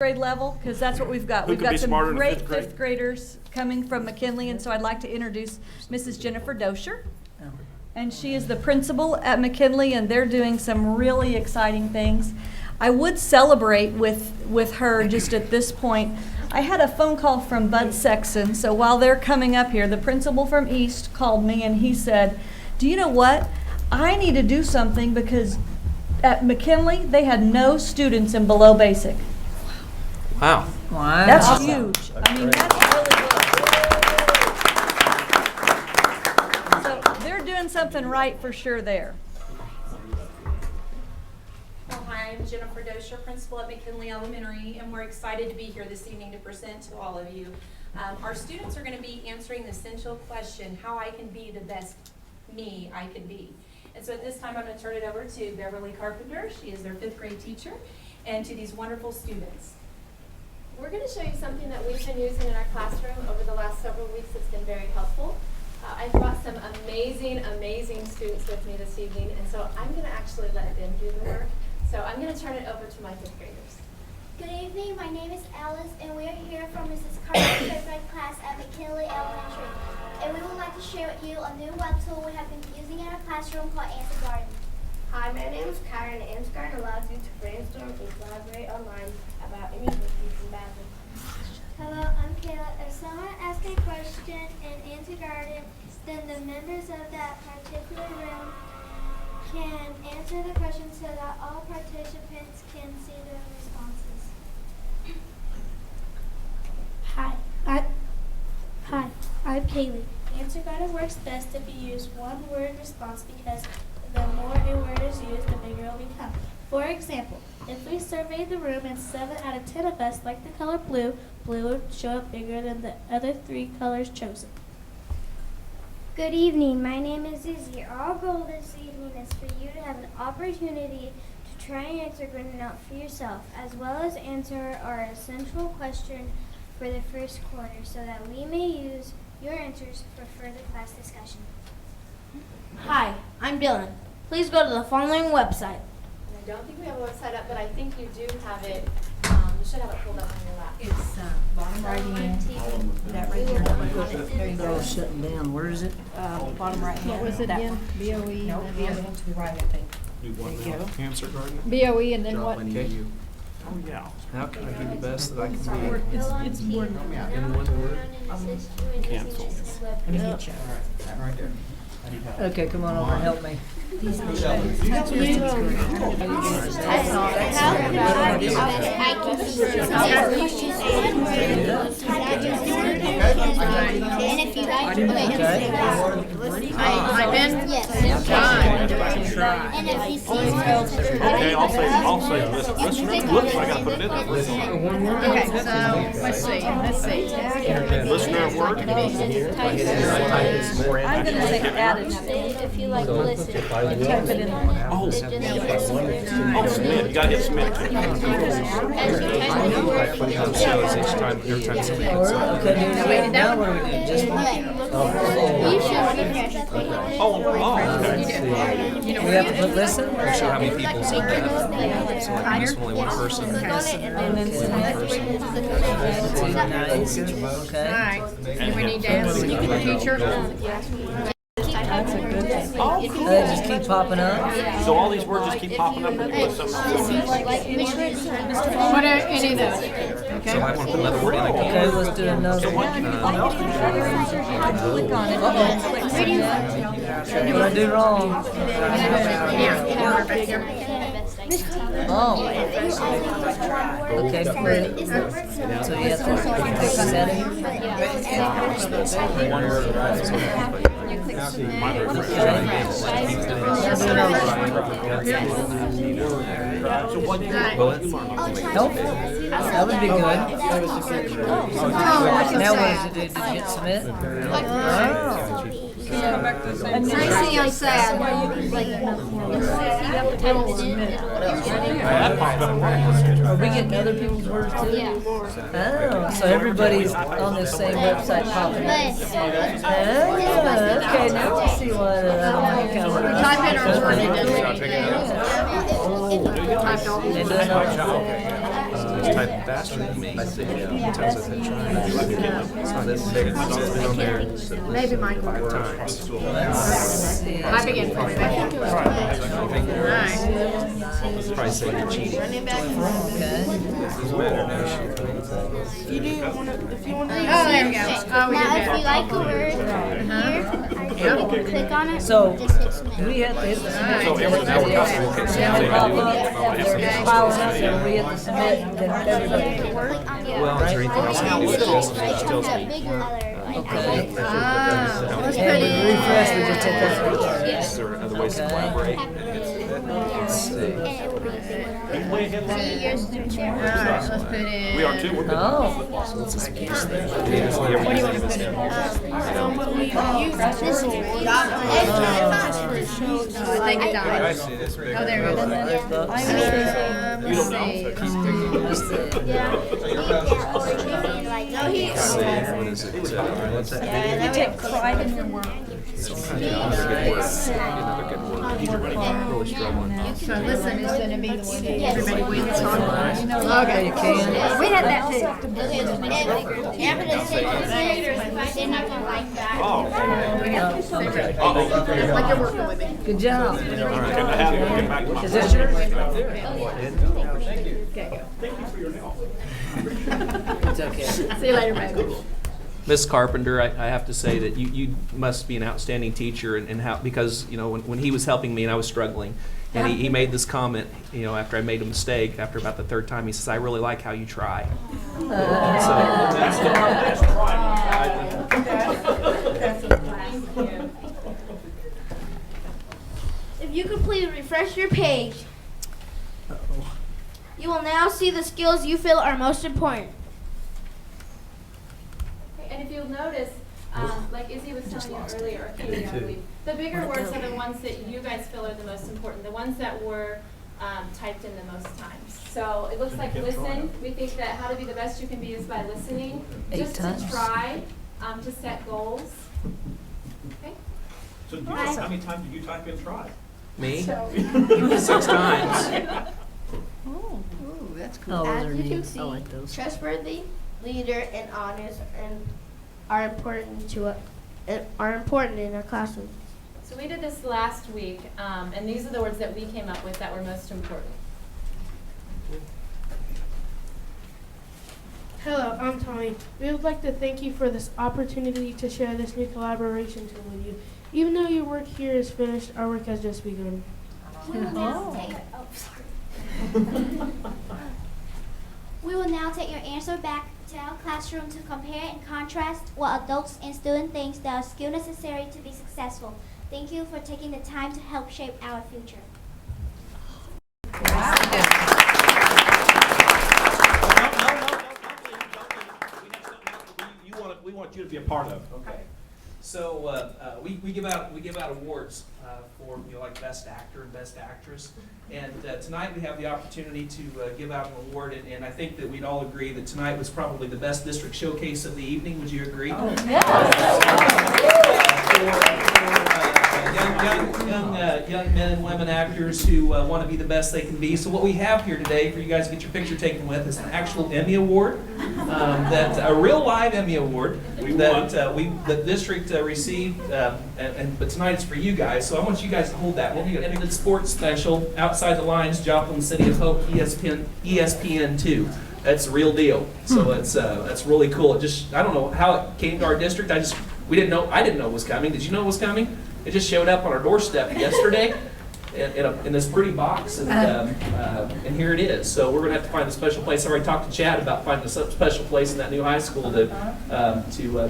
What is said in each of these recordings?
grade level, because that's what we've got. Who We've could got be some smarter than great fifth grade? fifth graders coming from McKinley, and so I'd like to introduce Mrs. Jennifer Dosher. And she is the principal at McKinley, and they're doing some really exciting things. I would celebrate with her just at this point. I had a phone call from Bud Sexton, so while they're coming up here, the principal from East called me and he said, do you know what? I need to do something because at McKinley, they had no students in below basic. Wow. Wow. That's huge. I mean, that's really good. So they're doing something right for sure there. Well, hi, I'm Jennifer Dosher, principal at McKinley Elementary, and we're excited to be here this evening to present to all of you. Our students are going to be answering the essential question, how I can be the best me I can be. And so at this time, I'm going to turn it over to Beverly Carpenter. She is their fifth grade teacher, and to these wonderful students. We're going to show you something that we've been using in our classroom over the last several weeks. It's been very helpful. I brought some amazing students with me this evening, and so I'm going to actually let them do the work. So I'm going to turn it over to my fifth graders. Good evening, my name is Alice, and we are here from Mrs. Carter's fifth grade class at McKinley Elementary. And we would like to share with you a new web tool we have been using in our classroom called Answer Garden. Hi, my name is Kyra, and Answer Garden allows you to brainstorm and collaborate online about any issues in battle. Hello, I'm Kayla. If someone asks a question in Answer Garden, then the members of that particular room can answer the question so that all participants can see the responses. Hi, I'm Kaylee. Answer Garden works best if you use one word response because the more a word is used, the bigger it will become. For example, if we surveyed the room and 7 out of 10 of us like the color blue, blue would show up bigger than the other 3 colors chosen. Good evening, my name is Izzy. Our goal this evening is for you to have an opportunity to try and answer Grading out for yourself, as well as answer our essential question for the first quarter, so that we may use your answers for further class discussion. Hi, I'm Dylan. Please go to the following website. And I don't think we have a website up, but I think you do have it. You should have it pulled up on your lap. It's bottom right hand. That right there. There you go. Shutting down. Where is it? Bottom right hand. What was it again? BOE? No, BOE to the right, I think. Do one There you now, go. Cancer Garden. BOE and then what? Okay. Oh, yeah. How can I be the best that I can be? It's more than In one word? Cancel. Let me get you. Okay, come on over and help me. And if you guys I'm in? Yes. And if you see Okay, I'll say listener. Whoops, I gotta put it in there. Okay, so let's see. Listener word. I'm going to say added. if you like listen. Type it in there. Oh, submit. You gotta hit submit. So it's each time, every time somebody hits it. Okay, now what do we do? Just You should refresh. Okay. we have to put listen? Or show how many people's in that. So like this is only one person. And then Nice. Okay. Alright, we need to ask the teacher. that's a good thing. They just keep popping up. So all these words just keep popping up and put something. What are any of those? So I want to put another word in, I Okay, can't. let's do another one. Click on it. Click submit. What I do wrong? Oh. Okay, good. So you have to click setting. One word. Nope. That would be good. Now what does it do? Did you hit submit? Oh. Tracy, I'm sad. Are we getting other people's words too? Yeah. Oh, so everybody's on this same website popping up. Oh, okay, now I see what Type in our word and then They do it all. was typing faster than me. Tells us they're trying. It's not this big. It's been on there Maybe Michael. 5 times. Type again for me. Nice. Probably say you're cheating. Okay. Doesn't matter now. If you want to. Oh, there we go. Oh, we Now, did if you that. like a word here, you can click on it. So, and just hit submit. we have to hit the submit. So every- now we're Submit talking- pop up, they're piling up, so we hit the submit, and then everybody. Click on it. Well, is there anything else you can do? It just tells me. Okay. Ah, let's put And we in. refresh, we just hit that. Is there other ways to collaborate? You way ahead of us. All right, let's put in. We are too. We're good. Oh, What do you want to put in? I think it died. Oh, there it is. You don't know. No, he What is it? What's that? You take pride in your work. Another good word. Really struggling. So listen is going to be the one that everybody wins on. Okay. you can. We had that too. They're not gonna like that. Oh. Like you're working with me. Good job. Can I get back to my Is this yours? It's okay. See you later, baby. Miss Carpenter, I have to say that you must be an outstanding teacher, and how, because when he was helping me and I was struggling, and he made this comment, after I made a mistake, after about the 3rd time, he says, "I really like how you try." If you could please refresh your page. You will now see the skills you feel are most important. And if you'll notice, like Izzy was telling you earlier, or Katie, I believe, the bigger words are the ones that you guys feel are the most important, the ones that were typed in the most times. So it looks like listen. We think that how to be the best you can be is by listening, 8 just times. to try, to set goals. Okay. So how many times do you type in try? Me? 6 times. Oh, that's cool. Oh, those As are you can neat. see, I like those. trustworthy, leader, and honest are important in our classroom. So we did this last week, and these are the words that we came up with that were most important. Hello, I'm Tommy. We would like to thank you for this opportunity to share this new collaboration tool with you. Even though your work here is finished, our work has just begun. We will now take your answer back to our classroom to compare and contrast what adults and students think that are skills necessary to be successful. Thank you for taking the time to help shape our future. We want you to be a part of. Okay. So we give out awards for like best actor and best actress, and tonight we have the opportunity to give out an award, and I think that we'd all agree that tonight was probably the best district showcase of the evening. Would you agree? For young men and women actors who want to be the best they can be. So what we have here today for you guys to get your picture taken with is an actual Emmy Award, a real live Emmy Award that the district received, but tonight it's for you guys. So I want you guys to hold that. We'll be an sports special, Outside the Lines, Joplin City of Hope, ESPN2. That's the real deal. So that's really cool. I don't know how it came to our district. I didn't know it was coming. Did you know it was coming? It just showed up on our doorstep yesterday in this pretty box, and here it is. So we're gonna have to find a special place. I already talked to Chad about finding a special place in that new high school to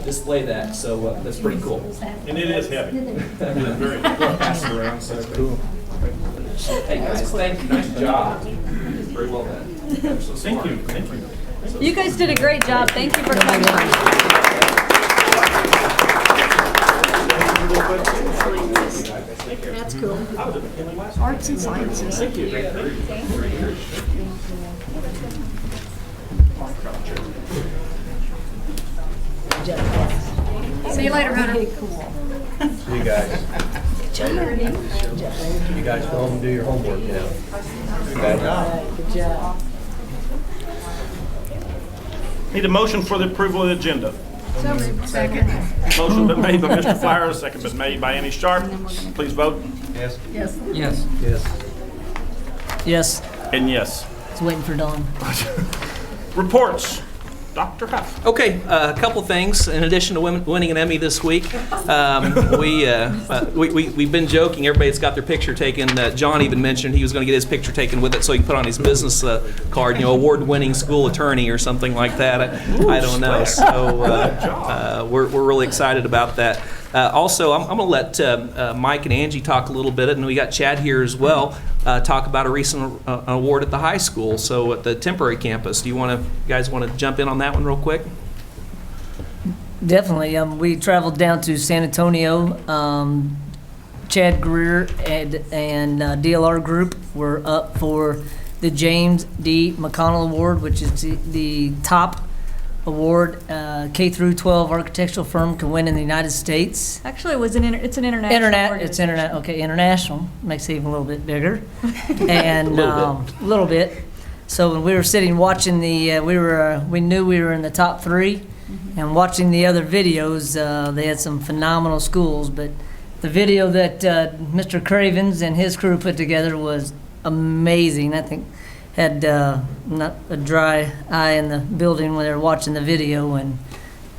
display that. So that's pretty cool. And it is heavy. It is very passed around, so cool. Hey guys, thank you. Nice job. Very well done. So Thank you. Thank you. You guys did a great job. Thank you for coming. That's cool. Arts and sciences. Thank you. See you later, Hunter. You guys. You guys go home and do your homework now. Good job. Good job. Need a motion for the approval of the agenda. Second. Motion been made by Mr. Flowers, second been made by Amy Sharp. Please vote. Yes. Yes. Yes. Yes. And yes. It's waiting for Dawn. Reports. Dr. Huff. Okay, a couple things. In addition to winning an Emmy this week, we've been joking. Everybody's got their picture taken. John even mentioned he was going to get his picture taken with it so he can put on his business card, award-winning school attorney or something like that. I don't know. So we're really excited about that. Also, I'm going to let Mike and Angie talk a little bit, and we got Chad here as well, talk about a recent award at the high school, so at the temporary campus. Do you guys want to jump in on that one real quick? Definitely. We traveled down to San Antonio. Chad Greer and DLR Group were up for the James D. McConnell Award, which is the top award K through 12 architectural firm can win in the United States. Actually, it's an international It's international. Makes it even a little bit bigger. And a little bit. So when we were sitting watching we knew we were in the top 3, and watching the other videos, they had some phenomenal schools, but the video that Mr. Cravens and his crew put together was amazing. I think had not a dry eye in the building when they were watching the video, and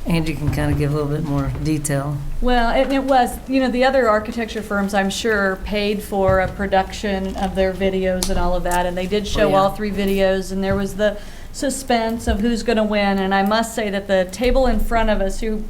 Angie can kind of give a little bit more detail. Well, it was, the other architecture firms, I'm sure, paid for a production of their videos and all of that, and they did show all 3 videos, and there was the suspense of who's going to win, and I must say that the table in front of us, who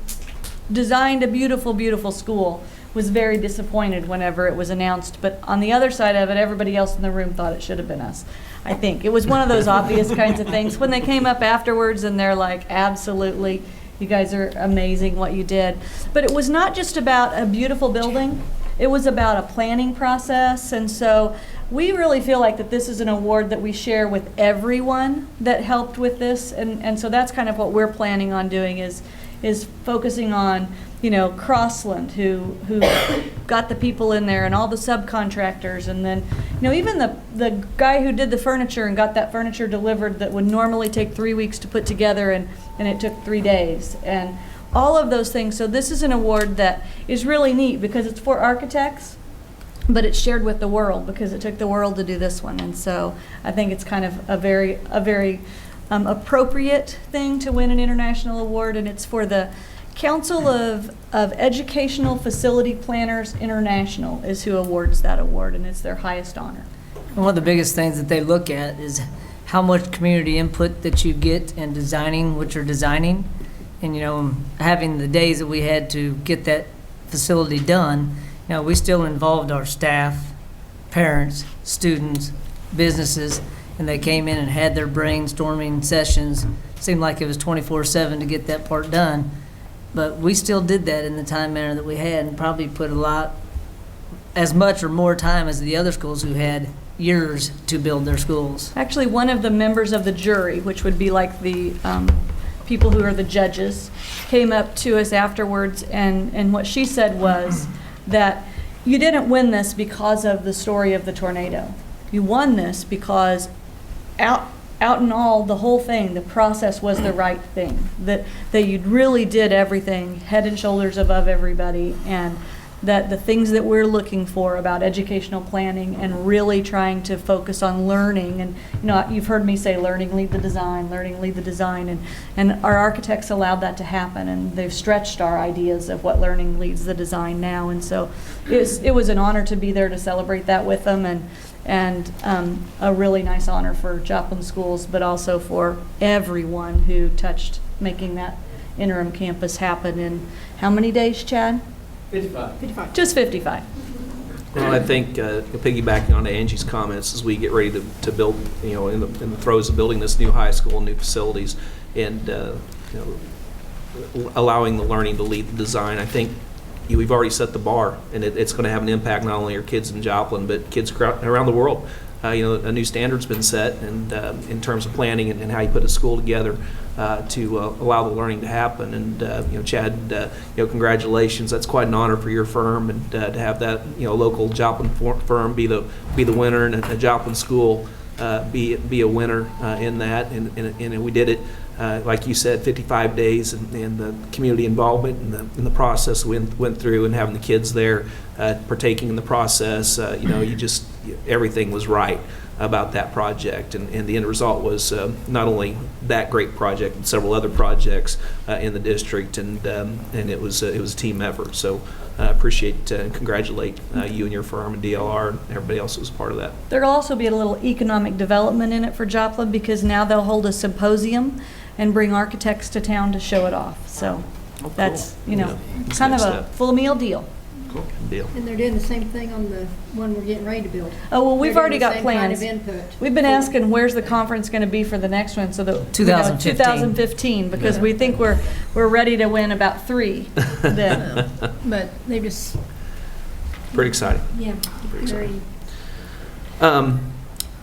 designed a beautiful, beautiful school, was very disappointed whenever it was announced, but on the other side of it, everybody else in the room thought it should have been us. I think it was one of those obvious kinds of things. When they came up afterwards and they're like, absolutely, you guys are amazing what you did. But it was not just about a beautiful building. It was about a planning process. And so we really feel like that this is an award that we share with everyone that helped with this. And so that's kind of what we're planning on doing is focusing on, Crossland, who got the people in there, and all the subcontractors, and then, even the guy who did the furniture and got that furniture delivered that would normally take 3 weeks to put together, and it took 3 days, and all of those things. So this is an award that is really neat because it's for architects, but it's shared with the world because it took the world to do this one. And so I think it's kind of a very appropriate thing to win an international award, and it's for the Council of Educational Facility Planners International is who awards that award, and it's their highest honor. And one of the biggest things that they look at is how much community input that you get in designing what you're designing. And, having the days that we had to get that facility done, we still involved our staff, parents, students, businesses, and they came in and had their brainstorming sessions. Seemed like it was 24/7 to get that part done. But we still did that in the time manner that we had, and probably put as much or more time as the other schools who had years to build their schools. Actually, one of the members of the jury, which would be like the people who are the judges, came up to us afterwards, and what she said was that you didn't win this because of the story of the tornado. You won this because out in all, the whole thing, the process was the right thing. That you really did everything head and shoulders above everybody, and that the things that we're looking for about educational planning and really trying to focus on learning, and you've heard me say learning lead the design, and our architects allowed that to happen, and they've stretched our ideas of what learning leads the design now. And so it was an honor to be there to celebrate that with them, and a really nice honor for Joplin Schools, but also for everyone who touched making that interim campus happen in how many days, Chad? 55. Just 55. Well, I think piggybacking on Angie's comments, as we get ready to build, in the throes of building this new high school, new facilities, and allowing the learning to lead the design, I think we've already set the bar, and it's going to have an impact not only on our kids in Joplin, but kids around the world. A new standard's been set, and in terms of planning and how you put a school together to allow the learning to happen. And Chad, congratulations. That's quite an honor for your firm, and to have that local Joplin firm be the winner, and a Joplin school be a winner in that. And we did it like you said, 55 days and the community involvement and the process we went through and having the kids there partaking in the process, everything was right about that project. And the end result was not only that great project, but several other projects in the district, and it was a team effort. So I appreciate and congratulate you and your firm and DLR and everybody else who was part of that. There'll also be a little economic development in it for Joplin, because now they'll hold a symposium and bring architects to town to show it off. So cool. that's, It's kind of next a step. full meal deal. Cool deal. And they're doing the same thing on the one we're getting ready to build. Oh, well, we've They're already doing got the same plans. kind of input. We've been asking, where's the conference going to be for the next one? So that 2015. 2015, because we think we're ready to win about 3 then. But they just, Pretty exciting. yeah, very.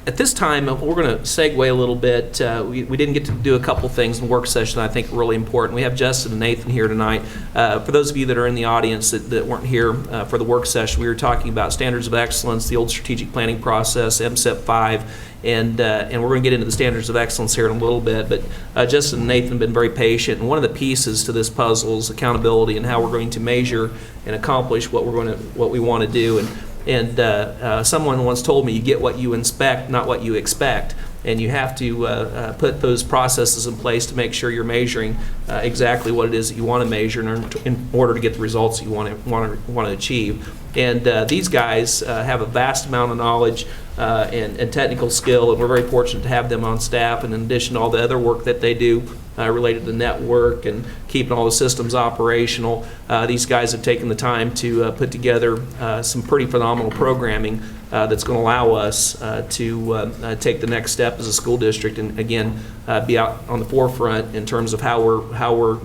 At this time, we're going to segue a little bit. We didn't get to do a couple things in the work session I think are really important. We have Justin and Nathan here tonight. For those of you that are in the audience that weren't here for the work session, we were talking about standards of excellence, the old strategic planning process, BOE-Sept 5, and we're going to get into the standards of excellence here in a little bit. But Justin and Nathan have been very patient, and one of the pieces to this puzzle is accountability and how we're going to measure and accomplish what we want to do. And someone once told me, you get what you inspect, not what you expect. And you have to put those processes in place to make sure you're measuring exactly what it is that you want to measure in order to get the results that you want to achieve. And these guys have a vast amount of knowledge and technical skill, and we're very fortunate to have them on staff. And in addition to all the other work that they do related to network and keeping all the systems operational, these guys have taken the time to put together some pretty phenomenal programming that's going to allow us to take the next step as a school district, and again be out on the forefront in terms of how we're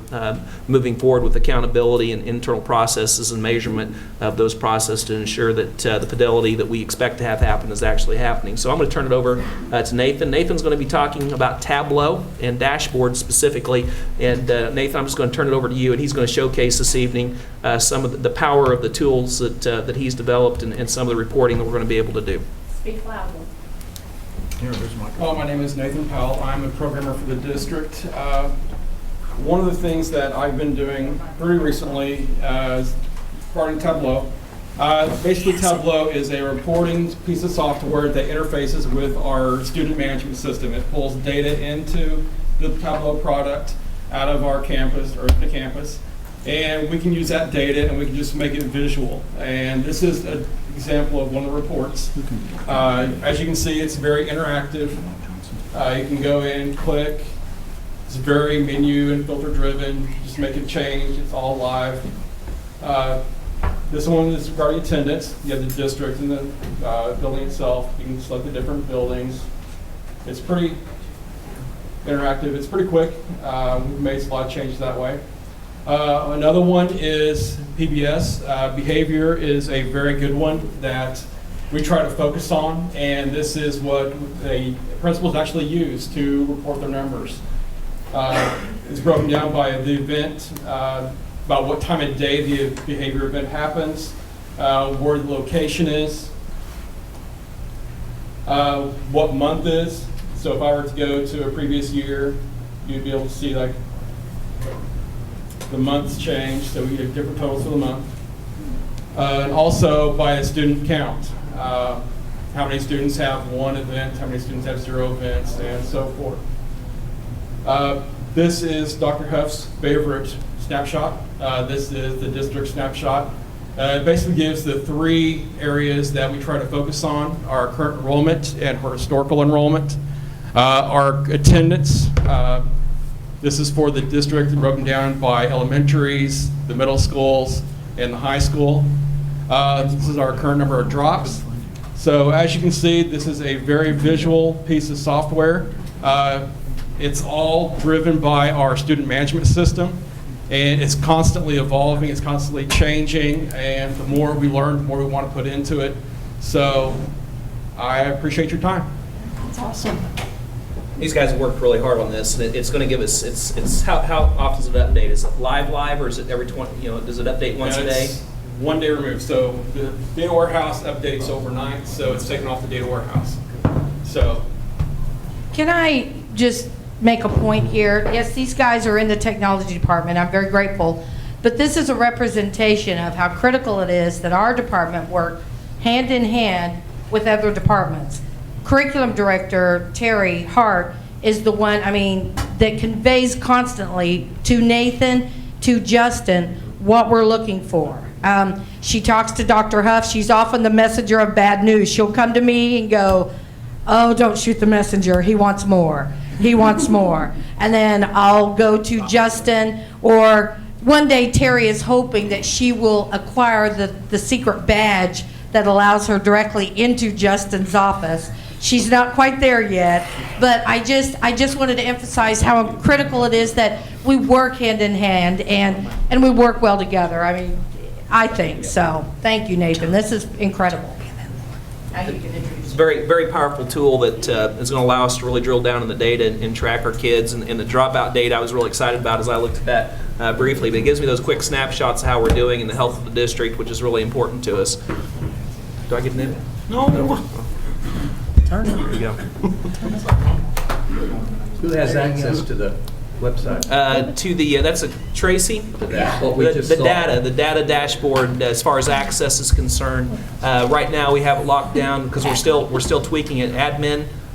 moving forward with accountability and internal processes and measurement of those processes to ensure that the fidelity that we expect to have happen is actually happening. So I'm going to turn it over to Nathan. Nathan's going to be talking about Tableau and dashboards specifically, and Nathan, I'm just going to turn it over to you, and he's going to showcase this evening some of the power of the tools that he's developed and some of the reporting that we're going to be able to do. Speak loudly. Hello, my name is Nathan Powell. I'm a programmer for the district. One of the things that I've been doing pretty recently is regarding Tableau. Basically, Tableau is a reporting piece of software that interfaces with our student management system. It pulls data into the Tableau product out of our campus, or the campus, and we can use that data and we can just make it visual. And this is an example of one of the reports. As you can see, it's very interactive. You can go in, click. It's very menu and filter driven. Just make a change. It's all live. This one is regarding attendance. You have the district and the building itself. You can select the different buildings. It's pretty interactive. It's pretty quick. We've made a lot of changes that way. Another one is PBS. Behavior is a very good one that we try to focus on, and this is what the principals actually use to report their numbers. It's broken down by the event, about what time of day the behavior event happens, where the location is, what month is. So if I were to go to a previous year, you'd be able to see like the months change, so we get different totals for the month. And also by a student count. How many students have one event, how many students have 0 events, and so forth. This is Dr. Huff's favorite snapshot. This is the district snapshot. It basically gives the 3 areas that we try to focus on: our current enrollment and our historical enrollment, our attendance. This is for the district, broken down by elementaries, the middle schools, and the high school. This is our current number of drops. So as you can see, this is a very visual piece of software. It's all driven by our student management system, and it's constantly evolving, it's constantly changing, and the more we learn, the more we want to put into it. So I appreciate your time. That's awesome. These guys have worked really hard on this, and it's going to give us. It's how often does it update? Is it live, or is it every 20? Does it update once a day? It's 1 day removed. So the data warehouse updates overnight, so it's taken off the data warehouse. So can I just make a point here. Yes, these guys are in the technology department. I'm very grateful. But this is a representation of how critical it is that our department work hand in hand with other departments. Curriculum director Terry Hart is the one, that conveys constantly to Nathan, to Justin, what we're looking for. She talks to Dr. Huff. She's often the messenger of bad news. She'll come to me and go, "Oh, don't shoot the messenger. He wants more. He wants more." And then I'll go to Justin, or one day Terry is hoping that she will acquire the secret badge that allows her directly into Justin's office. She's not quite there yet, but I just wanted to emphasize how critical it is that we work hand in hand and we work well together. I think so. Thank you, Nathan. This is incredible. Now you can introduce. It's a very, very powerful tool that is going to allow us to really drill down in the data and track our kids. And the dropout data I was really excited about as I looked at that briefly. But it gives me those quick snapshots of how we're doing and the health of the district, which is really important to us. Do I get an in? No. Turn it. There you go. Who has access to the website? That's a Tracy. The data dashboard as far as access is concerned. Right now we have it locked down because we're still tweaking it.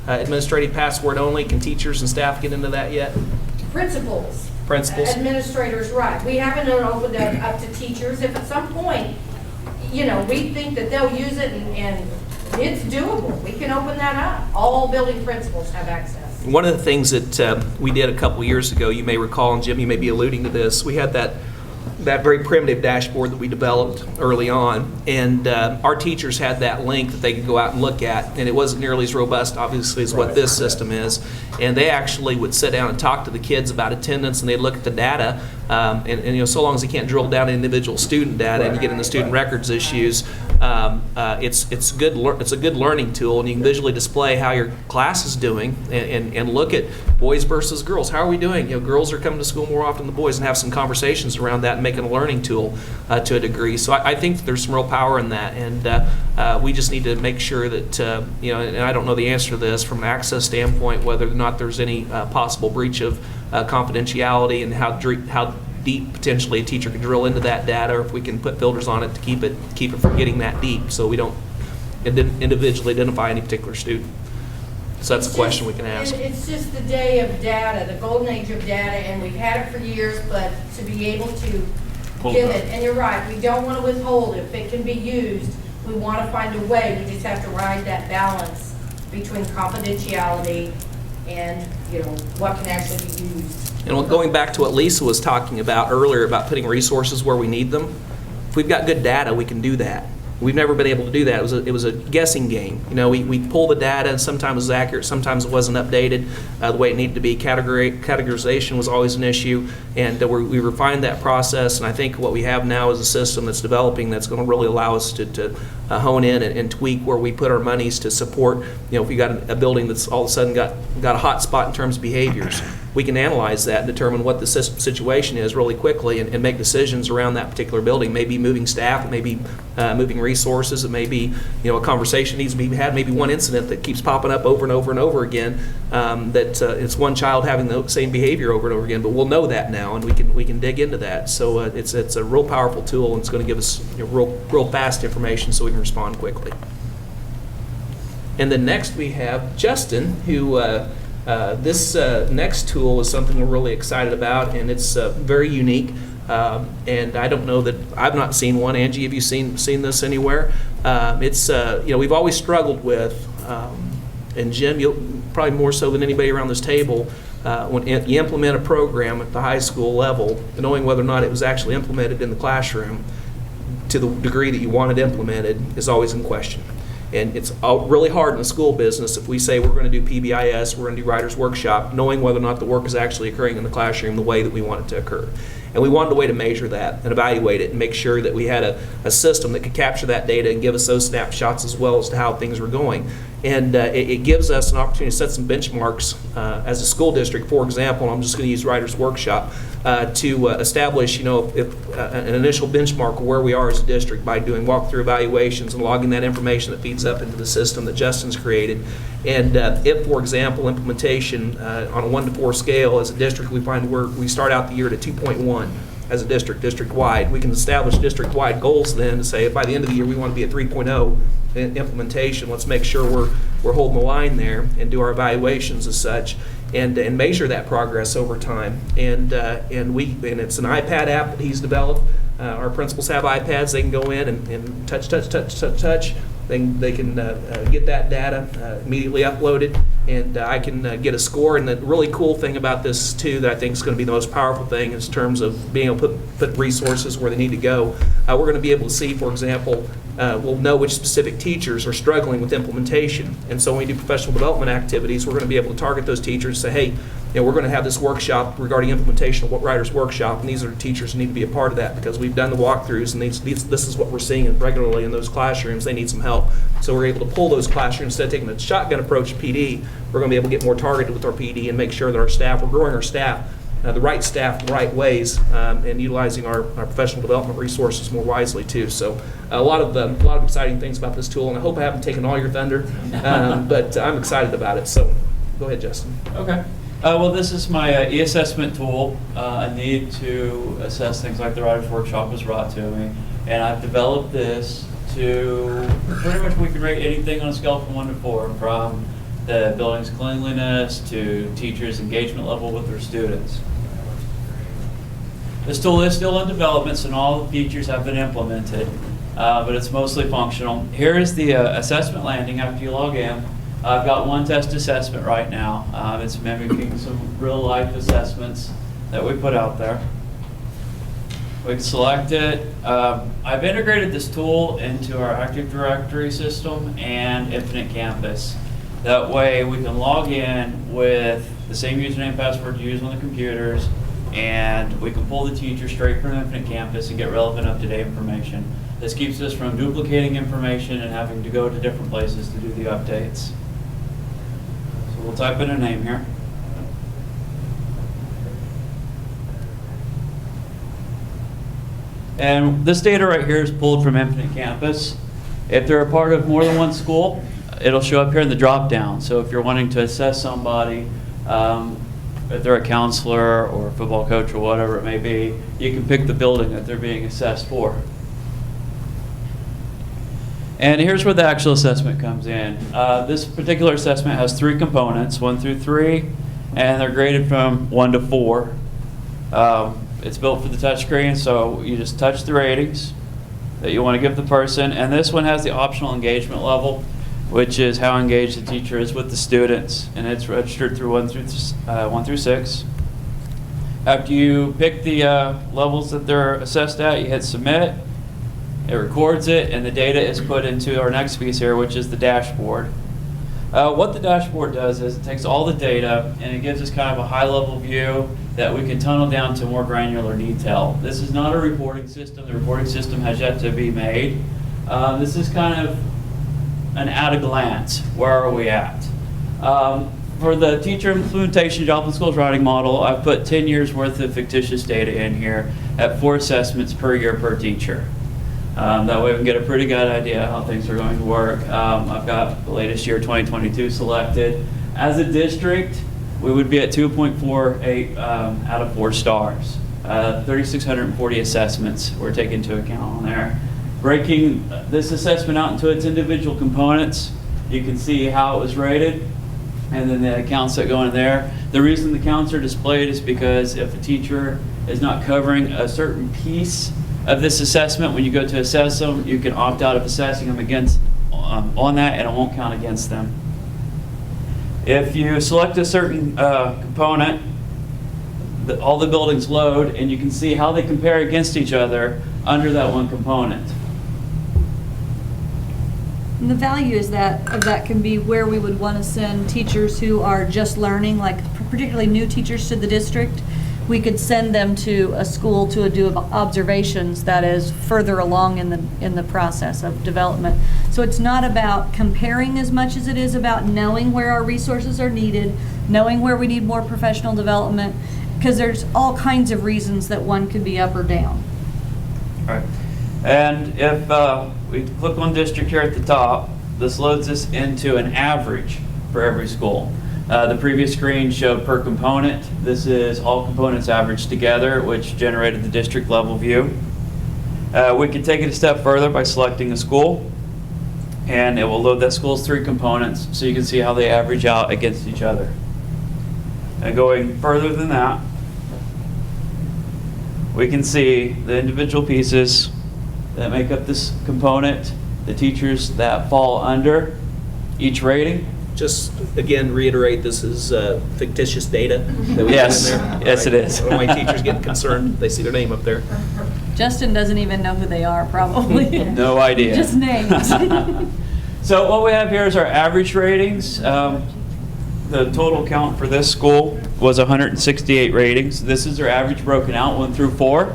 Administrative password only. Can teachers and staff get into that yet? Principals. Administrators, right. We haven't opened it up to teachers. If at some point, we think that they'll use it and it's doable, we can open that up. All building principals have access. One of the things that we did a couple years ago, you may recall, and Jim, you may be alluding to this, we had that very primitive dashboard that we developed early on, and our teachers had that link that they could go out and look at, and it wasn't nearly as robust, obviously, as what this system is. And they actually would sit down and talk to the kids about attendance, and they'd look at the data, and so long as they can't drill down individual student data and you get into student records issues, it's a good learning tool, and you can visually display how your class is doing and look at boys versus girls. How are we doing? Girls are coming to school more often than boys, and have some conversations around that and make it a learning tool to a degree. So I think that there's some real power in that, and we just need to make sure that, and I don't know the answer to this from an access standpoint, whether or not there's any possible breach of confidentiality and how deep potentially a teacher can drill into that data, or if we can put filters on it to keep it from getting that deep, so we don't individually identify any particular student. So that's a question we can ask. It's just the day of data, the golden age of data, and we've had it for years, but to be able to give it, and you're right, we don't want to withhold. If it can be used, we want to find a way. We just have to ride that balance between confidentiality and what can actually be used. And going back to what Lisa was talking about earlier about putting resources where we need them, if we've got good data, we can do that. We've never been able to do that. It was a guessing game. We pull the data, and sometimes it was accurate, sometimes it wasn't updated the way it needed to be. Categorization was always an issue, and we refined that process. And I think what we have now is a system that's developing that's going to really allow us to hone in and tweak where we put our monies to support. If we got a building that's all of a sudden got a hot spot in terms of behaviors, we can analyze that and determine what the situation is really quickly and make decisions around that particular building. Maybe moving staff, maybe moving resources, it may be a conversation needs to be had, maybe one incident that keeps popping up over and over and over again, that it's one child having the same behavior over and over again, but we'll know that now and we can dig into that. So it's a real powerful tool, and it's going to give us real fast information so we can respond quickly. And then next we have Justin, who this next tool is something we're really excited about, and it's very unique. And I don't know that I've not seen one. Angie, have you seen this anywhere? It's we've always struggled with, and Jim, you'll probably more so than anybody around this table, when you implement a program at the high school level, knowing whether or not it was actually implemented in the classroom to the degree that you want it implemented is always in question. And it's really hard in the school business if we say we're going to do PBIS, we're going to do Writer's Workshop, knowing whether or not the work is actually occurring in the classroom the way that we want it to occur. And we wanted a way to measure that and evaluate it and make sure that we had a system that could capture that data and give us those snapshots as well as to how things were going. And it gives us an opportunity to set some benchmarks as a school district. For example, I'm just going to use Writer's Workshop. to establish, an initial benchmark of where we are as a district by doing walkthrough evaluations and logging that information that feeds up into the system that Justin's created. And if, for example, implementation on a 1 to 4 scale as a district, we find we start out the year at a 2.1 as a district-wide. We can establish district-wide goals then to say, by the end of the year, we want to be at 3.0 in implementation. Let's make sure we're holding the line there and do our evaluations as such, and measure that progress over time. And it's an iPad app that he's developed. Our principals have iPads. They can go in and touch. They can get that data immediately uploaded, and I can get a score. And the really cool thing about this too, that I think is going to be the most powerful thing, in terms of being able to put resources where they need to go. We're going to be able to see, for example, we'll know which specific teachers are struggling with implementation. And so when we do professional development activities, we're going to be able to target those teachers and say, hey, we're going to have this workshop regarding implementation of what Writers Workshop, and these are the teachers who need to be a part of that, because we've done the walkthroughs, and this is what we're seeing regularly in those classrooms. They need some help. So we're able to pull those classrooms. Instead of taking a shotgun approach to PD, we're going to be able to get more targeted with our PD and make sure that we're growing our staff, the right staff, the right ways, and utilizing our professional development resources more wisely too. So a lot of exciting things about this tool, and I hope I haven't taken all your thunder, but I'm excited about it. So go ahead, Justin. Okay. Well, this is my e-assessment tool. I need to assess things like the Writers Workshop was brought to me, and I've developed this to pretty much we can rate anything on a scale from 1 to 4, from the building's cleanliness to teachers' engagement level with their students. This tool is still in development, so not all the features have been implemented, but it's mostly functional. Here is the assessment landing after you log in. I've got one test assessment right now. It's mimicking some real-life assessments that we put out there. We can select it. I've integrated this tool into our Active Directory system and Infinite Campus. That way we can log in with the same username and password you use on the computers, and we can pull the teacher straight from Infinite Campus and get relevant up-to-date information. This keeps us from duplicating information and having to go to different places to do the updates. So we'll type in a name here. And this data right here is pulled from Infinite Campus. If they're a part of more than one school, it'll show up here in the drop-down. So if you're wanting to assess somebody, if they're a counselor or a football coach or whatever it may be, you can pick the building that they're being assessed for. And here's where the actual assessment comes in. This particular assessment has 3 components, 1 through 3, and they're graded from 1 to 4. It's built for the touchscreen, so you just touch the ratings that you want to give the person. And this one has the optional engagement level, which is how engaged the teacher is with the students, and it's registered through 1 through 6. After you pick the levels that they're assessed at, you hit submit. It records it, and the data is put into our next piece here, which is the dashboard. What the dashboard does is it takes all the data and it gives us kind of a high-level view that we can tunnel down to more granular detail. This is not a reporting system. The reporting system has yet to be made. This is kind of an at-a-glance. Where are we at? For the teacher implementation job and schools writing model, I've put 10 years worth of fictitious data in here at 4 assessments per year per teacher. That way we can get a pretty good idea how things are going to work. I've got the latest year 2022 selected. As a district, we would be at 2.48 out of 4 stars. 3,640 assessments were taken into account on there. Breaking this assessment out into its individual components, you can see how it was rated and then the counts that go in there. The reason the counts are displayed is because if a teacher is not covering a certain piece of this assessment, when you go to assess them, you can opt out of assessing them against on that, and it won't count against them. If you select a certain component, all the buildings load, and you can see how they compare against each other under that one component. And the value is that can be where we would want to send teachers who are just learning, like particularly new teachers to the district. We could send them to a school to do observations that is further along in the process of development. So it's not about comparing as much as it is about knowing where our resources are needed, knowing where we need more professional development, because there's all kinds of reasons that one could be up or down. All right. And if we click on district here at the top, this loads us into an average for every school. The previous screen showed per component. This is all components averaged together, which generated the district level view. We can take it a step further by selecting a school, and it will load that school's 3 components so you can see how they average out against each other. And going further than that, we can see the individual pieces that make up this component, the teachers that fall under each rating. Just again, reiterate, this is fictitious data that we Yes. put in there. Yes, it is. I don't know why teachers get concerned. They see their name up there. Justin doesn't even know who they are, probably. No idea. Just names. So what we have here is our average ratings. The total count for this school was 168 ratings. This is our average broken out 1 through 4.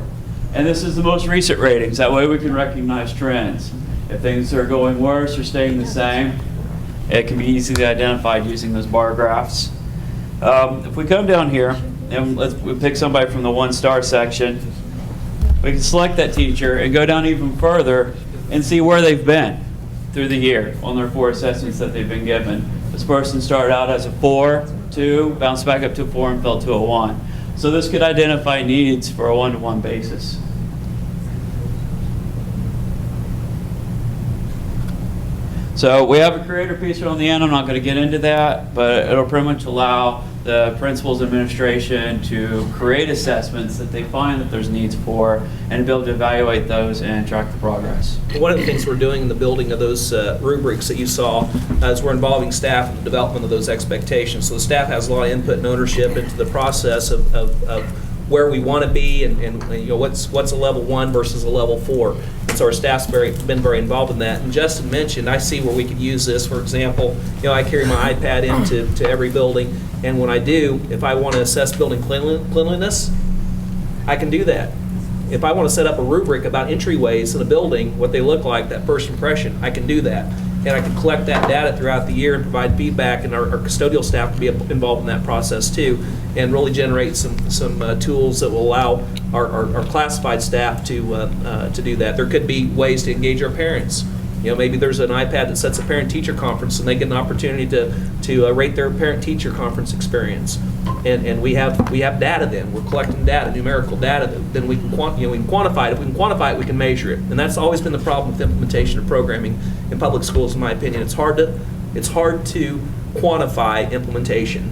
And this is the most recent ratings. That way we can recognize trends. If things are going worse or staying the same, it can be easily identified using those bar graphs. If we come down here and we pick somebody from the 1-star section, we can select that teacher and go down even further and see where they've been through the year on their 4 assessments that they've been given. This person started out as a 4, 2, bounced back up to a 4, and fell to a 1. So this could identify needs for a 1-to-1 basis. So we have a creator piece here on the end. I'm not going to get into that, but it'll pretty much allow the principal's administration to create assessments that they find that there's needs for and be able to evaluate those and track the progress. One of the things we're doing in the building of those rubrics that you saw is we're involving staff in the development of those expectations. So the staff has a lot of input and ownership into the process of where we want to be and you know what's a level 1 versus a level 4. And so our staff's been very involved in that. And Justin mentioned, I see where we could use this. For example, you know, I carry my iPad into every building, and when I do, if I want to assess building cleanliness, I can do that. If I want to set up a rubric about entryways in a building, what they look like, that first impression, I can do that. And I can collect that data throughout the year and provide feedback, and our custodial staff can be involved in that process too, and really generate some tools that will allow our classified staff to do that. There could be ways to engage our parents. You know, maybe there's an iPad that sets a parent-teacher conference, and they get an opportunity to rate their parent-teacher conference experience. And we have data then. We're collecting data, numerical data. Then we can quantify it. If we can quantify it, we can measure it. And that's always been the problem with implementation of programming in public schools, in my opinion. It's hard to quantify implementation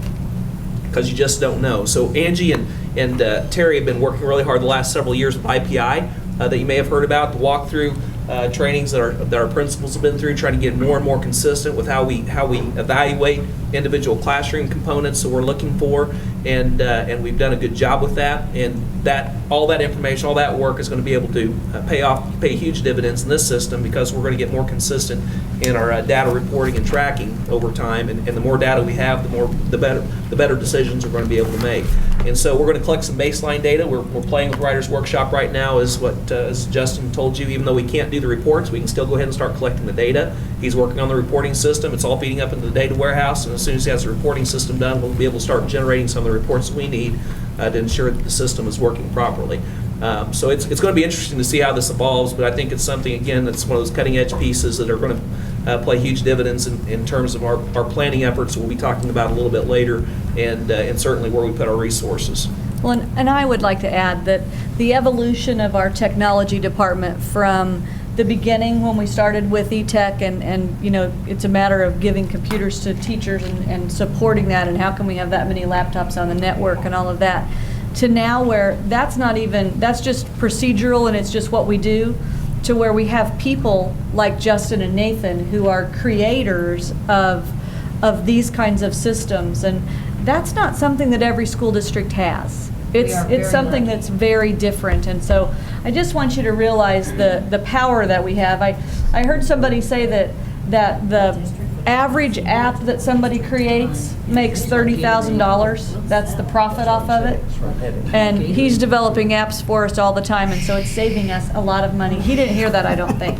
because you just don't know. So Angie and Terry have been working really hard the last several years with IPI that you may have heard about, to walk through trainings that our principals have been through, trying to get more and more consistent with how we evaluate individual classroom components that we're looking for, and we've done a good job with that. And all that information, all that work is going to be able to pay huge dividends in this system, because we're going to get more consistent in our data reporting and tracking over time. And the more data we have, the better decisions we're going to be able to make. And so we're going to collect some baseline data. We're playing with Writer's Workshop right now, as Justin told you. Even though we can't do the reports, we can still go ahead and start collecting the data. He's working on the reporting system. It's all feeding up into the data warehouse, and as soon as he has the reporting system done, we'll be able to start generating some of the reports that we need to ensure that the system is working properly. So it's going to be interesting to see how this evolves, but I think it's something, again, that's one of those cutting edge pieces that are going to play huge dividends in terms of our planning efforts we'll be talking about a little bit later, and certainly where we put our resources. Well, and I would like to add that the evolution of our technology department from the beginning, when we started with e-tech, and you know, it's a matter of giving computers to teachers and supporting that, and how can we have that many laptops on the network and all of that, to now where that's just procedural and it's just what we do, to where we have people like Justin and Nathan who are creators of these kinds of systems, and that's not something that every school district has. It's something that's very different, and so I just want you to realize the power that we have. I heard somebody say that the average app that somebody creates makes $30,000. That's the profit off of it. And he's developing apps for us all the time, and so it's saving us a lot of money. He didn't hear that, I don't think.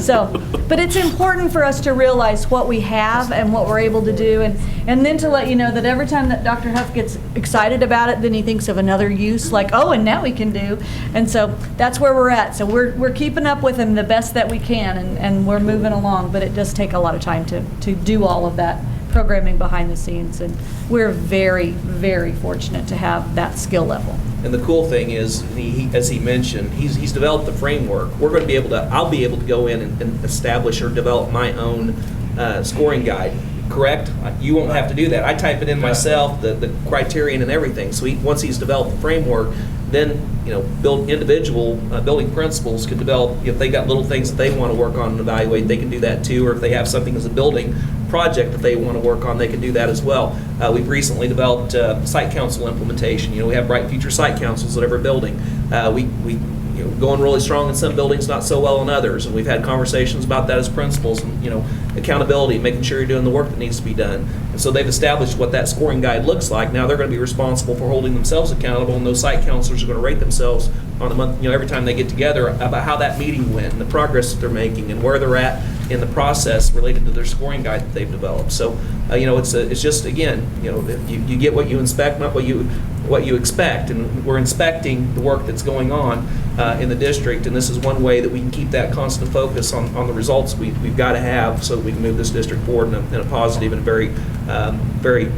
So, but it's important for us to realize what we have and what we're able to do, and then to let you know that every time that Dr. Huff gets excited about it, then he thinks of another use, like, oh, and now we can do. And so that's where we're at. So we're keeping up with him the best that we can, and we're moving along, but it does take a lot of time to do all of that programming behind the scenes, and we're very, very fortunate to have that skill level. And the cool thing is, as he mentioned, he's developed the framework. We're going to be able to, I'll be able to go in and establish or develop my own scoring guide. Correct? You won't have to do that. I type it in myself, the criterion and everything. So once he's developed the framework, then building principals can develop. If they got little things that they want to work on and evaluate, they can do that too. Or if they have something as a building project that they want to work on, they can do that as well. We've recently developed site council implementation. We have Bright Future Site Councils at every building. We going really strong in some buildings, not so well in others, and we've had conversations about that as principals, and accountability, making sure you're doing the work that needs to be done. And so they've established what that scoring guide looks like. Now they're going to be responsible for holding themselves accountable, and those site counselors are going to rate themselves on a month, every time they get together, about how that meeting went and the progress that they're making and where they're at in the process related to their scoring guide that they've developed. So it's just, again, you get what you inspect, not what you expect, and we're inspecting the work that's going on in the district, and this is one way that we can keep that constant focus on the results we've got to have, so that we can move this district forward in a positive and very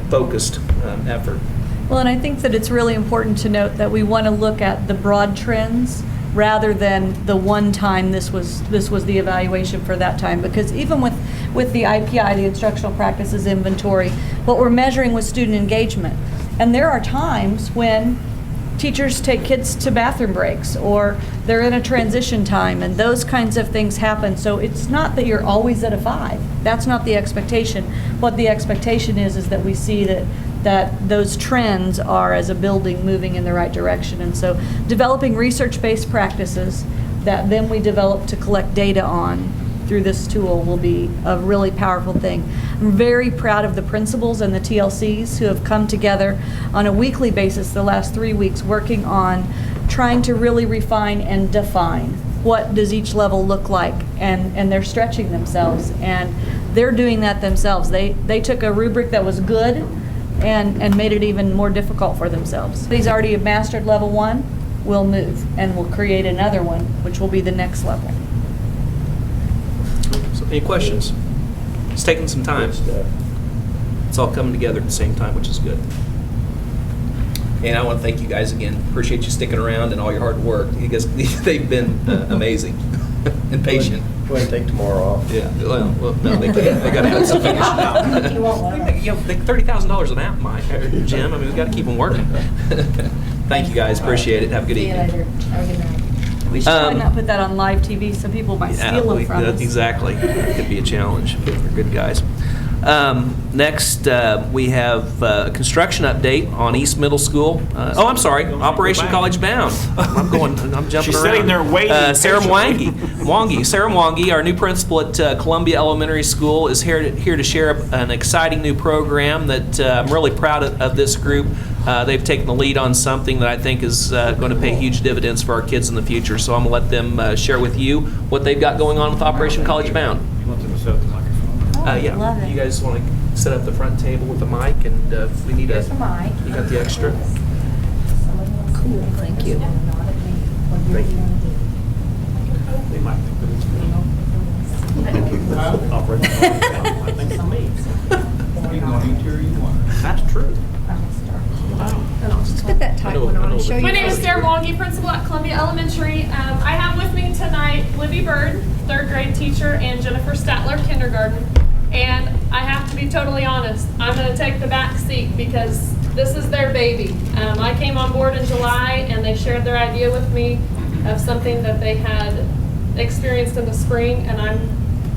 focused effort. Well, and I think that it's really important to note that we want to look at the broad trends rather than the one time this was the evaluation for that time, because even with the IPI, the Instructional Practices Inventory, what we're measuring was student engagement. And there are times when teachers take kids to bathroom breaks, or they're in a transition time, and those kinds of things happen. So it's not that you're always at a 5. That's not the expectation. What the expectation is that we see that those trends are, as a building, moving in the right direction. And so developing research-based practices that then we develop to collect data on through this tool will be a really powerful thing. I'm very proud of the principals and the TLCs who have come together on a weekly basis the last 3 weeks, working on trying to really refine and define what does each level look like, and they're stretching themselves, and they're doing that themselves. They took a rubric that was good and made it even more difficult for themselves. He's already mastered level 1, we'll move, and we'll create another one, which will be the next level. So any questions? It's taking some time. It's all coming together at the same time, which is good. And I want to thank you guys again. Appreciate you sticking around and all your hard work. You guys, they've been amazing and patient. Go ahead and take tomorrow off. Yeah, well, no, they can't. They got to have some finish. $30,000 an app, Mike, Jim. I mean, we got to keep them working. Thank you guys. Appreciate it. Have a good evening. Have a good night. We should probably not put that on live TV so people might steal them from us. Exactly. It could be a challenge. They're good guys. Next, we have a construction update on East Middle School. I'm sorry, Operation College Bound. I'm jumping around. She's sitting there waiting. Sarah Mwangi, our new principal at Columbia Elementary School, is here to share an exciting new program that I'm really proud of this group. They've taken the lead on something that I think is going to pay huge dividends for our kids in the future. So I'm going to let them share with you what they've got going on with Operation College Bound. You want them to set up the microphone? Yeah. Love it. You guys want to set up the front table with the mic, and if we need Here's the mic. You got the extra. Cool, thank you. Thank you. They might think that it's me. I think it's me. That's true. Let's put that tight one on and show you. My name is Sarah Mwangi, principal at Columbia Elementary. I have with me tonight Libby Bird, 3rd grade teacher, and Jennifer Statler, kindergarten. And I have to be totally honest, I'm going to take the back seat because this is their baby. I came on board in July, and they shared their idea with me of something that they had experienced in the spring, and I'm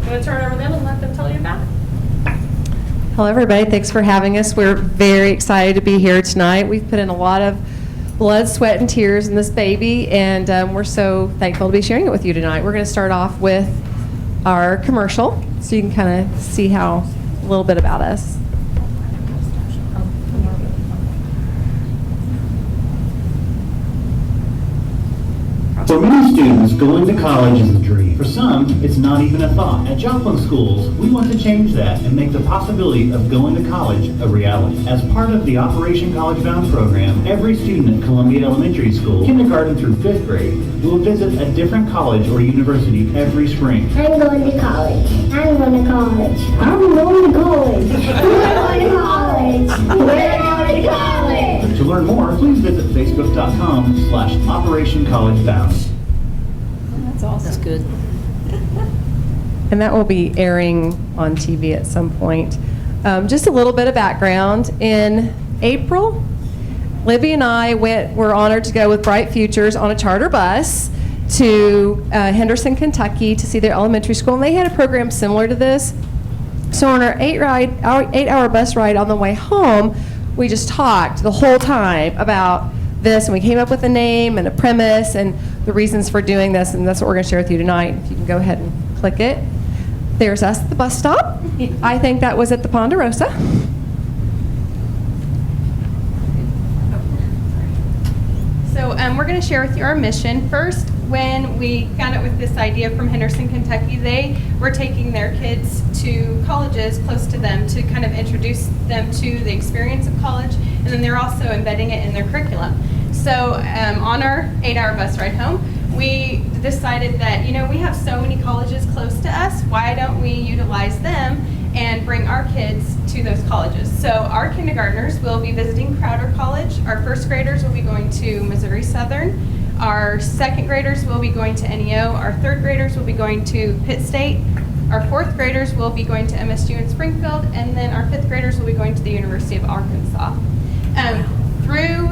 going to turn it over to them and let them tell you about it. Hello, everybody. Thanks for having us. We're very excited to be here tonight. We've put in a lot of blood, sweat, and tears in this baby, and we're so thankful to be sharing it with you tonight. We're going to start off with our commercial. so you can kind of see a little bit about us. For many students, going to college is a dream. For some, it's not even a thought. At Joplin Schools, we want to change that and make the possibility of going to college a reality. As part of the Operation College Bound program, every student at Columbia Elementary School, kindergarten through 5th grade, will visit a different college or university every spring. I'm going to college. I'm going to college. I'm going to college. We're going to college. We're going to college. To learn more, please visit facebook.com/Operation College Bound. That's awesome. That's good. And that will be airing on TV at some point. Just a little bit of background. In April, Libby and I were honored to go with Bright Futures on a charter bus to Henderson, Kentucky to see their elementary school. And they had a program similar to this. So on our 8-hour bus ride on the way home, we just talked the whole time about this, and we came up with a name and a premise and the reasons for doing this, and that's what we're going to share with you tonight. If you can go ahead and click it. There's us at the bus stop. I think that was at the Ponderosa. So we're going to share with you our mission. First, when we found out with this idea from Henderson, Kentucky, they were taking their kids to colleges close to them to kind of introduce them to the experience of college, and then they're also embedding it in their curriculum. So on our 8-hour bus ride home, we decided that, we have so many colleges close to us, why don't we utilize them and bring our kids to those colleges? So our kindergartners will be visiting Crowder College, our first graders will be going to Missouri Southern, our second graders will be going to NEO, our third graders will be going to Pitt State, our fourth graders will be going to MSU in Springfield, and then our fifth graders will be going to the University of Arkansas. Through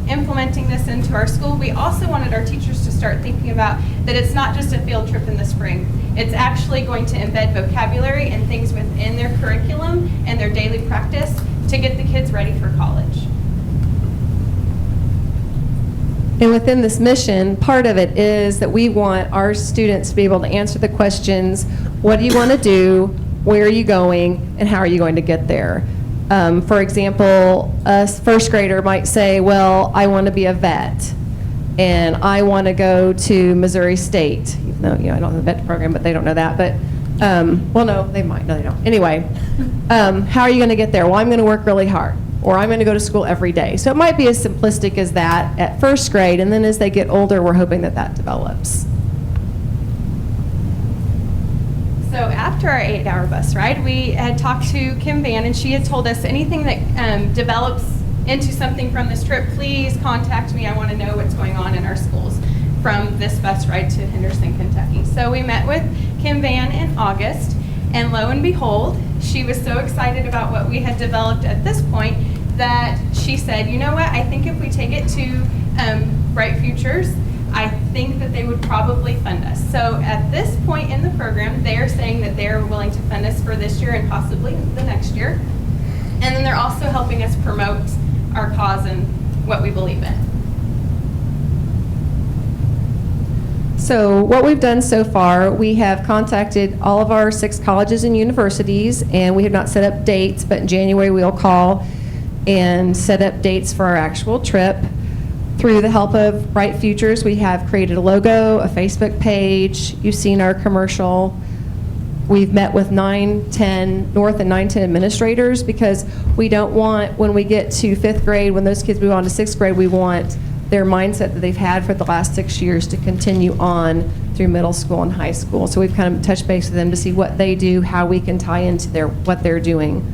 implementing this into our school, we also wanted our teachers to start thinking about that it's not just a field trip in the spring. It's actually going to embed vocabulary and things within their curriculum and their daily practice to get the kids ready for college. And within this mission, part of it is that we want our students to be able to answer the questions, what do you want to do, where are you going, and how are you going to get there? For example, a first grader might say, well, I want to be a vet, and I want to go to Missouri State. Even though, I don't have a vet program, but they don't know that. But, well, no, they might. No, they don't. Anyway, how are you going to get there? Well, I'm going to work really hard, or I'm going to go to school every day. So it might be as simplistic as that at first grade, and then as they get older, we're hoping that that develops. So after our 8-hour bus ride, we had talked to Kim Van, and she had told us anything that develops into something from this trip, please contact me. I want to know what's going on in our schools from this bus ride to Henderson, Kentucky. So we met with Kim Van in August, and lo and behold, she was so excited about what we had developed at this point that she said, you know what, I think if we take it to Bright Futures, I think that they would probably fund us. So at this point in the program, they are saying that they're willing to fund us for this year and possibly the next year. And then they're also helping us promote our cause and what we believe in. So what we've done so far, we have contacted all of our 6 colleges and universities, and we have not set up dates, but in January we'll call and set up dates for our actual trip. Through the help of Bright Futures, we have created a logo, a Facebook page. You've seen our commercial. We've met with 910 North and 910 administrators because we don't want, when we get to 5th grade, when those kids move on to 6th grade, we want their mindset that they've had for the last 6 years to continue on through middle school and high school. So we've kind of touched base with them to see what they do, how we can tie into what they're doing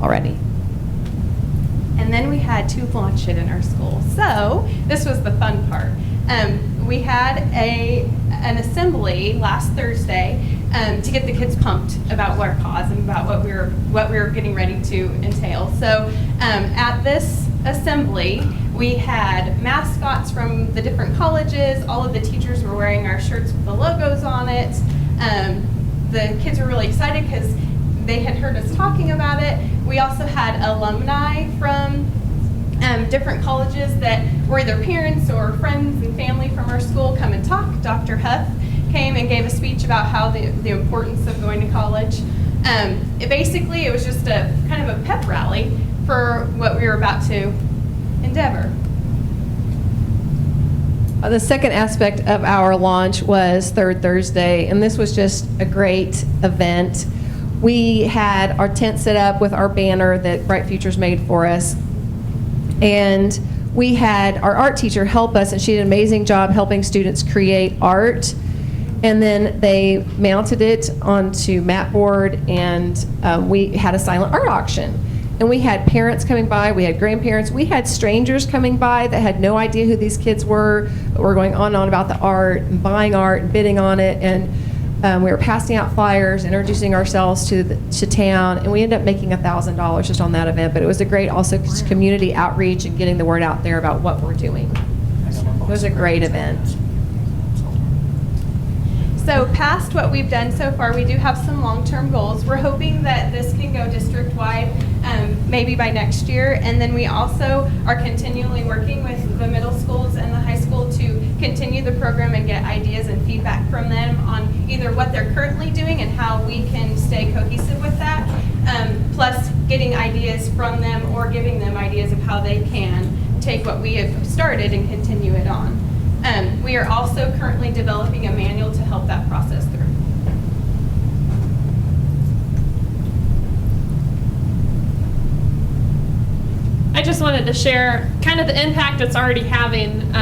already. And then we had to launch it in our school. So this was the fun part. We had an assembly last Thursday to get the kids pumped about our cause and about what we were getting ready to entail. So at this assembly, we had mascots from the different colleges. All of the teachers were wearing our shirts with the logos on it. The kids were really excited because they had heard us talking about it. We also had alumni from different colleges that were either parents or friends and family from our school come and talk. Dr. Huff came and gave a speech about how the importance of going to college. It was just a kind of a pep rally for what we were about to endeavor. The second aspect of our launch was Third Thursday, and this was just a great event. We had our tent set up with our banner that Bright Futures made for us, and we had our art teacher help us, and she did an amazing job helping students create art. And then they mounted it onto Mapboard, and we had a silent art auction. And we had parents coming by, we had grandparents, we had strangers coming by that had no idea who these kids were, but were going on and on about the art and buying art and bidding on it. And we were passing out flyers, introducing ourselves to town, and we ended up making $1,000 just on that event. But it was a great also community outreach and getting the word out there about what we're doing. It was a great event. So past what we've done so far, we do have some long-term goals. We're hoping that this can go district-wide, maybe by next year. And then we also are continually working with the middle schools and the high school to continue the program and get ideas and feedback from them on either what they're currently doing and how we can stay cohesive with that, plus getting ideas from them or giving them ideas of how they can take what we have started and continue it on. We are also currently developing a manual to help that process through. I just wanted to share kind of the impact it's already having.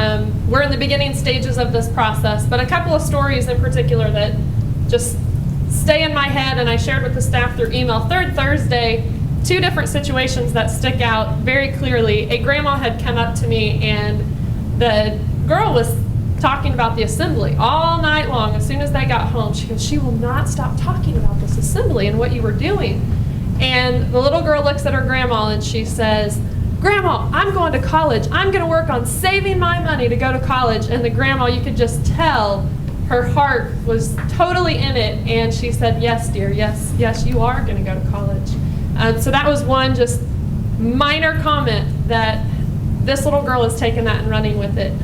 We're in the beginning stages of this process, but a couple of stories in particular that just stay in my head and I shared with the staff through email. Third Thursday, 2 different situations that stick out very clearly. A grandma had come up to me and the girl was talking about the assembly all night long. As soon as they got home, she goes, she will not stop talking about this assembly and what you were doing. And the little girl looks at her grandma and she says, Grandma, I'm going to college. I'm going to work on saving my money to go to college. And the grandma, you could just tell her heart was totally in it. And she said, yes, dear, yes, you are going to go to college. So that was one just minor comment that this little girl has taken that and running with it.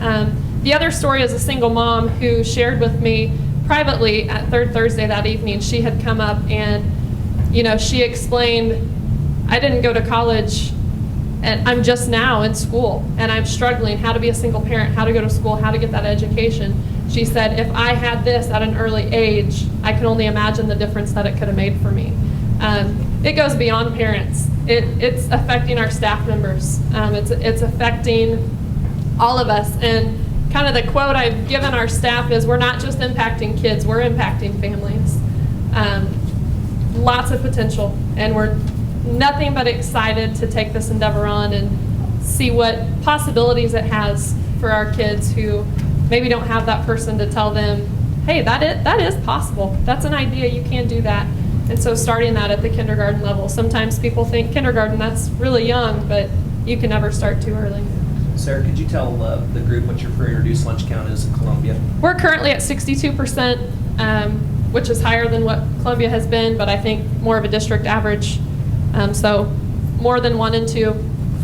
The other story is a single mom who shared with me privately at Third Thursday that evening. She had come up and, she explained, I didn't go to college and I'm just now in school and I'm struggling how to be a single parent, how to go to school, how to get that education. She said, if I had this at an early age, I can only imagine the difference that it could have made for me. It goes beyond parents. It's affecting our staff members. It's affecting all of us. And kind of the quote I've given our staff is, we're not just impacting kids, we're impacting families. Lots of potential, and we're nothing but excited to take this endeavor on and see what possibilities it has for our kids who maybe don't have that person to tell them, hey, that is possible. That's an idea, you can do that. And so starting that at the kindergarten level. Sometimes people think kindergarten, that's really young, but you can never start too early. Sarah, could you tell the group what your free and reduced lunch count is in Columbia? We're currently at 62%, which is higher than what Columbia has been, but I think more of a district average. So more than 1 and 2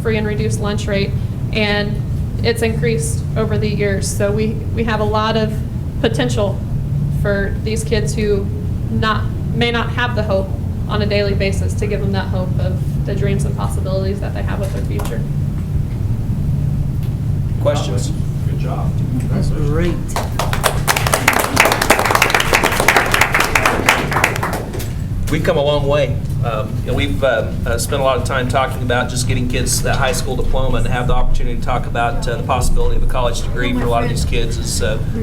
free and reduced lunch rate, and it's increased over the years. So we have a lot of potential for these kids who may not have the hope on a daily basis to give them that hope of the dreams and possibilities that they have with their future. Questions? Good job. That's great. We've come a long way. We've spent a lot of time talking about just getting kids that high school diploma, and have the opportunity to talk about the possibility of a college degree for a lot of these kids is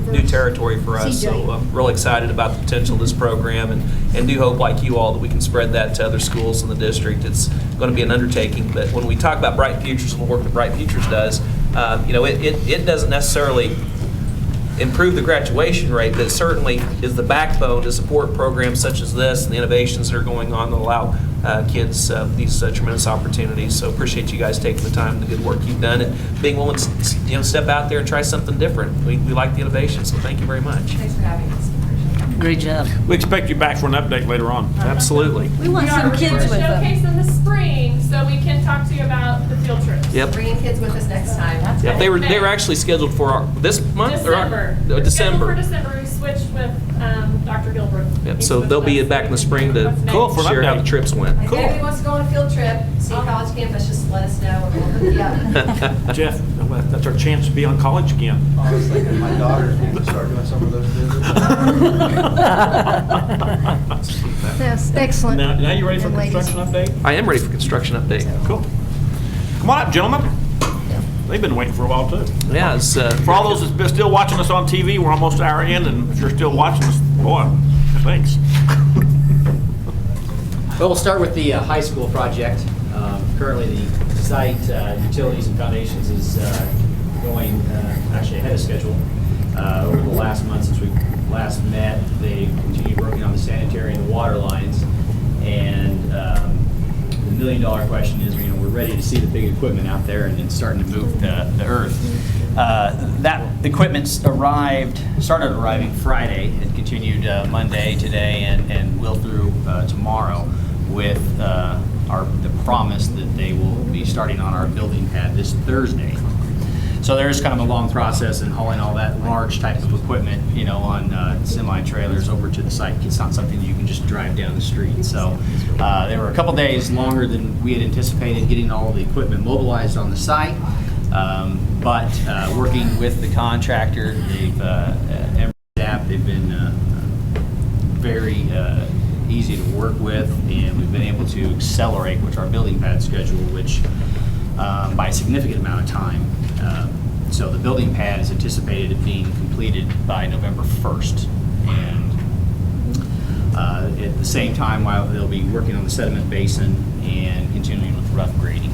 new territory for us. So I'm really excited about the potential of this program, and do hope, like you all, that we can spread that to other schools in the district. It's going to be an undertaking, but when we talk about Bright Futures and the work that Bright Futures does, it doesn't necessarily improve the graduation rate, but it certainly is the backbone to support programs such as this and the innovations that are going on that allow kids these tremendous opportunities. So appreciate you guys taking the time and the good work you've done and being willing to step out there and try something different. We like the innovation, so thank you very much. Thanks for having us. Great job. We expect you back for an update later on. Absolutely. We want some kids with them. Showcase in the spring so we can talk to you about the field trips. Yep. Bringing kids with us next time. Yep. They were actually scheduled for this month December. or December. For December, we switched with Dr. Gilbert. Yep, He's so with they'll be us. back in the spring to Cool, for an share how update. the trips went. If anybody wants to go on a field trip, see college campus, just let us know. We'll hook you up. Jeff, that's our chance to be on college again. I was thinking my daughters need to start doing some of those visits. Yes, excellent. Now you ready for And ladies. construction update? I am ready for construction update. Cool. Come on up, gentlemen. They've been waiting for a while, too. Yeah, it's, For all those that's still watching us on TV, we're almost an hour in, and if you're still watching us, boy, thanks. Well, we'll start with the high school project. Currently, the site utilities and foundations is going actually ahead of schedule. Over the last month since we last met, they continued working on the sanitary and the water lines. And the million-dollar question is, we're ready to see the big equipment out there and starting to move the earth. That equipment started arriving Friday. It continued Monday, today, and will through tomorrow, with the promise that they will be starting on our building pad this Thursday. So there's kind of a long process in hauling all that large type of equipment, on semi-trailers over to the site. It's not something you can just drive down the street. So they were a couple days longer than we had anticipated getting all the equipment mobilized on the site. But working with the contractor, they've been very easy to work with, and we've been able to accelerate with our building pad schedule, which by a significant amount of time. So the building pad is anticipated at being completed by November 1st. And at the same time, while they'll be working on the sediment basin and continuing with rough grading.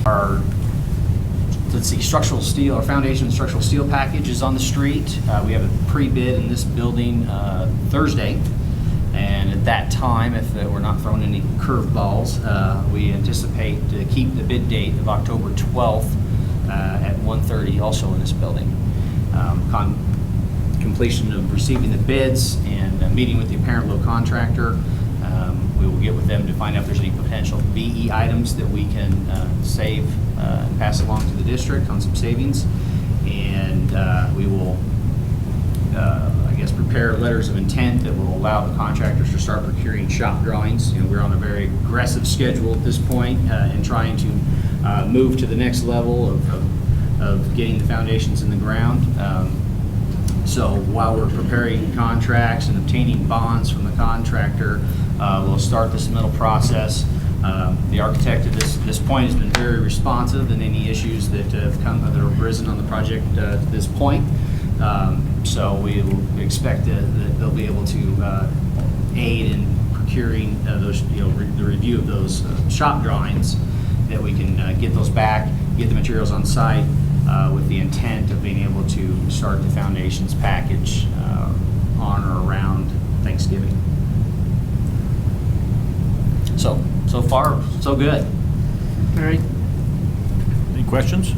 Our structural steel, our foundation structural steel package is on the street. We have a pre-bid in this building Thursday. And at that time, if we're not throwing any curveballs, we anticipate to keep the bid date of October 12th at 1:30 also in this building. Completion of receiving the bids and meeting with the apparent low contractor, we will get with them to find out if there's any potential BE items that we can save and pass along to the district on some savings. And we will prepare letters of intent that will allow the contractors to start procuring shop drawings. We're on a very aggressive schedule at this point in trying to move to the next level of getting the foundations in the ground. So while we're preparing contracts and obtaining bonds from the contractor, we'll start the submittal process. The architect at this point has been very responsive in any issues that have arisen on the project at this point. So we will expect that they'll be able to aid in procuring those, the review of those shop drawings, that we can get those back, get the materials on site with the intent of being able to start the foundations package on or around Thanksgiving. So far, so good. All right. Any questions?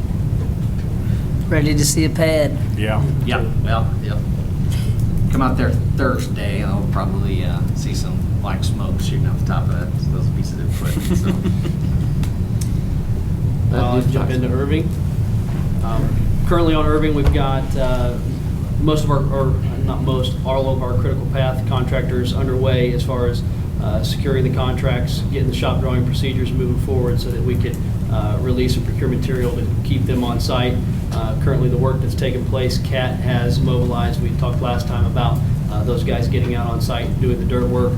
Ready to see a pad. Yeah. Yeah, well, yep. Come out there Thursday, and I'll probably see some black smoke shooting out the top of those pieces of equipment. So. I'll jump into Irving. Currently on Irving, we've got most of all of our critical path contractors underway as far as securing the contracts, getting the shop drawing procedures moving forward so that we could release and procure material to keep them on site. Currently, the work that's taking place, CAT has mobilized. We talked last time about those guys getting out on site and doing the dirt work.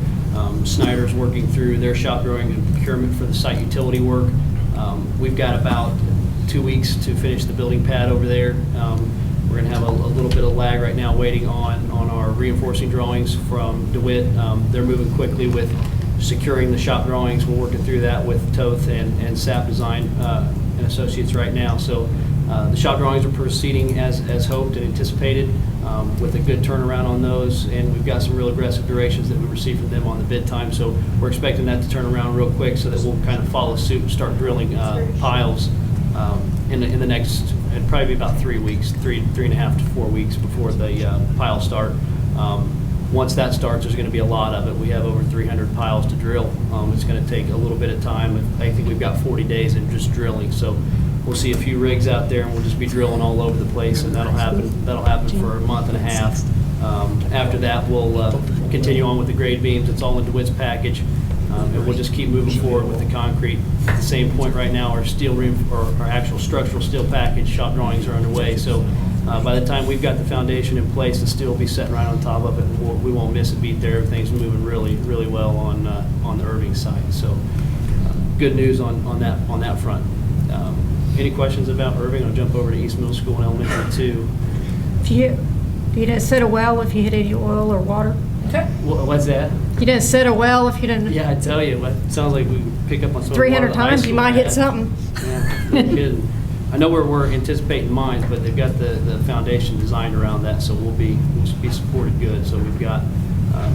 Snyder's working through their shop drawing and procurement for the site utility work. We've got about 2 weeks to finish the building pad over there. We're going to have a little bit of lag right now waiting on our reinforcing drawings from DeWitt. They're moving quickly with securing the shop drawings. We're working through that with Toth and SAP Design and Associates right now. So the shop drawings are proceeding as hoped and anticipated with a good turnaround on those. And we've got some real aggressive durations that we received from them on the bid time. So we're expecting that to turn around real quick so that we'll kind of follow suit and start drilling piles in the next, it'd probably be about 3 weeks, three and a half to 4 weeks before the piles start. Once that starts, there's going to be a lot of it. We have over 300 piles to drill. It's going to take a little bit of time. I think we've got 40 days in just drilling. So we'll see a few rigs out there, and we'll just be drilling all over the place, and that'll happen for a month and a half. After that, we'll continue on with the grade beams. It's all in DeWitt's package. And we'll just keep moving forward with the concrete. At the same point right now, our steel or our actual structural steel package shop drawings are underway. So by the time we've got the foundation in place, the steel will be sitting right on top of it. And we won't miss a beat there. Everything's moving really, really well on the Irving site. So good news on that front. Any questions about Irving? I'll jump over to East Middle School and Elementary 2. You didn't set a well if you hit any oil or water? What's that? You didn't set a well if you didn't. Yeah, I tell you, it sounds like we pick up on some 300 times, you might hit something. Yeah, no kidding. I know we're anticipating mines, but they've got the foundation designed around that, so we'll be supported good. So we've got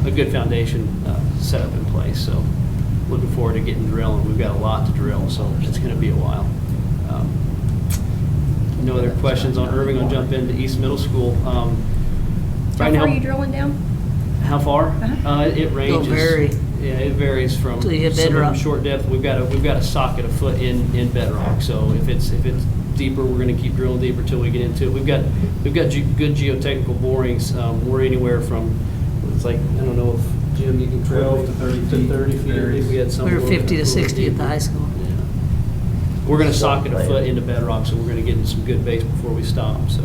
a good foundation set up in place. So looking forward to getting drilling. We've got a lot to drill, so it's going to be a while. No other questions on Irving? I'll jump into East Middle School. How Right far now, are you drilling down? how far? It ranges. It'll vary. Yeah, it varies from Till you hit some of them bedrock. short depth. We've got a socket a foot in bedrock. So if it's deeper, we're going to keep drilling deeper till we get into it. We've got good geotechnical borings. We're anywhere from, it's like, I don't know if Jim, you can 12 to 30 feet. 30 feet. I think we had some. We were 50 to 60 at the high school. Yeah. We're going to socket a foot into bedrock, so we're going to get in some good base before we stop. So.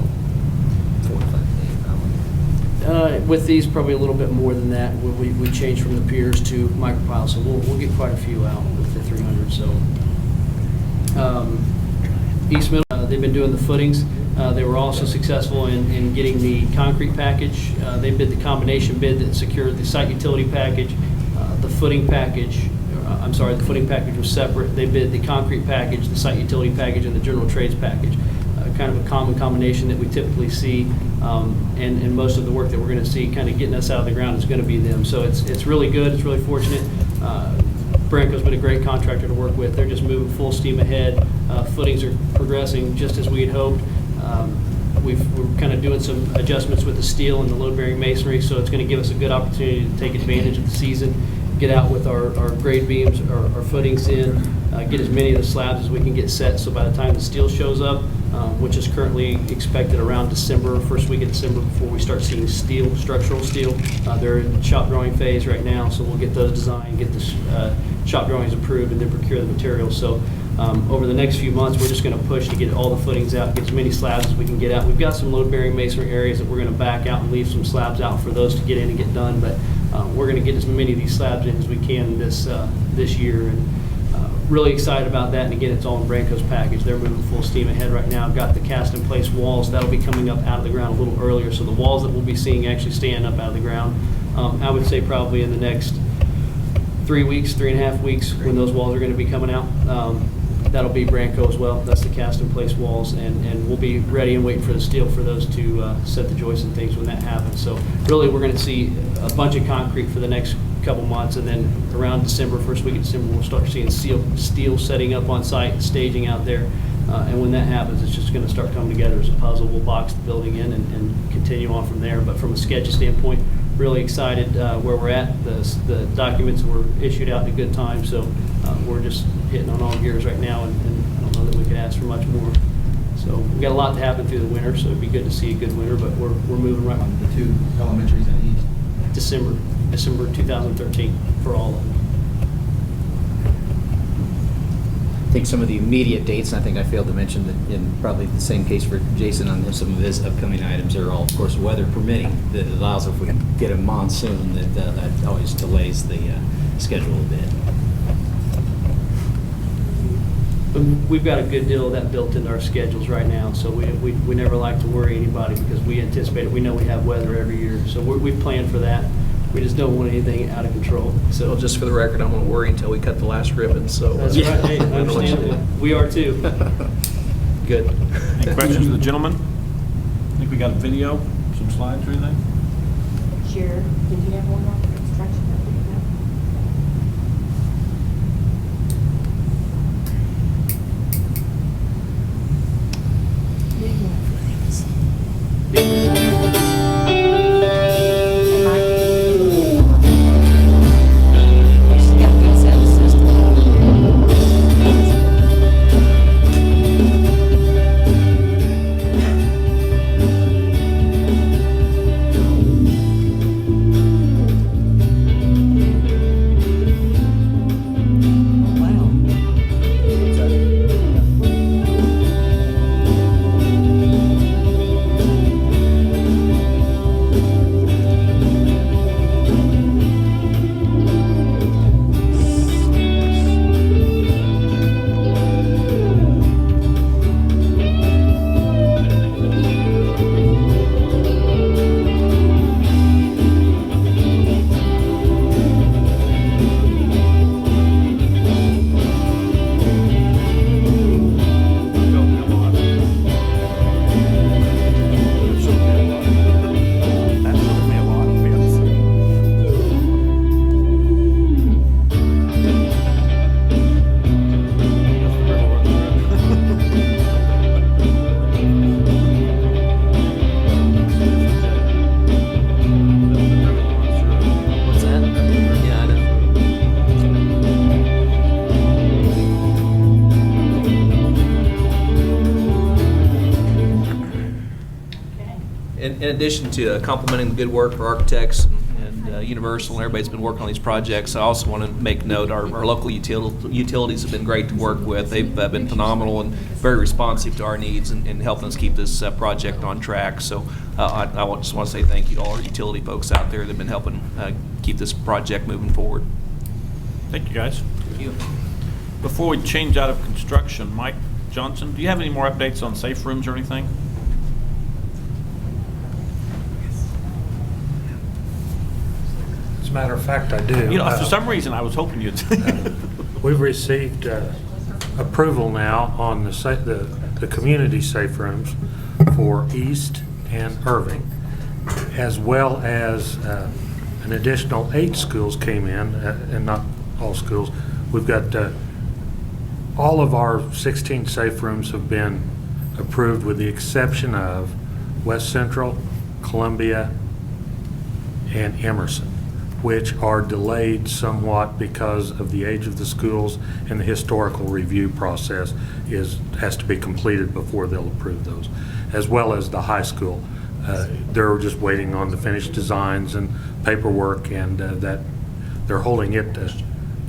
With these, probably a little bit more than that. We changed from the piers to micropile, so we'll get quite a few out with the 300. So East Middle, they've been doing the footings. They were also successful in getting the concrete package. They bid the combination bid that secured the site utility package, the footing package. The footing package was separate. They bid the concrete package, the site utility package, and the general trades package. Kind of a common combination that we typically see, and most of the work that we're going to see kind of getting us out of the ground is going to be them. So it's really good. It's really fortunate. Branco's been a great contractor to work with. They're just moving full steam ahead. Footings are progressing just as we had hoped. We're kind of doing some adjustments with the steel and the load-bearing masonry, so it's going to give us a good opportunity to take advantage of the season, get out with our grade beams, our footings in, get as many of the slabs as we can get set, so by the time the steel shows up, which is currently expected around December, first week of December, before we start seeing steel, structural steel. They're in shop drawing phase right now, so we'll get those designed, get the shop drawings approved, and then procure the materials. So over the next few months, we're just going to push to get all the footings out, get as many slabs as we can get out. We've got some load-bearing masonry areas that we're going to back out and leave some slabs out for those to get in and get done, but we're going to get as many of these slabs in as we can this year. And really excited about that, and again, it's all in Branco's package. They're moving full steam ahead right now. Got the cast-in-place walls. That'll be coming up out of the ground a little earlier, so the walls that we'll be seeing actually stand up out of the ground. I would say probably in the next 3 weeks, 3.5 weeks, when those walls are going to be coming out. That'll be Branco as well. That's the cast-in-place walls, and we'll be ready and waiting for the steel for those to set the joists and things when that happens. So really, we're going to see a bunch of concrete for the next couple months, and then around December, first week of December, we'll start seeing steel setting up on site, staging out there, and when that happens, it's just going to start coming together as a puzzle. We'll box the building in and continue on from there. But from a schedule standpoint, really excited where we're at. The documents were issued out in a good time, so we're just hitting on all gears right now, and I don't know that we could ask for much more. So we've got a lot to happen through the winter, so it'd be good to see a good winter, but we're moving right on. The two elementaries in East. December 2013 for all of them. I think some of the immediate dates, and I think I failed to mention that in probably the same case for Jason on some of his upcoming items, are all, of course, weather permitting. That allows, if we can get a monsoon, that always delays the schedule a bit. We've got a good deal of that built into our schedules right now, so we never like to worry anybody because we anticipate it. We know we have weather every year, so we've planned for that. We just don't want anything out of control. So Well, just for the record, I'm going to worry until we cut the last ribbon. So that's right. Hey, I understand. We are too. Good. Any questions of the gentleman? I think we got a video, some slides or anything? Sure. Did you have one more construction in addition to complimenting the good work for architects and Universal and everybody's been working on these projects, I also want to make note our local utilities have been great to work with. They've been phenomenal and very responsive to our needs and helping us keep this project on track. So I just want to say thank you to all our utility folks out there that have been helping keep this project moving forward. Thank you, guys. Thank you. Before we change out of construction, Mike Johnson, do you have any more updates on safe rooms or anything? As a matter of fact, I do. You know, for some reason, I was hoping you'd. We've received approval now on the community safe rooms for East and Irving, as well as an additional 8 schools came in, and not all schools. We've got all of our 16 safe rooms have been approved with the exception of West Central, Columbia, and Emerson, which are delayed somewhat because of the age of the schools, and the historical review process has to be completed before they'll approve those, as well as the high school. They're just waiting on the finished designs and paperwork, and that they're holding it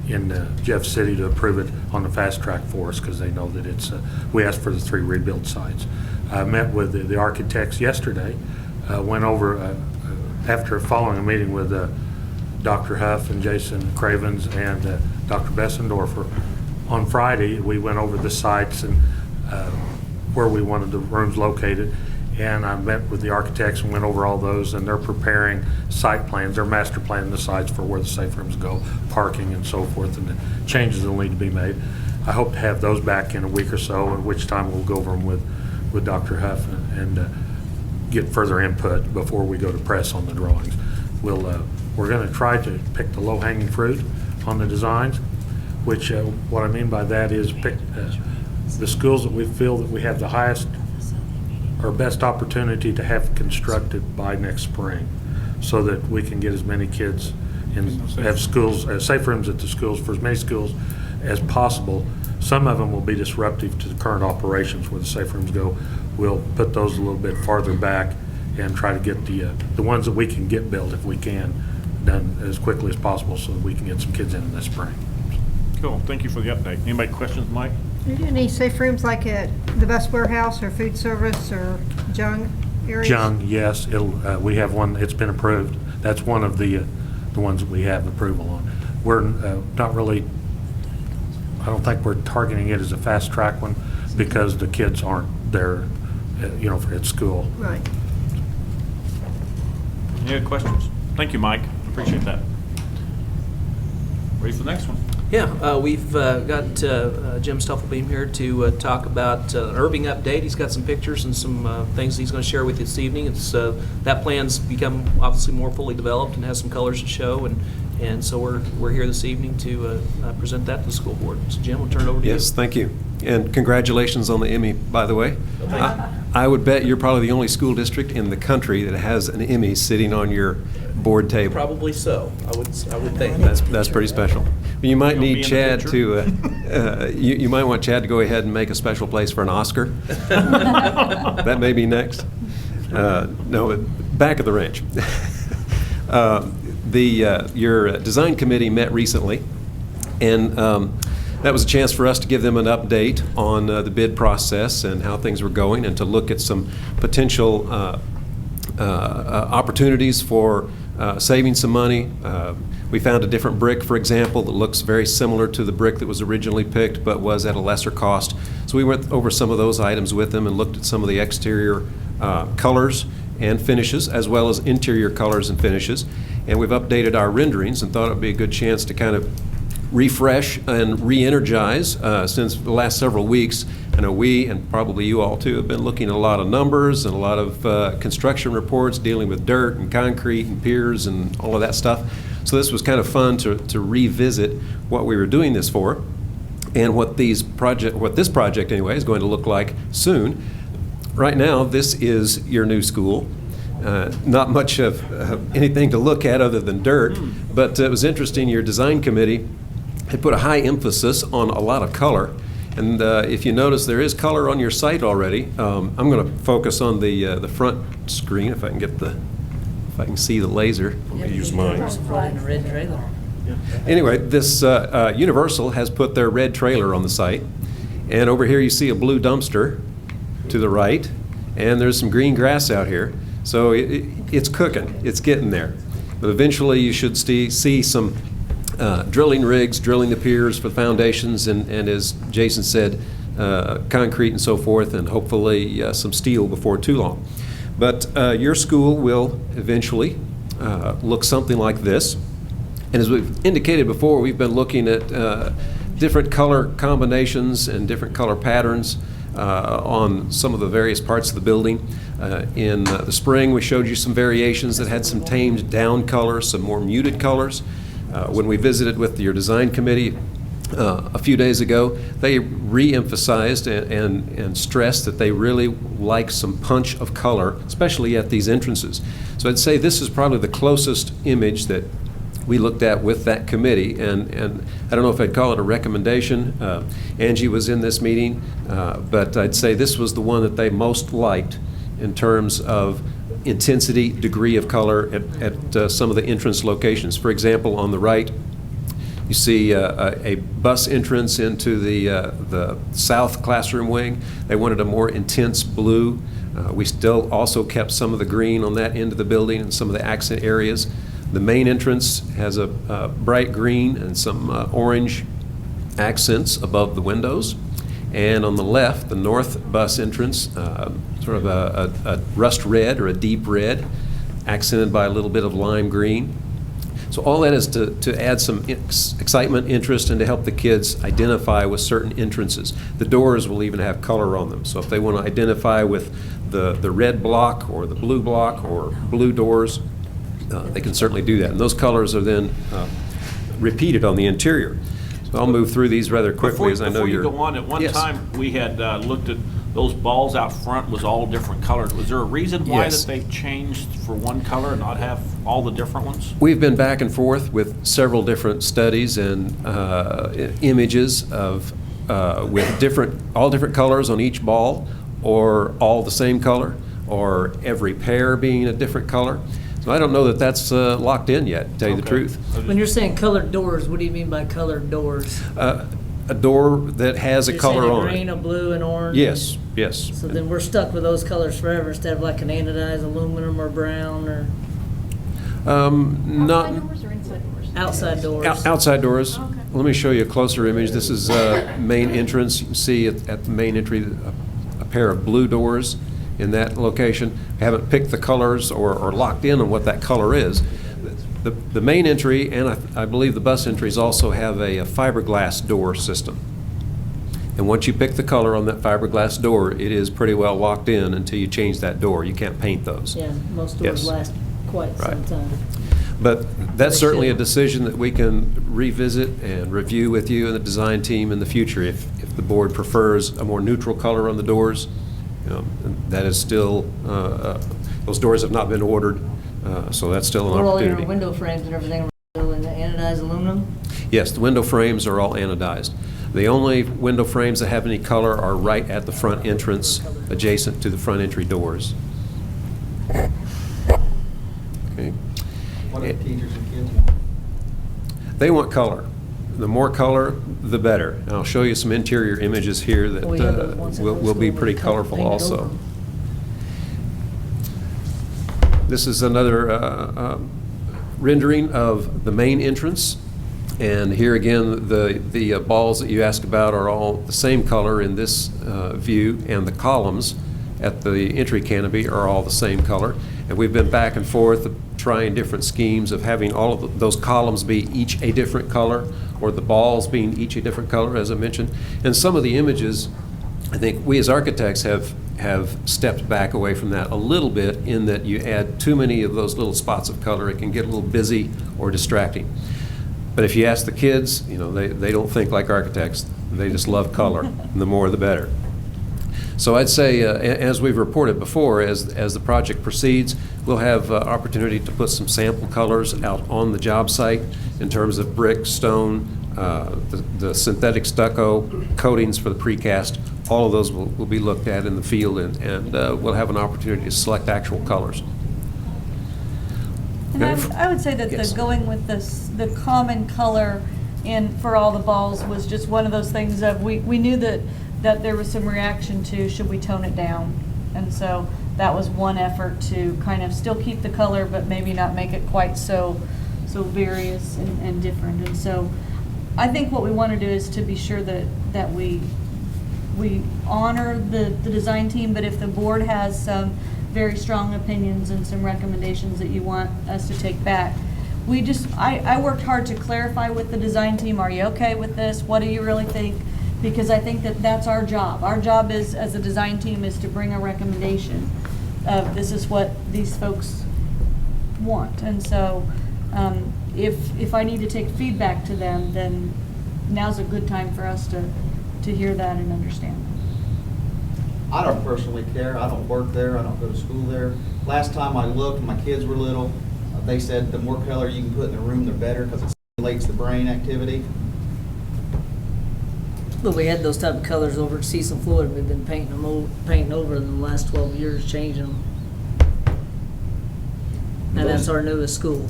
in Jeff City to approve it on the fast track for us because they know that it's, we asked for the 3 rebuild sites. I met with the architects yesterday, went over, after following a meeting with Dr. Huff and Jason Cravens and Dr. Bessendorfer. On Friday, we went over the sites and where we wanted the rooms located, and I met with the architects and went over all those, and they're preparing site plans. They're master planning the sites for where the safe rooms go, parking and so forth, and the changes that will need to be made. I hope to have those back in a week or so, at which time we'll go over them with Dr. Huff and get further input before we go to press on the drawings. We're going to try to pick the low-hanging fruit on the designs, which what I mean by that is pick the schools that we feel that we have the highest or best opportunity to have constructed by next spring, so that we can get as many kids and have schools, safe rooms at the schools for as many schools as possible. Some of them will be disruptive to the current operations where the safe rooms go. We'll put those a little bit farther back and try to get the ones that we can get built, if we can, done as quickly as possible so that we can get some kids in this spring. Cool. Thank you for the update. Anybody questions, Mike? Are you doing any safe rooms like at the bus warehouse or food service or Jung areas? Jung, yes. We have one. It's been approved. That's one of the ones that we have approval on. We're not really. I don't think we're targeting it as a fast track one because the kids aren't there, at school. Right. Any other questions? Thank you, Mike. Appreciate that. Ready for the next one? Yeah, we've got Jim Stuffelbeam here to talk about an Irving update. He's got some pictures and some things he's going to share with you this evening. It's that plan's become obviously more fully developed and has some colors to show, and so we're here this evening to present that to the school board. So Jim, we'll turn it over to you. Yes, thank you. And congratulations on the Emmy, by the way. I would bet you're probably the only school district in the country that has an Emmy sitting on your board table. Probably so. I would think. That's pretty special. You might need Chad to, you might want Chad to go ahead and make a special place for an Oscar. That may be next. No, back of the range. Your design committee met recently, and that was a chance for us to give them an update on the bid process and how things were going, and to look at some potential opportunities for saving some money. We found a different brick, for example, that looks very similar to the brick that was originally picked but was at a lesser cost. So we went over some of those items with them and looked at some of the exterior colors and finishes, as well as interior colors and finishes. And we've updated our renderings and thought it would be a good chance to kind of refresh and re-energize since the last several weeks. I know we, and probably you all too, have been looking at a lot of numbers and a lot of construction reports dealing with dirt and concrete and piers and all of that stuff. So this was kind of fun to revisit what we were doing this for, and what this project anyway is going to look like soon. Right now, this is your new school. Not much of anything to look at other than dirt, but it was interesting. Your design committee had put a high emphasis on a lot of color, And if you notice, there is color on your site already. I'm going to focus on the front screen if I can get if I can see the laser. Let me use mine. Brought in a red trailer. Anyway, this Universal has put their red trailer on the site. And over here you see a blue dumpster to the right. And there's some green grass out here. So it's cooking. It's getting there. But eventually you should see some drilling rigs, drilling the piers for the foundations, and as Jason said, concrete and so forth, and hopefully some steel before too long. But your school will eventually look something like this. And as we've indicated before, we've been looking at different color combinations and different color patterns on some of the various parts of the building. In the spring, we showed you some variations that had some tamed down colors, some more muted colors. When we visited with your design committee a few days ago, they re-emphasized and stressed that they really like some punch of color, especially at these entrances. So I'd say this is probably the closest image that we looked at with that committee, and I don't know if I'd call it a recommendation. Angie was in this meeting, but I'd say this was the one that they most liked in terms of intensity, degree of color at some of the entrance locations. For example, on the right, you see a bus entrance into the south classroom wing. They wanted a more intense blue. We still also kept some of the green on that end of the building and some of the accent areas. The main entrance has a bright green and some orange accents above the windows. And on the left, the north bus entrance, sort of a rust red or a deep red, accented by a little bit of lime green. So all that is to add some excitement, interest, and to help the kids identify with certain entrances. The doors will even have color on them. So if they want to identify with the red block or the blue block or blue doors, they can certainly do that. And those colors are then repeated on the interior. So I'll move through these rather quickly, as I know you're... Before you go on, at one Yes. time, we had looked at those balls out front was all different colors. Was there a reason why Yes. that they changed for one color and not have all the different ones? We've been back and forth with several different studies and images of with all different colors on each ball, or all the same color, or every pair being a different color. So I don't know that that's locked in yet, to tell you the truth. When you're saying colored doors, what do you mean by colored doors? A door that has a You're color saying on a green, it. a blue, and orange? Yes, yes. So then we're stuck with those colors forever instead of like an anodized aluminum or brown or Not outside doors? outside doors. Let me show you a closer image. This is main entrance. You can see at the main entry a pair of blue doors in that location. I haven't picked the colors or locked in on what that color is. The main entry and I believe the bus entries also have a fiberglass door system. And once you pick the color on that fiberglass door, it is pretty well locked in until you change that door. You can't paint those. Yeah, most doors Yes. last quite some Right. time. But that's certainly a decision that we can revisit and review with you and the design team in the future. If the board prefers a more neutral color on the doors, that is still, those doors have not been ordered, so that's still an All your opportunity. window frames and everything are still in the anodized aluminum? Yes, the window frames are all anodized. The only window frames that have any color are right at the front entrance, adjacent to the front entry doors. Okay. What do the teachers and kids want? They want color. The more color, the better. And I'll show you some interior images here that We have those ones in will be school pretty with colorful painted also. over. This is another rendering of the main entrance. And here again, the balls that you asked about are all the same color in this view, and the columns at the entry canopy are all the same color. And we've been back and forth trying different schemes of having all of those columns be each a different color, or the balls being each a different color, as I mentioned. And some of the images, I think we as architects have stepped back away from that a little bit, in that you add too many of those little spots of color, it can get a little busy or distracting. But if you ask the kids, they don't think like architects. They just love color, and the more the better. So I'd say, as we've reported before, as the project proceeds, we'll have opportunity to put some sample colors out on the job site in terms of brick, stone, the synthetic stucco coatings for the precast, all of those will be looked at in the field, and we'll have an opportunity to select actual colors. And I would say that Yes. the going with the common color for all the balls was just one of those things of, we knew that there was some reaction to, should we tone it down? And so that was one effort to kind of still keep the color, but maybe not make it quite so various and different. And so I think what we want to do is to be sure that we honor the design team, but if the board has some very strong opinions and some recommendations that you want us to take back, I worked hard to clarify with the design team, are you okay with this? What do you really think? Because I think that's our job. Our job is, as a design team, is to bring a recommendation of this is what these folks want. And so if I need to take feedback to them, then now's a good time for us to hear that and understand that. I don't personally care. I don't work there. I don't go to school there. Last time I looked, when my kids were little, they said the more color you can put in the room, the better, because it stimulates the brain activity. But we had those type of colors over at Cecil Floyd. We've been painting over them the last 12 years, changing them. And that's our newest school.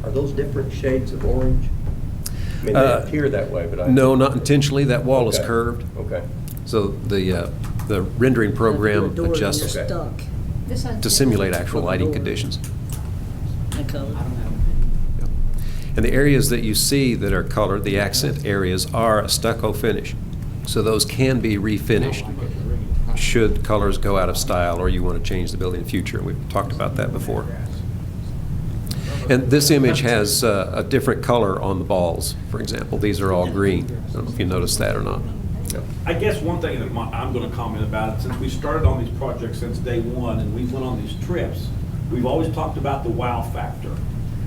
Are those different shades of orange? I mean, they appear that way, but No, not intentionally. That wall is Okay. curved. Okay. So the rendering program Doors adjusts are stuck. to simulate actual lighting conditions. The color. And the areas that you see that are colored, the accent areas, are a stucco finish. So those can be refinished should colors go out of style or you want to change the building in the future. We've talked about that before. And this image has a different color on the balls, for example. These are all green. I don't know if you noticed that or not. I guess one thing that I'm going to comment about it, since we started on these projects since day one and we went on these trips, we've always talked about the wow factor.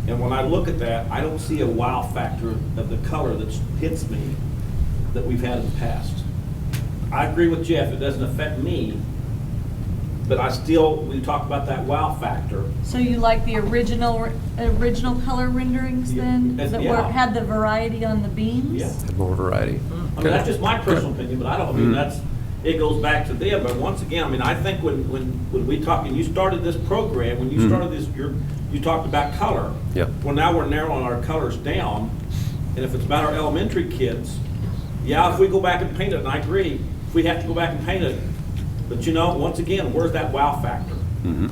And when I look at that, I don't see a wow factor of the color that hits me that we've had in the past. I agree with Jeff, it doesn't affect me, but we talk about that wow factor. So you like the original color renderings then? That had the variety on the beams? Yeah. Had more variety. I mean, that's just my personal opinion, but I mean, it goes back to them. But once again, I mean, I think when we talk, and you started this program, when you started this, you talked about color. Yeah. Well, now we're narrowing our colors down, and if it's about our elementary kids, if we go back and paint it, and I agree, if we have to go back and paint it, but once again, where's that wow factor? And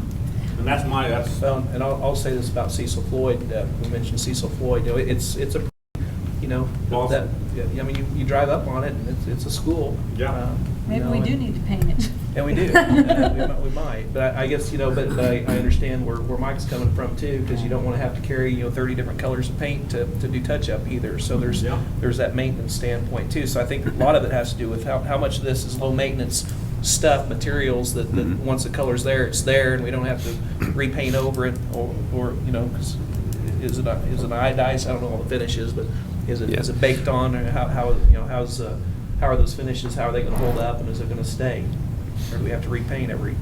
Well, and I'll say this about Cecil Floyd. We mentioned Cecil Floyd. It's a, that, I mean, you drive up on it, and it's a school. Yeah. Maybe we do need to paint it. And we do. We might. But I guess, but I understand where Mike's coming from too, because you don't want to have to carry, 30 different colors of paint to do touch-up either. So there's that maintenance standpoint too. So I think a lot of it has to do with how much of this is low-maintenance stuff, materials that once the color's there, it's there, and we don't have to repaint over it, or because is it iodized? I don't know all the finishes, but is it baked on, or how are those finishes? How are they going to hold up, and is it going to stay, or do we have to repaint every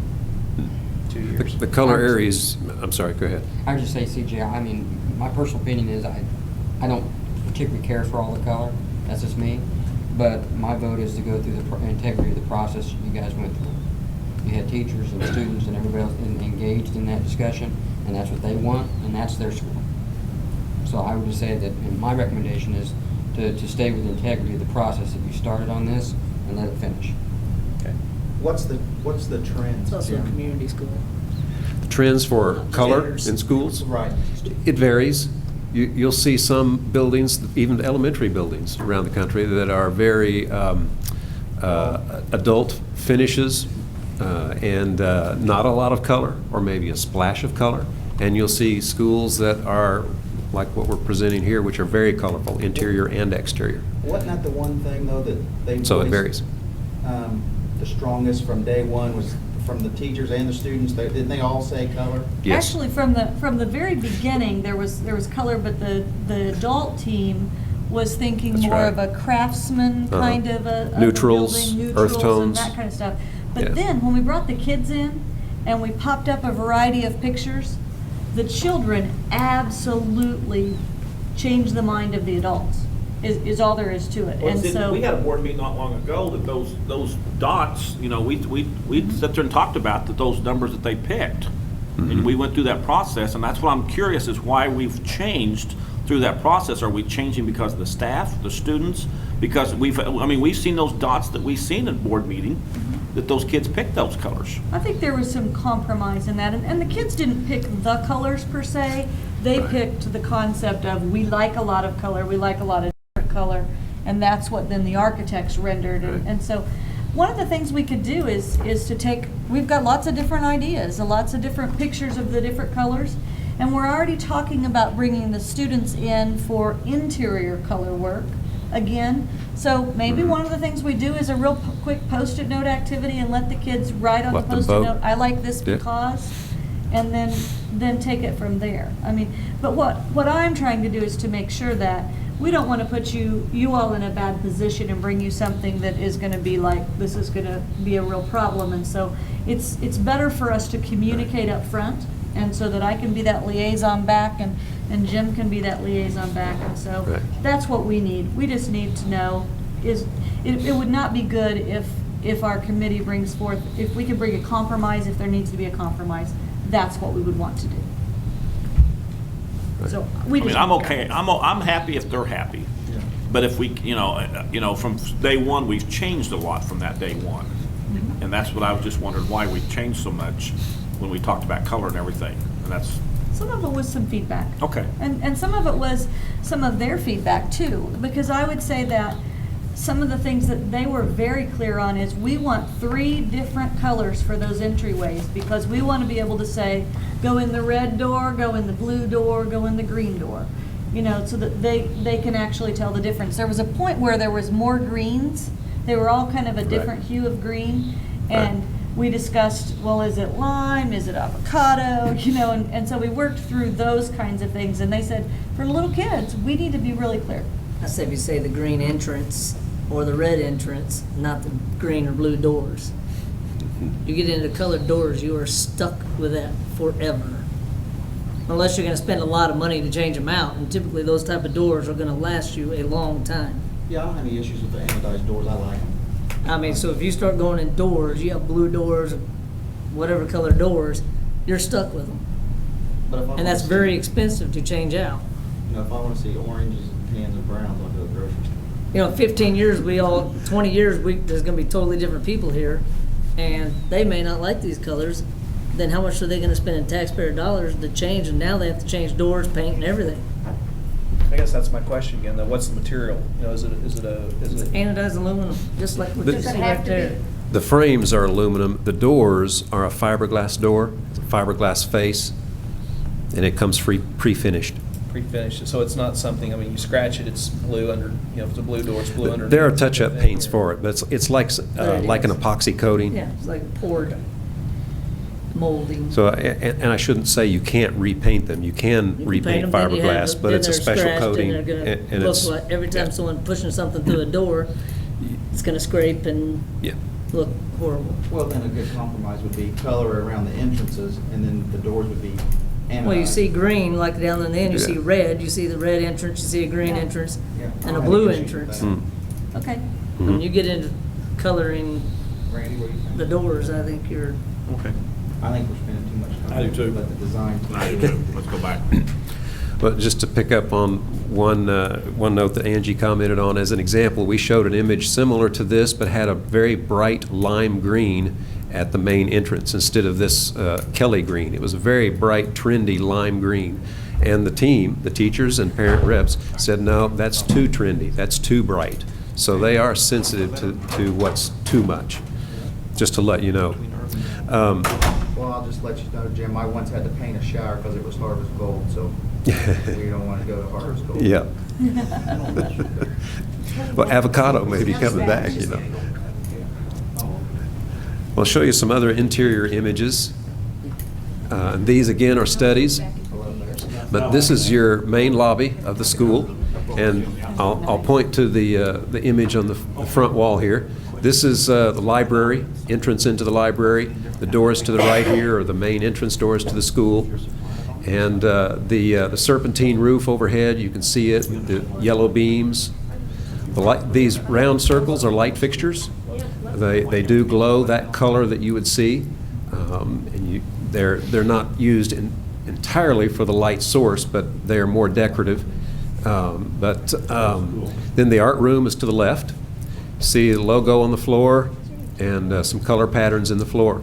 2 years? The color areas. I'm sorry. Go ahead. I would just say, CJ. I mean, my personal opinion is I don't particularly care for all the color. That's just me. But my vote is to go through the integrity of the process you guys went through. You had teachers and students and everybody else engaged in that discussion, and that's what they want, and that's their school. So I would just say that my recommendation is to stay with the integrity of the process that you started on this and let it finish. Okay. What's the trend? It's also a community school. The trends for color in schools? Right. It varies. You'll see some buildings, even elementary buildings around the country, that are very adult finishes and not a lot of color, or maybe a splash of color. And you'll see schools that are like what we're presenting here, which are very colorful, interior and exterior. Wasn't that the one thing, though, that they So it varies. The strongest from day one was from the teachers and the students? Didn't they all say color? Yes. Actually, from the very beginning, there was color, but the adult team was thinking That's more right. of a craftsman kind of a Neutrals, building, earth neutrals tones. and that kind of stuff. But Yeah. then when we brought the kids in and we popped up a variety of pictures, the children absolutely changed the mind of the adults. is all there is to it. Well, And see, so. we had a board meeting not long ago that those dots, you know, we sat there and talked about that those numbers that they picked. And we went through that process, and that's what I'm curious is why we've changed through that process. Are we changing because of the staff, the students? Because we've seen those dots that we've seen in board meeting, that those kids picked those colors. I think there was some compromise in that, and the kids didn't pick the colors per se. They picked the concept of, we like a lot of color, we like a lot of different color, and that's what then the architects rendered. And so one of the things we could do is to take, we've got lots of different ideas, and lots of different pictures of the different colors, and we're already talking about bringing the students in for interior color work again. So maybe one of the things we do is a real quick Post-it note activity and let the kids write on the Let them Post-it vote. note, I like this Yeah. because, and then take it from there. I mean, but what I'm trying to do is to make sure that we don't want to put you all in a bad position and bring you something that is going to be like, this is going to be a real problem. And so it's better for us to communicate up front, and so that I can be that liaison back and Jim can be that liaison back. And so that's what we need. We just need to know it would not be good if our committee brings forth, if we could bring a compromise, if there needs to be a compromise, that's what we would want to do. So I'm okay. I'm happy if they're happy. But if we, you know, from day one, we've changed a lot from that day one. And that's what I was just wondering why we changed so much when we talked about color and everything. And that's. Some of it was some feedback. Okay. And some of it was some of their feedback too, because I would say that some of the things that they were very clear on is we want 3 different colors for those entryways, because we want to be able to say, go in the red door, go in the blue door, go in the green door, you know, so that they can actually tell the difference. There was a point where there was more greens. They were all kind of a different hue of green, and we discussed, well, is it lime, is it avocado, you know, and so we worked through those kinds of things, and they said, for little kids, we need to be really clear. I say if you say the green entrance or the red entrance, not the green or blue doors. You get into colored doors, you are stuck with that forever. Unless you're gonna spend a lot of money to change them out, and typically those type of doors are gonna last you a long time. Yeah, I don't have any issues with the anodized doors, I like them. I mean, so if you start going in doors, you have blue doors, whatever color doors, you're stuck with them. But if I And that's wanna very see- expensive to change out. You know, if I wanna see oranges and tans and browns, I'll go to the grocery store. You know, 15 years, 20 years, there's gonna be totally different people here, and they may not like these colors. Then how much are they gonna spend in taxpayer dollars to change, and now they have to change doors, paint, and everything? I guess that's my question again, though. What's the material? You know, is it Anodized aluminum, just like what you Does it see have right to be? there. The frames are aluminum, the doors are a fiberglass door, fiberglass face, and it comes pre-finished. pre-finished? So it's not something, I mean, you scratch it, it's blue under, you know, if it's a blue door, it's blue under. There are touch-up paints for it, but it's like an epoxy coating. Yeah, it's like poured molding. So, and I shouldn't say you can't repaint them. You can You repaint paint 'em, then you have fiberglass, them, but then it's a they're special scratched, coating. And they're and gonna look it's like, every time yeah. someone pushing something through a door, it's gonna scrape and Yeah. look horrible. Well, then a good compromise would be color around the entrances, and then the doors would be anodized. Well, you see green, like down the end, you Yeah. see red, you see the red entrance, you see a green entrance, Yeah, I and a don't have blue any issues with entrance. that. Okay. When you get into coloring Randy, what do you think? the doors, I think you're, Okay. I think we're spending too much time. I do too. Let the design. I do too. Let's go back. But just to pick up on one note that Angie commented on, as an example, we showed an image similar to this, but had a very bright lime green at the main entrance instead of this Kelly green. It was a very bright, trendy lime green. And the team, the teachers and parent reps, said, no, that's too trendy, that's too bright. So they are sensitive to what's too much, just to let you know. Well, I'll just let you know, Jim, I once had to paint a shower because it was harvest gold, so we don't want to go to harvest gold. Yeah. Well, avocado may be coming back, you know. I'll show you some other interior images. These, again, are studies, but this is your main lobby of the school, and I'll point to the image on the front wall here. This is the library, entrance into the library. The doors to the right here are the main entrance doors to the school. And the serpentine roof overhead, you can see it, the yellow beams. These round circles are light fixtures. They do glow that color that you would see, and they're not used entirely for the light source, but they are more decorative. Then the art room is to the left. See the logo on the floor and some color patterns in the floor.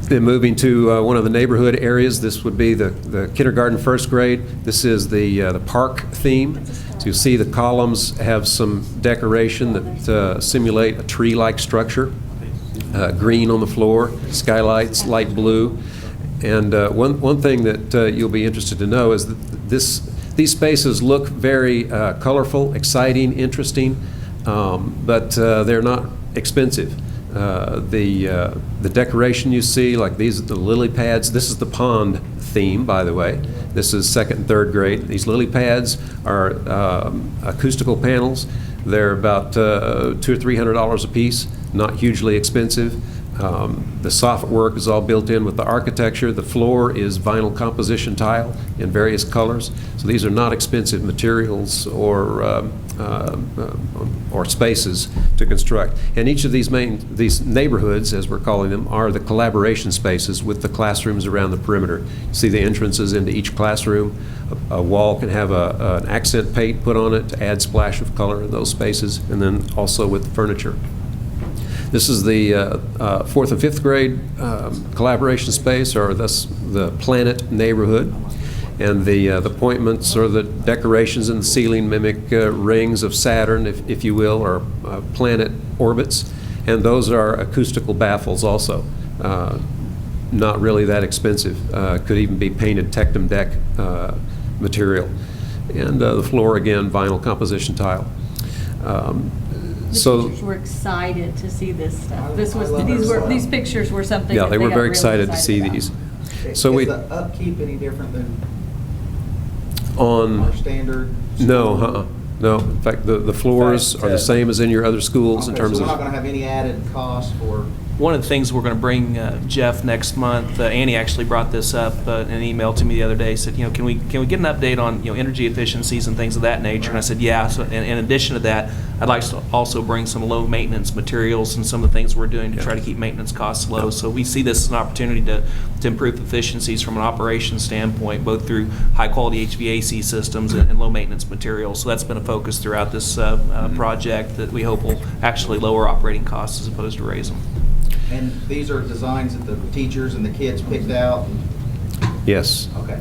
Then moving to one of the neighborhood areas, this would be the kindergarten, first grade. This is the park theme. So you see the columns have some decoration that simulate a tree-like structure. Green on the floor, skylights, light blue. And one thing that you'll be interested to know is that these spaces look very colorful, exciting, interesting, but they're not expensive. The decoration you see, like these are the lily pads. This is the pond theme, by the way. This is second and third grade. These lily pads are acoustical panels. They're about $200 or $300 a piece, not hugely expensive. The soffit work is all built in with the architecture. The floor is vinyl composition tile in various colors. So these are not expensive materials or spaces to construct. And each of these neighborhoods, as we're calling them, are the collaboration spaces with the classrooms around the perimeter. You see the entrances into each classroom. A wall can have an accent paint put on it to add splash of color in those spaces, and then also with the furniture. This is the fourth and fifth grade collaboration space, or thus the Planet neighborhood. And the appointments or the decorations in the ceiling mimic rings of Saturn, if you will, or planet orbits. And those are acoustical baffles also. Not really that expensive. Could even be painted Tectum deck material. And the floor, again, vinyl composition tile. The teachers were excited to see this stuff. These pictures were something. Yeah, that they were got very really excited to see about. these. Is So the upkeep any different than on our standard? No, no. In fact, the floors are the same as in your other schools in terms so of. we're not going to have any added cost for. One of the things we're going to bring Jeff next month, Annie actually brought this up in an email to me the other day, said, can we get an update on, energy efficiencies and things of that nature? And I said, yeah. So in addition to that, I'd like to also bring some low maintenance materials and some of the things we're doing to try to keep maintenance costs low. So we see this as an opportunity to improve efficiencies from an operations standpoint, both through high quality HVAC systems and low maintenance materials. So that's been a focus throughout this project that we hope will actually lower operating costs as opposed to raise them. And these are designs that the teachers and the kids picked out? Yes. Okay.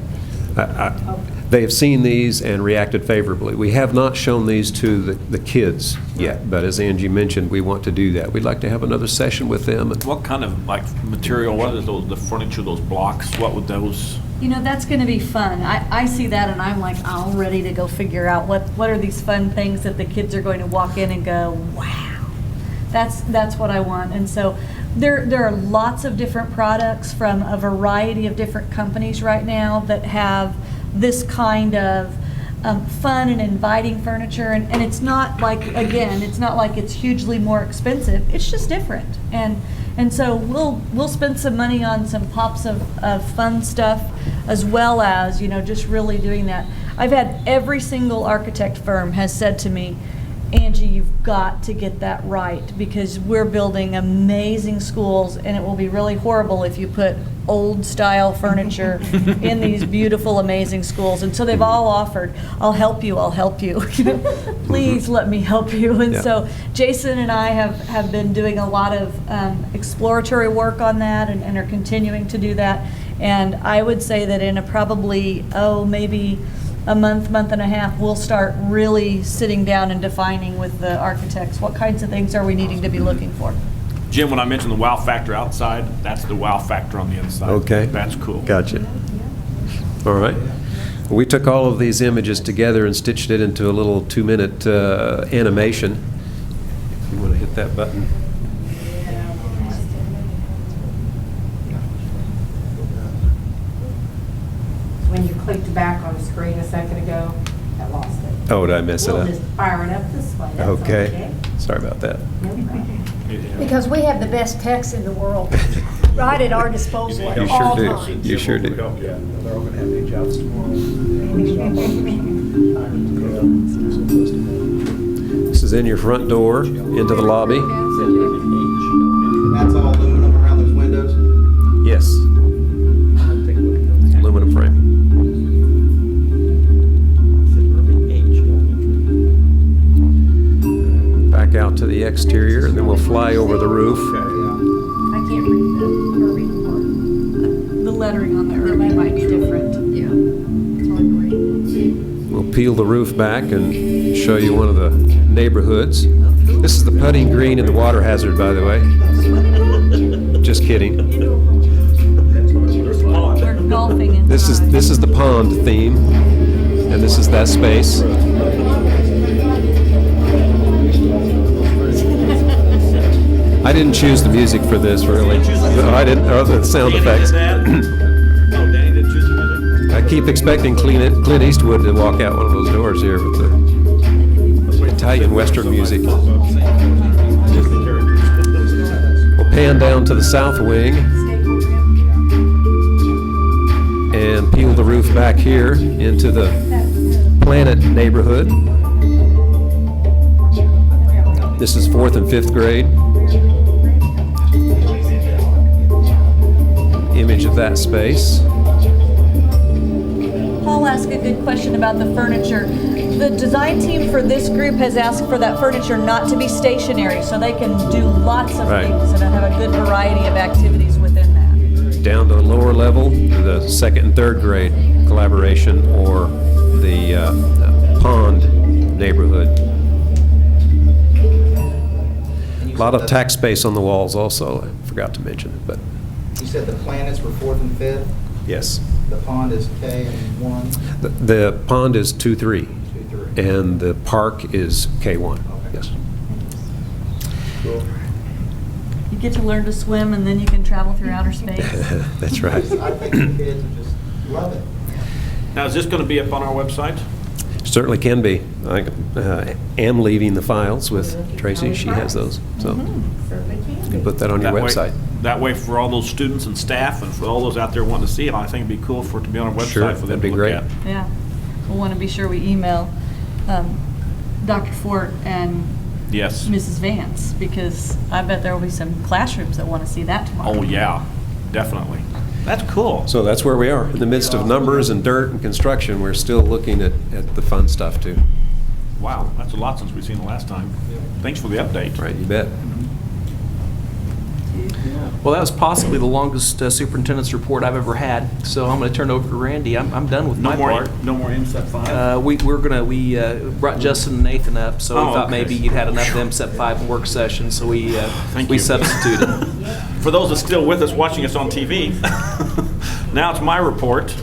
They have seen these and reacted favorably. We have not shown these to the kids yet, but as Angie mentioned, we want to do that. We'd like to have another session with them. What kind of material, what is the furniture, those blocks, what would those? That's going to be fun. I see that and I'm like all ready to go figure out what are these fun things that the kids are going to walk in and go, wow, that's what I want. And so there are lots of different products from a variety of different companies right now that have this kind of fun and inviting furniture, and it's not like, again, it's not like it's hugely more expensive. It's just different, and so we'll spend some money on some pops of fun stuff, as well as just really doing that. I've had every single architect firm has said to me, Angie, you've got to get that right, because we're building amazing schools, and it will be really horrible if you put old style furniture in these beautiful, amazing schools. And so they've all offered, I'll help you. Please let me help you. And so Jason and I have been doing a lot of exploratory work on that, and are continuing to do that. And I would say that in maybe a month and a half, we'll start really sitting down and defining with the architects what kinds of things are we needing to be looking for. Jim, when I mentioned the wow factor outside, that's the wow factor on the inside. Okay. That's cool. Gotcha. All right. We took all of these images together and stitched it into a little 2-minute animation. If you want to hit that button. When you clicked back on the screen a second ago, I lost it. Oh, did I mess it We'll up? just fire it up this way. That's Okay. Sorry about that. No problem. Because we have the best techs in the world, right at our disposal You at all sure do. times. You sure do. They're all going to have new jobs tomorrow. is in your front door into the lobby. That's all aluminum around those windows? Yes. Aluminum frame. Back out to the exterior, and then we'll fly over the roof. I can't read the Irving part. The lettering on the Irving might be different. Yeah. It's hard to read. We'll peel the roof back and show you one of the neighborhoods. This is the putting green and the water hazard, by the way. Just kidding. We're golfing inside. This is the pond theme, and this is that space. I didn't choose the music for this, really. No, I didn't. Or the sound effects. I keep expecting Clint Eastwood to walk out one of those doors here with the Italian Western music. We'll pan down to the south wing and peel the roof back here into the Planet neighborhood. This is 4th and 5th grade. Image of that space. Paul asked a good question about the furniture. The design team for this group has asked for that furniture not to be stationary, so they can do lots of things and have a good variety of activities within that. Down to the lower level, the 2nd and 3rd grade collaboration, or the pond neighborhood. A lot of tack space on the walls also, I forgot to mention it, but You said the planets were 4th and 5th? yes. The pond is K and 1? The pond is 2-3, and the park is K1, yes. Cool. You get to learn to swim, and then you can travel through outer space. That's right. I think the kids would just love it. Now, is this going to be up on our website? Certainly can be. I am leaving the files with Tracy. She has those, so you can put that on your website. That way, for all those students and staff, and for all those out there wanting to see it, I think it'd be cool for it to be on our website Sure, for them that'd be to look great. at. Yeah. We'll want to be sure we email Dr. Fort and Yes. Mrs. Vance, because I bet there will be some classrooms that want to see that tomorrow. Oh, yeah, definitely. That's cool. So that's where we are. In the midst of numbers and dirt and construction, we're still looking at the fun stuff too. Wow, that's a lot since we've seen the last time. Thanks for the update. Right, you bet. Well, that was possibly the longest superintendent's report I've ever had, so I'm going to turn it over to Randy. I'm done with my part. No more MSEP 5? We brought Justin and Nathan up, so we thought okay. maybe you'd had enough of MSEP 5 in work session, so we substituted. For those that are still with us, watching us on TV, now it's my report.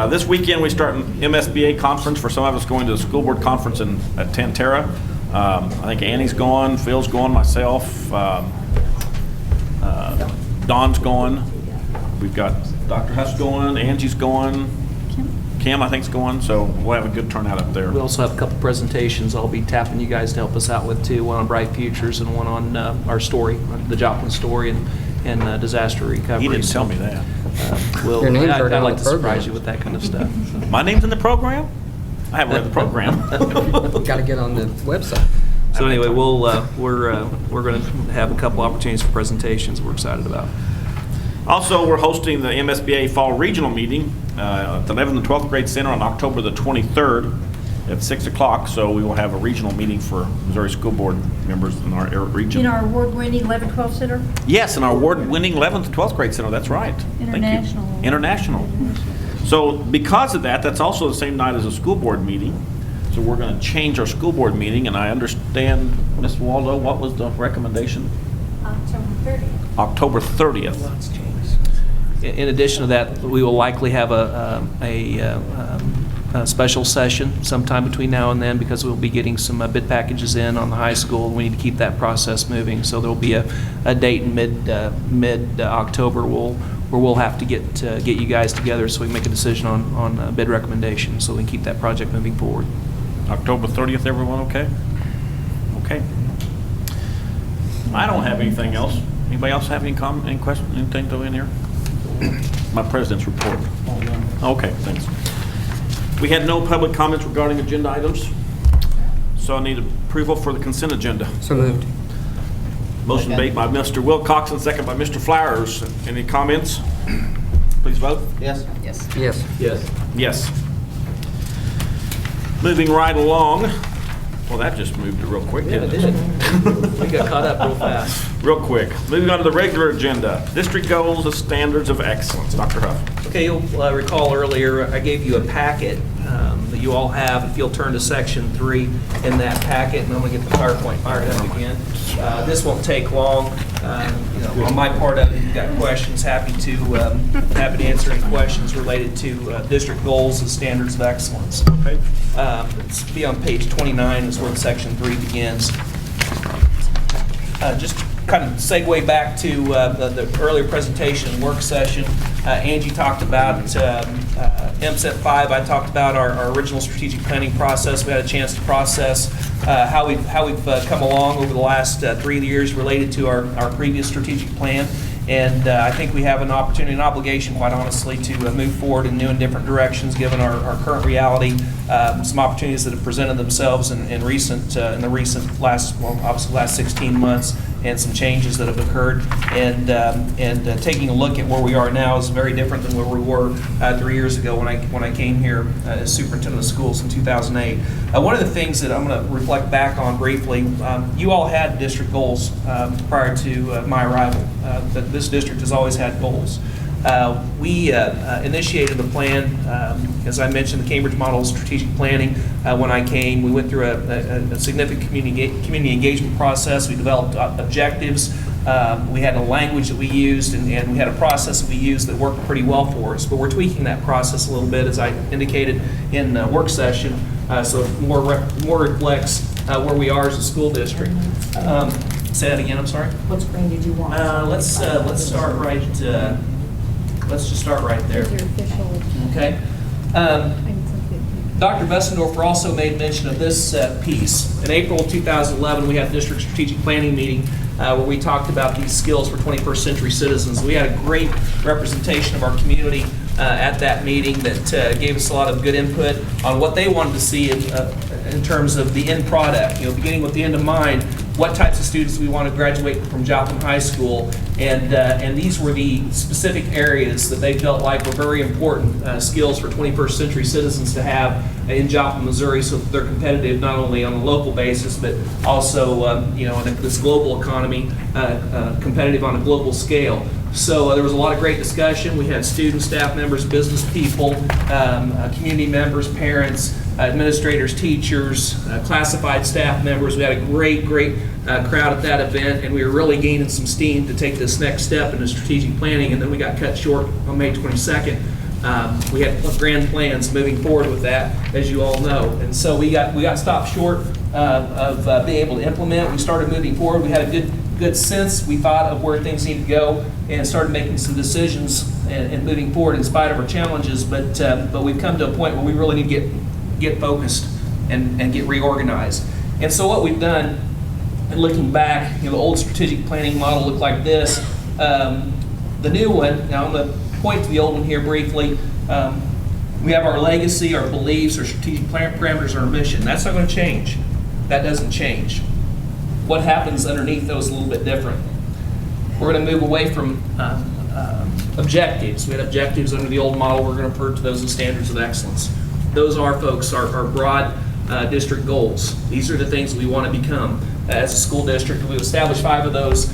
This weekend we start an MSBA conference for some of us going to the school board conference at Tantera. I think Annie's going, Phil's going, myself, Don's going. We've got Dr. Huss going, Angie's going, Kim I think's going, so we'll have a good turnout up there. We also have a couple presentations I'll be tapping you guys to help us out with too, one on Bright Futures and one on our story, the Joplin story and disaster recovery. He didn't tell me that. Your name's I'd already on like the to surprise program. you with that kind of stuff. so. My name's in the program? I haven't read the program. Got to get on the website. So anyway, we're going to have a couple opportunities for presentations we're excited about. Also, we're hosting the MSBA Fall Regional Meeting at the 11th and 12th grade center on October the 23rd at 6 o'clock. So we will have a regional meeting for Missouri School Board members in our region. In our award-winning 11-12 center? Yes, in our award-winning 11th and 12th grade center. That's right. International. Thank you. International. So because of that, that's also the same night as a school board meeting. So we're going to change our school board meeting, and I understand, Ms. Waldo, what was the recommendation? October 30th. October 30th. In addition to that, we will likely have a special session sometime between now and then because we'll be getting some bid packages in on the high school. We need to keep that process moving. So there'll be a date in mid-October where we'll have to get you guys together so we can make a decision on bid recommendations so we can keep that project moving forward. October 30th, everyone okay? Okay. I don't have anything else. Anybody else have any comment, any question, anything to in here? My president's report. Okay, thanks. We had no public comments regarding agenda items. So I need approval for the consent agenda. So moved. Motion made by Mr. Wilcox and second by Mr. Flowers. Any comments? Please vote. Yes? Yes. Yes. Yes. Yes. Moving right along. Well, that just moved it real quick, didn't it? We got caught up real fast. Real quick. Moving on to the regular agenda. District goals and standards of excellence. Dr. Huff. Okay, you'll recall earlier, I gave you a packet that you all have. If you'll turn to section 3 in that packet, and I'm going to get the PowerPoint fired up again. This won't take long. On my part of it, if you've got questions, happy to answer any questions related to district goals and standards of excellence. Okay. It's be on page 29 is where section 3 begins. Just kind of segue back to the earlier presentation and work session. Angie talked about MSET 5. I talked about our original strategic planning process. We had a chance to process how we've come along over the last 3 years related to our previous strategic plan. And I think we have an opportunity, an obligation, quite honestly, to move forward in new and different directions given our current reality, some opportunities that have presented themselves in the recent last 16 months, and some changes that have occurred. And taking a look at where we are now is very different than where we were 3 years ago when I came here as superintendent of schools in 2008. One of the things that I'm going to reflect back on briefly, you all had district goals prior to my arrival. This district has always had goals. We initiated the plan, as I mentioned, the Cambridge Model of Strategic Planning. When I came, we went through a significant community engagement process. We developed objectives. We had a language that we used, and we had a process that we used that worked pretty well for us. But we're tweaking that process a little bit, as I indicated in the work session, so it more reflects where we are as a school district. Say that again. I'm sorry. What screen did you want? Let's start right. Let's just start right there. Okay. Dr. Bessendorfer also made mention of this piece. In April of 2011, we had a district strategic planning meeting where we talked about these skills for 21st century citizens. We had a great representation of our community at that meeting that gave us a lot of good input on what they wanted to see in terms of the end product. Beginning with the end in mind, what types of students we want to graduate from Joplin High School, and these were the specific areas that they felt like were very important skills for 21st century citizens to have in Joplin, Missouri, so that they're competitive not only on a local basis, but also in this global economy, competitive on a global scale. So there was a lot of great discussion. We had students, staff members, business people, community members, parents, administrators, teachers, classified staff members. We had a great crowd at that event, and we were really gaining some steam to take this next step into strategic planning, and then we got cut short on May 22nd. We had grand plans moving forward with that, as you all know, and so we got stopped short of being able to implement. We started moving forward. We had a good sense, we thought, of where things need to go, and started making some decisions and moving forward in spite of our challenges, but we've come to a point where we really need to get focused and get reorganized. And so what we've done, and looking back, the old strategic planning model looked like this. The new one, now I'm going to point to the old one here briefly. We have our legacy, our beliefs, our strategic parameters, our mission. That's not going to change. That doesn't change. What happens underneath those is a little bit different. We're going to move away from objectives. We had objectives under the old model. We're going to refer to those as standards of excellence. Those are, folks, our broad district goals. These are the things we want to become as a school district. We've established 5 of those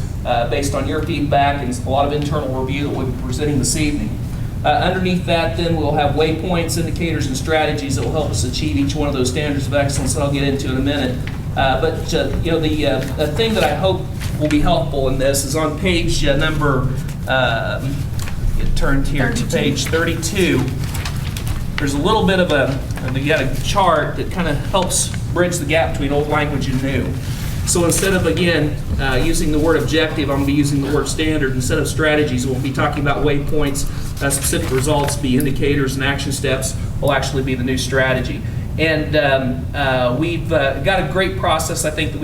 based on your feedback and a lot of internal review that we'll be presenting this evening. Underneath that, then, we'll have waypoints, indicators, and strategies that will help us achieve each one of those standards of excellence that I'll get into in a minute. The thing that I hope will be helpful in this is on page number, get turned here to page 32. There's a little bit of you got a chart that kind of helps bridge the gap between old language and new. So instead of, again, using the word objective, I'm going to be using the word standard. Instead of strategies, we'll be talking about waypoints, specific results, be indicators, and action steps will actually be the new strategy. And we've got a great process, I think, that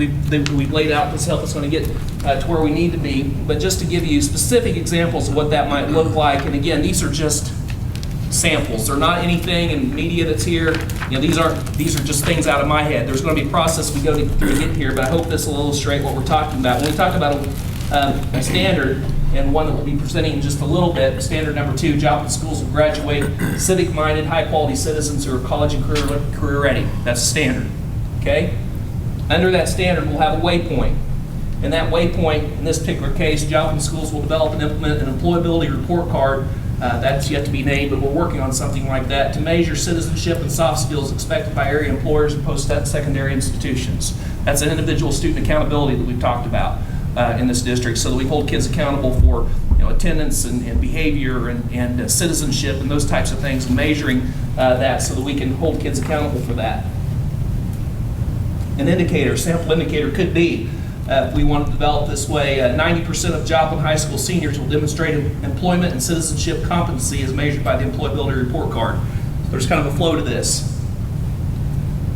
we've laid out that's help us going to get to where we need to be. But just to give you specific examples of what that might look like, and again, these are just samples. They're not anything in media that's here. You know, these are just things out of my head. There's going to be a process we go through to get here, but I hope this will illustrate what we're talking about. When we talk about a standard, and one that we'll be presenting in just a little bit, standard number 2, Joplin schools will graduate civic-minded, high-quality citizens who are college and career ready. That's a standard, okay? Under that standard, we'll have a waypoint. And that waypoint, in this particular case, Joplin schools will develop and implement an employability report card. That's yet to be named, but we're working on something like that to measure citizenship and soft skills expected by area employers and post-secondary institutions. That's an individual student accountability that we've talked about in this district, so that we hold kids accountable for attendance and behavior and citizenship and those types of things, and measuring that so that we can hold kids accountable for that. An indicator, sample indicator could be, if we want to develop this way, 90% of Joplin High School seniors will demonstrate employment and citizenship competency as measured by the employability report card. So there's kind of a flow to this.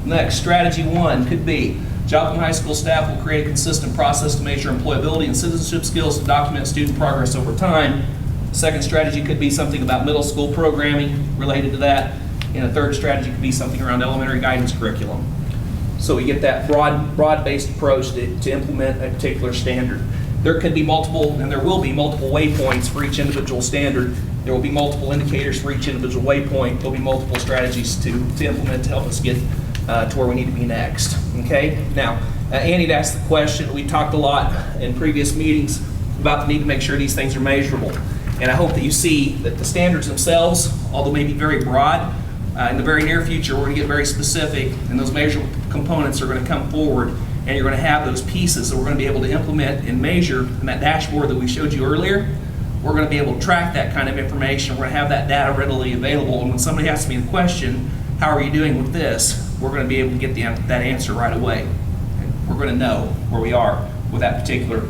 Next, strategy 1 could be, Joplin High School staff will create a consistent process to measure employability and citizenship skills to document student progress over time. Second strategy could be something about middle school programming related to that. And a third strategy could be something around elementary guidance curriculum. So we get that broad-based approach to implement a particular standard. There could be multiple, and there will be multiple waypoints for each individual standard. There will be multiple indicators for each individual waypoint. There will be multiple strategies to implement to help us get to where we need to be next. Okay? Now, Annie had asked the question, we talked a lot in previous meetings about the need to make sure these things are measurable. And I hope that you see that the standards themselves, although maybe very broad, in the very near future, we're going to get very specific, and those measurable components are going to come forward, and you're going to have those pieces that we're going to be able to implement and measure in that dashboard that we showed you earlier. We're going to be able to track that kind of information. We're going to have that data readily available, and when somebody asks me the question, how are you doing with this, we're going to be able to get that answer right away. We're going to know where we are with that particular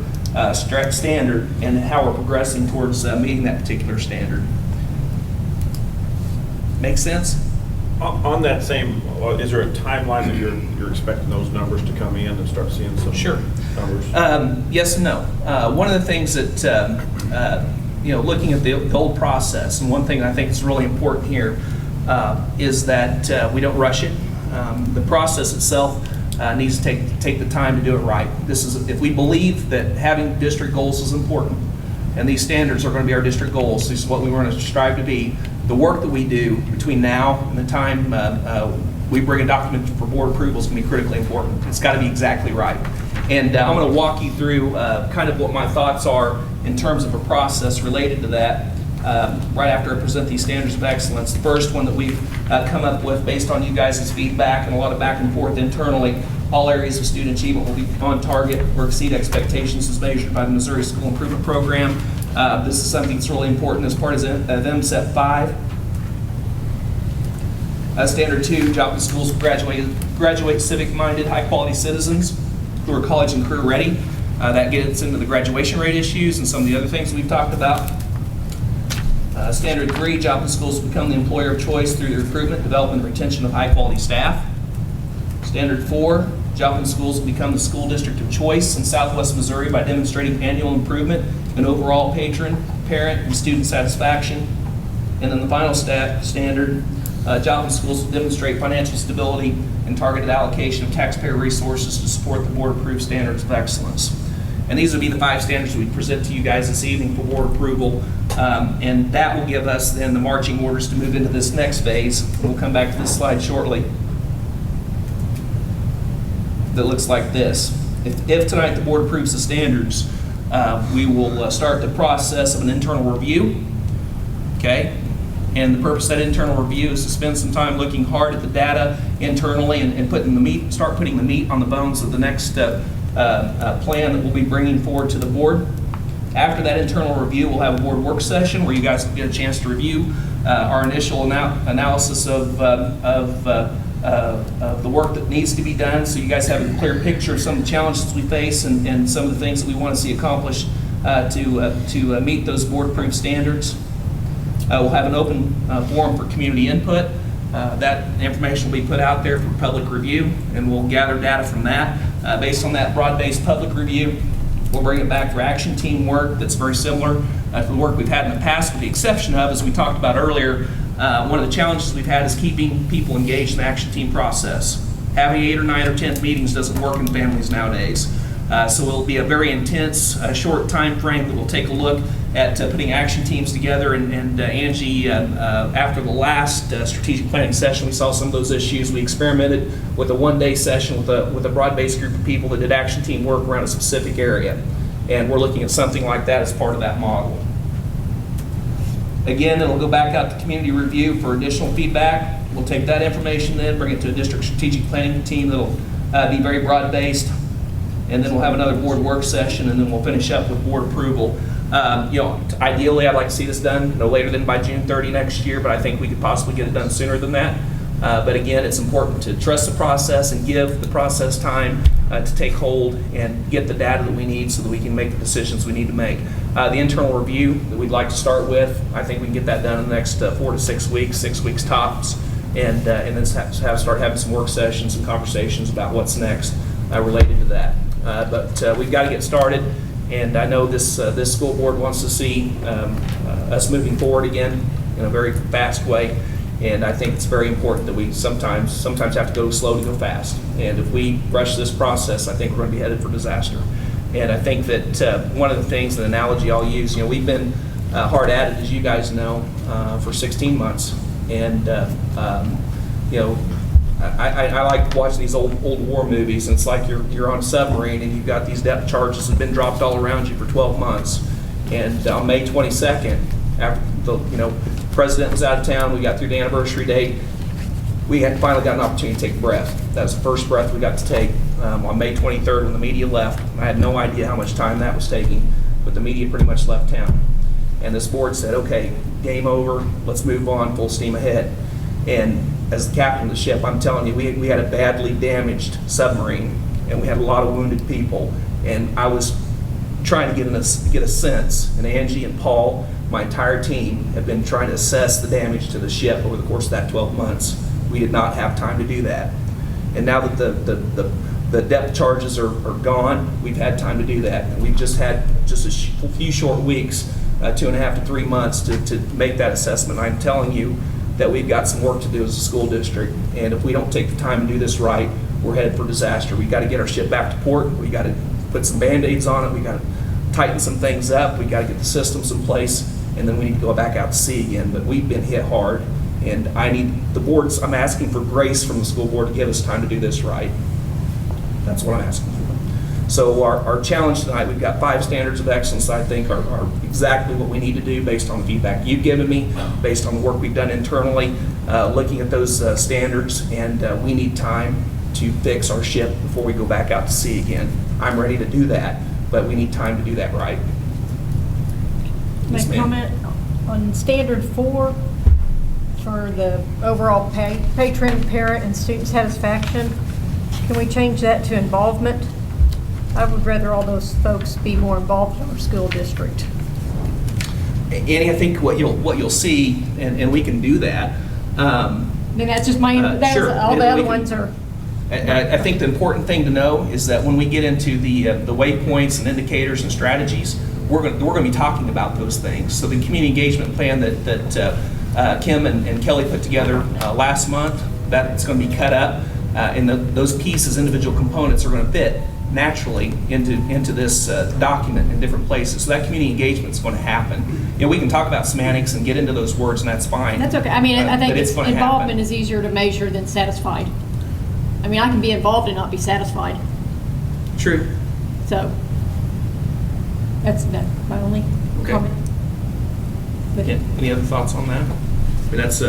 standard and how we're progressing towards meeting that particular standard. Make sense? On that same, is there a timeline that you're expecting those numbers to come in and start seeing some numbers? Yes and no. One of the things that, looking at the old process, and one thing I think is really important here is that we don't rush it. The process itself needs to take the time to do it right. This is, if we believe that having district goals is important, and these standards are going to be our district goals, this is what we want to strive to be, the work that we do between now and the time we bring a document for board approval is going to be critically important. It's got to be exactly right. And I'm going to walk you through kind of what my thoughts are in terms of a process related to that right after I present these standards of excellence. The first one that we've come up with based on you guys' feedback and a lot of back and forth internally, all areas of student achievement will be on target or exceed expectations as measured by the Missouri School Improvement Program. This is something that's really important as part of BOE-Sept 5. Standard 2, Joplin schools graduate civic-minded, high-quality citizens who are college and career ready. That gets into the graduation rate issues and some of the other things we've talked about. Standard 3, Joplin schools become the employer of choice through the recruitment, development, and retention of high-quality staff. Standard 4, Joplin schools will become the school district of choice in Southwest Missouri by demonstrating annual improvement in overall patron, parent, and student satisfaction. And then the final standard, Joplin schools will demonstrate financial stability and targeted allocation of taxpayer resources to support the board-approved standards of excellence. And these would be the 5 standards we present to you guys this evening for board approval. And that will give us then the marching orders to move into this next phase. We'll come back to this slide shortly. That looks like this. If tonight the board approves the standards, we will start the process of an internal review. Okay? And the purpose of that internal review is to spend some time looking hard at the data internally and start putting the meat on the bones of the next plan that we'll be bringing forward to the board. After that internal review, we'll have a board work session where you guys will get a chance to review our initial analysis of the work that needs to be done, so you guys have a clear picture of some of the challenges we face and some of the things that we want to see accomplished to meet those board-approved standards. We'll have an open forum for community input. That information will be put out there for public review, and we'll gather data from that. Based on that broad-based public review, we'll bring it back for action team work that's very similar to the work we've had in the past, with the exception of, as we talked about earlier, One of the challenges we've had is keeping people engaged in the action team process. Having 8 or 9 or 10 meetings doesn't work in families nowadays. So it'll be a very intense, short time frame that we'll take a look at putting action teams together. And Angie, after the last strategic planning session, we saw some of those issues. We experimented with a one-day session with a broad-based group of people that did action team work around a specific area. And we're looking at something like that as part of that model. Again, it'll go back out to community review for additional feedback. We'll take that information then, bring it to a district strategic planning team that'll be very broad-based. And then we'll have another board work session, and then we'll finish up with board approval. Ideally, I'd like to see this done no later than by June 30 next year, but I think we could possibly get it done sooner than that. But again, it's important to trust the process and give the process time to take hold and get the data that we need so that we can make the decisions we need to make. The internal review that we'd like to start with, I think we can get that done in the next 4 to 6 weeks, 6 weeks tops, and then start having some work sessions and conversations about what's next related to that. But we've got to get started, and I know this school board wants to see us moving forward again in a very fast way. And I think it's very important that we sometimes have to go slow to go fast. And if we rush this process, I think we're going to be headed for disaster. And I think that one of the things, an analogy I'll use, we've been hard at it, as you guys know, for 16 months. And I like watching these old war movies, and it's like you're on a submarine and you've got these depth charges that have been dropped all around you for 12 months. And on May 22nd, after the president was out of town, we got through the anniversary date, we had finally got an opportunity to take a breath. That was the first breath we got to take on May 23rd when the media left. I had no idea how much time that was taking, but the media pretty much left town. And this board said, okay, game over, let's move on, full steam ahead. And as the captain of the ship, I'm telling you, we had a badly damaged submarine, and we had a lot of wounded people. And I was trying to get a sense, and Angie and Paul, my entire team, have been trying to assess the damage to the ship over the course of that 12 months. We did not have time to do that. And now that the depth charges are gone, we've had time to do that. And we've just had a few short weeks, 2.5 to 3 months to make that assessment. I'm telling you that we've got some work to do as a school district. And if we don't take the time to do this right, we're headed for disaster. We've got to get our ship back to port. We've got to put some Band-Aids on it. We've got to tighten some things up. We've got to get the systems in place, and then we need to go back out to sea again. But we've been hit hard, and I'm asking for grace from the school board to give us time to do this right. That's what I'm asking for. So our challenge tonight, we've got 5 standards of excellence that I think are exactly what we need to do based on the feedback you've given me, based on the work we've done internally, looking at those standards, and we need time to fix our ship before we go back out to sea again. I'm ready to do that, but we need time to do that right. Make a comment on standard 4 for the overall patron, parent, and student satisfaction. Can we change that to involvement? I would rather all those folks be more involved in our school district. Annie, I think what you'll see, and we can do that. Then that's just my, Sure. all the other ones are. I think the important thing to know is that when we get into the waypoints and indicators and strategies, we're going to be talking about those things. So the community engagement plan that Kim and Kelly put together last month, that's going to be cut up, and those pieces, individual components, are going to fit naturally into this document in different places. So that community engagement is going to happen. We can talk about semantics and get into those words, and that's fine. That's okay. I mean, I think involvement happen. is easier to measure than satisfied. I mean, I can be involved and not be satisfied. True. So that's my only comment. Yeah. Any other thoughts on that? I mean, that's.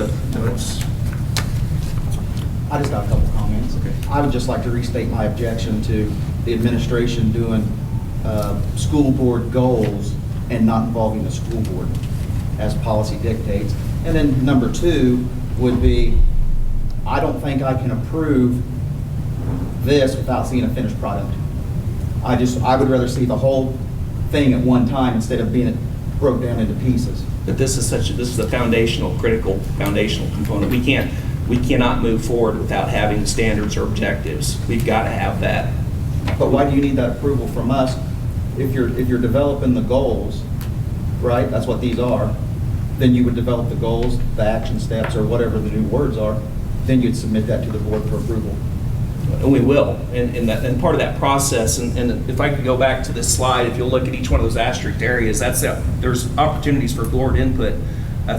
I just got a couple comments. Okay. I would just like to restate my objection to the administration doing school board goals and not involving the school board as policy dictates. And then number 2 would be, I don't think I can approve this without seeing a finished product. I would rather see the whole thing at one time instead of being broke down into pieces. But this is a critical foundational component. We cannot move forward without having the standards or objectives. We've got to have that. But why do you need that approval from us if you're developing the goals, right? That's what these are. then you would develop the goals, the action steps, or whatever the new words are. Then you'd submit that to the board for approval. And we will, and part of that process, and if I could go back to this slide, if you'll look at each one of those asterisk areas, there's opportunities for board input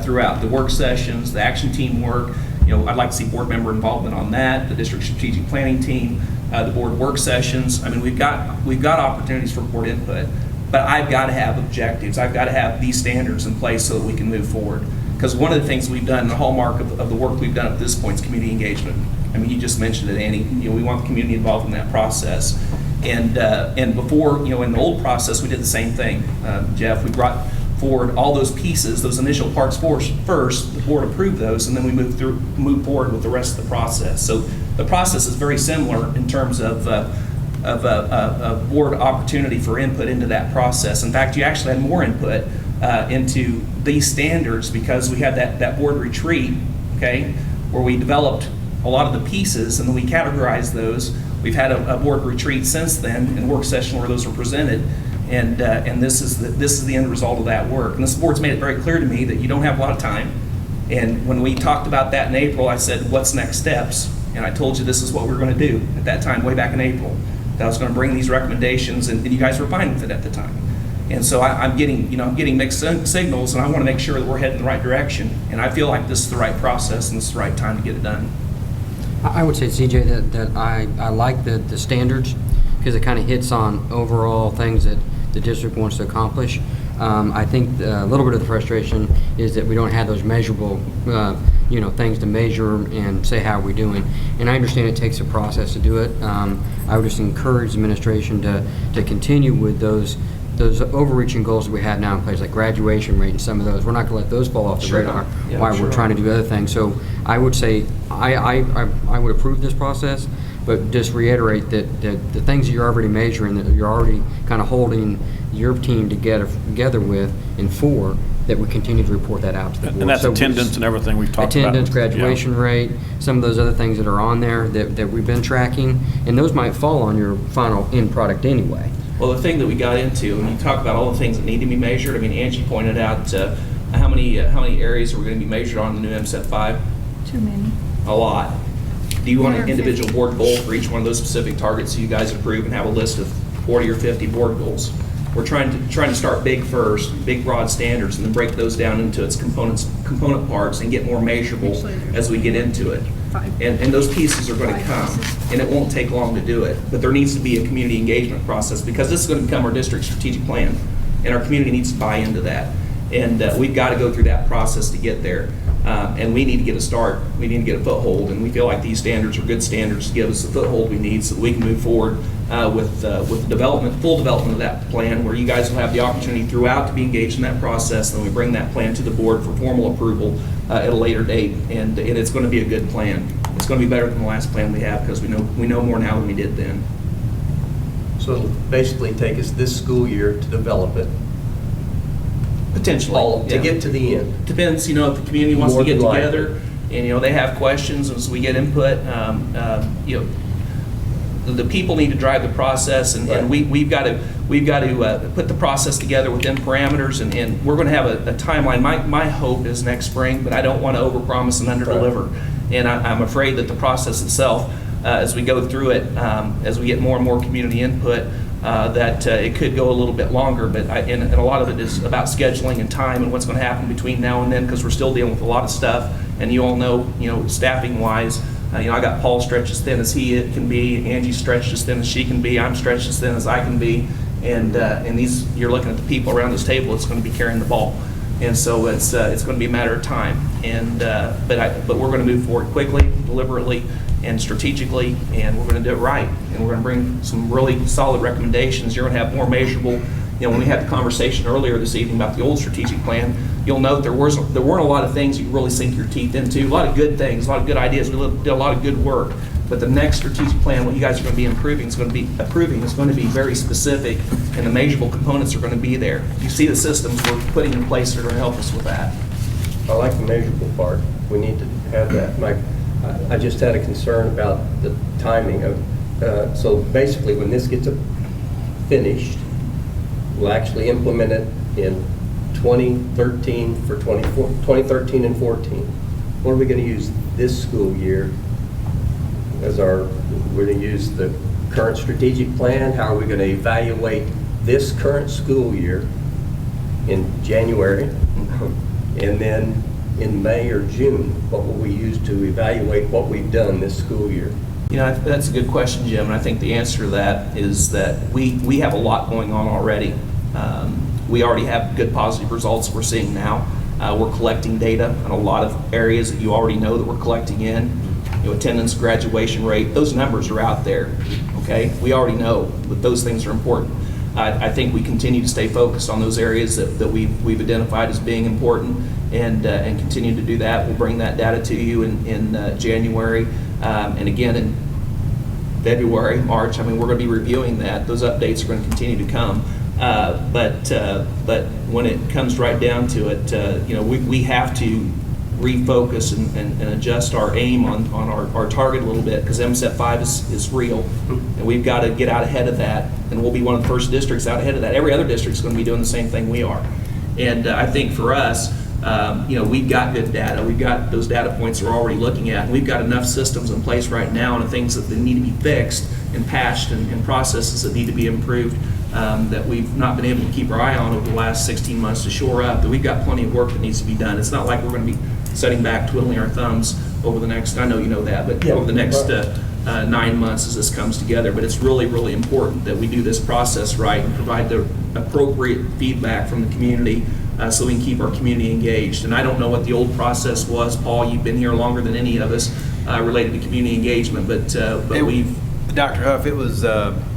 throughout the work sessions, the action team work. I'd like to see board member involvement on that, the district strategic planning team, the board work sessions. I mean, we've got opportunities for board input, but I've got to have objectives. I've got to have these standards in place so that we can move forward. Because one of the things we've done, the hallmark of the work we've done at this point is community engagement. I mean, you just mentioned it, Annie. We want the community involved in that process. And before, in the old process, we did the same thing. Jeff, we brought forward all those pieces, those initial parts first. The board approved those, and then we moved forward with the rest of the process. So the process is very similar in terms of a board opportunity for input into that process. In fact, you actually had more input into these standards because we had that board retreat, okay, where we developed a lot of the pieces and then we categorized those. We've had a board retreat since then and work session where those were presented, and this is the end result of that work. And this board's made it very clear to me that you don't have a lot of time. And when we talked about that in April, I said, "What's next steps?" And I told you this is what we were going to do at that time, way back in April. That I was going to bring these recommendations, and you guys were fine with it at the time. And so I'm getting mixed signals, and I want to make sure that we're heading in the right direction. And I feel like this is the right process and this is the right time to get it done. I would say, CJ, that I like the standards because it kind of hits on overall things that the district wants to accomplish. I think a little bit of the frustration is that we don't have those measurable, things to measure and say how we're doing. And I understand it takes a process to do it. I would just encourage administration to continue with those overreaching goals that we have now in place, like graduation rate and some of those. We're not going to let those fall off the radar while we're trying to do other things. So I would say I would approve this process, but just reiterate that the things that you're already measuring, that you're already kind of holding your team together with and for, that we continue to report that out to the board. And that's attendance and everything we've talked about. Attendance, graduation rate, some of those other things that are on there that we've been tracking, and those might fall on your final end product anyway. Well, the thing that we got into, and you talk about all the things that need to be measured, I mean, Angie pointed out how many areas are we going to be measured on the new MSET 5? Too many. A lot. Do you want an individual board goal for each one of those specific targets so you guys approve and have a list of 40 or 50 board goals? We're trying to start big first, big broad standards, and then break those down into its component parts and get more measurable as we get into it. And those pieces are going to come, and it won't take long to do it. But there needs to be a community engagement process because this is going to become our district strategic plan, and our community needs to buy into that. And we've got to go through that process to get there. And we need to get a start. We need to get a foothold, and we feel like these standards are good standards to give us the foothold we need so that we can move forward with the full development of that plan, where you guys will have the opportunity throughout to be engaged in that process, and then we bring that plan to the board for formal approval at a later date, and it's going to be a good plan. It's going to be better than the last plan we have because we know more now than we did then. So it'll basically take us this school year to develop it. Potentially. To get to the end. Depends, if the community wants to get together and, they have questions as we get input, the people need to drive the process, and we've got to put the process together within parameters, and we're going to have a timeline. My hope is next spring, but I don't want to overpromise and underdeliver. And I'm afraid that the process itself, as we go through it, as we get more and more community input, that it could go a little bit longer, but and a lot of it is about scheduling and time and what's going to happen between now and then, because we're still dealing with a lot of stuff, and you all know, staffing wise, I got Paul stretched as thin as he can be, Angie stretched as thin as she can be, I'm stretched as thin as I can be, and these, you're looking at the people around this table that's going to be carrying the ball, and so it's going to be a matter of time, and but we're going to move forward quickly, deliberately, and strategically, and we're going to do it right, and we're going to bring some really solid recommendations. You're going to have more measurable. When we had the conversation earlier this evening about the old strategic plan, you'll note there weren't a lot of things you really sink your teeth into. A lot of good things, a lot of good ideas. We did a lot of good work. But the next strategic plan, what you guys are going to be approving is going to be very specific, and the measurable components are going to be there. You see the systems we're putting in place that are going to help us with that. I like the measurable part. We need to have that. I just had a concern about the timing of. So basically, when this gets finished, we'll actually implement it in 2013 for 2013 and 14. What are we going to use this school year as we're going to use the current strategic plan? How are we going to evaluate this current school year in January? And then in May or June, what will we use to evaluate what we've done this school year? You know, that's a good question, Jim, and I think the answer to that is that we have a lot going on already. We already have good positive results we're seeing now. We're collecting data in a lot of areas that you already know that we're collecting in. You know, attendance, graduation rate, those numbers are out there, okay? We already know that those things are important. I think we continue to stay focused on those areas that we've identified as being important and continue to do that. We'll bring that data to you in January and again in February, March. I mean, we're going to be reviewing that. Those updates are going to continue to come. But when it comes right down to it, you know, we have to refocus and adjust our aim on our target a little bit, because MSEP 5 is real, and we've got to get out ahead of that, and we'll be one of the first districts out ahead of that. Every other district is going to be doing the same thing we are. And I think for us, you know, we've got good data. We've got those data points we're already looking at. And we've got enough systems in place right now and things that need to be fixed and patched and processes that need to be improved that we've not been able to keep our eye on over the last 16 months to shore up. That we've got plenty of work that needs to be done. It's not like we're going to be sitting back twiddling our thumbs over the next, I know you know that, but over the next 9 months as this comes together. But it's really, really important that we do this process right and provide the appropriate feedback from the community so we can keep our community engaged. And I don't know what the old process was. Paul, you've been here longer than any of us related to community engagement, but we've... Dr. Huff, it was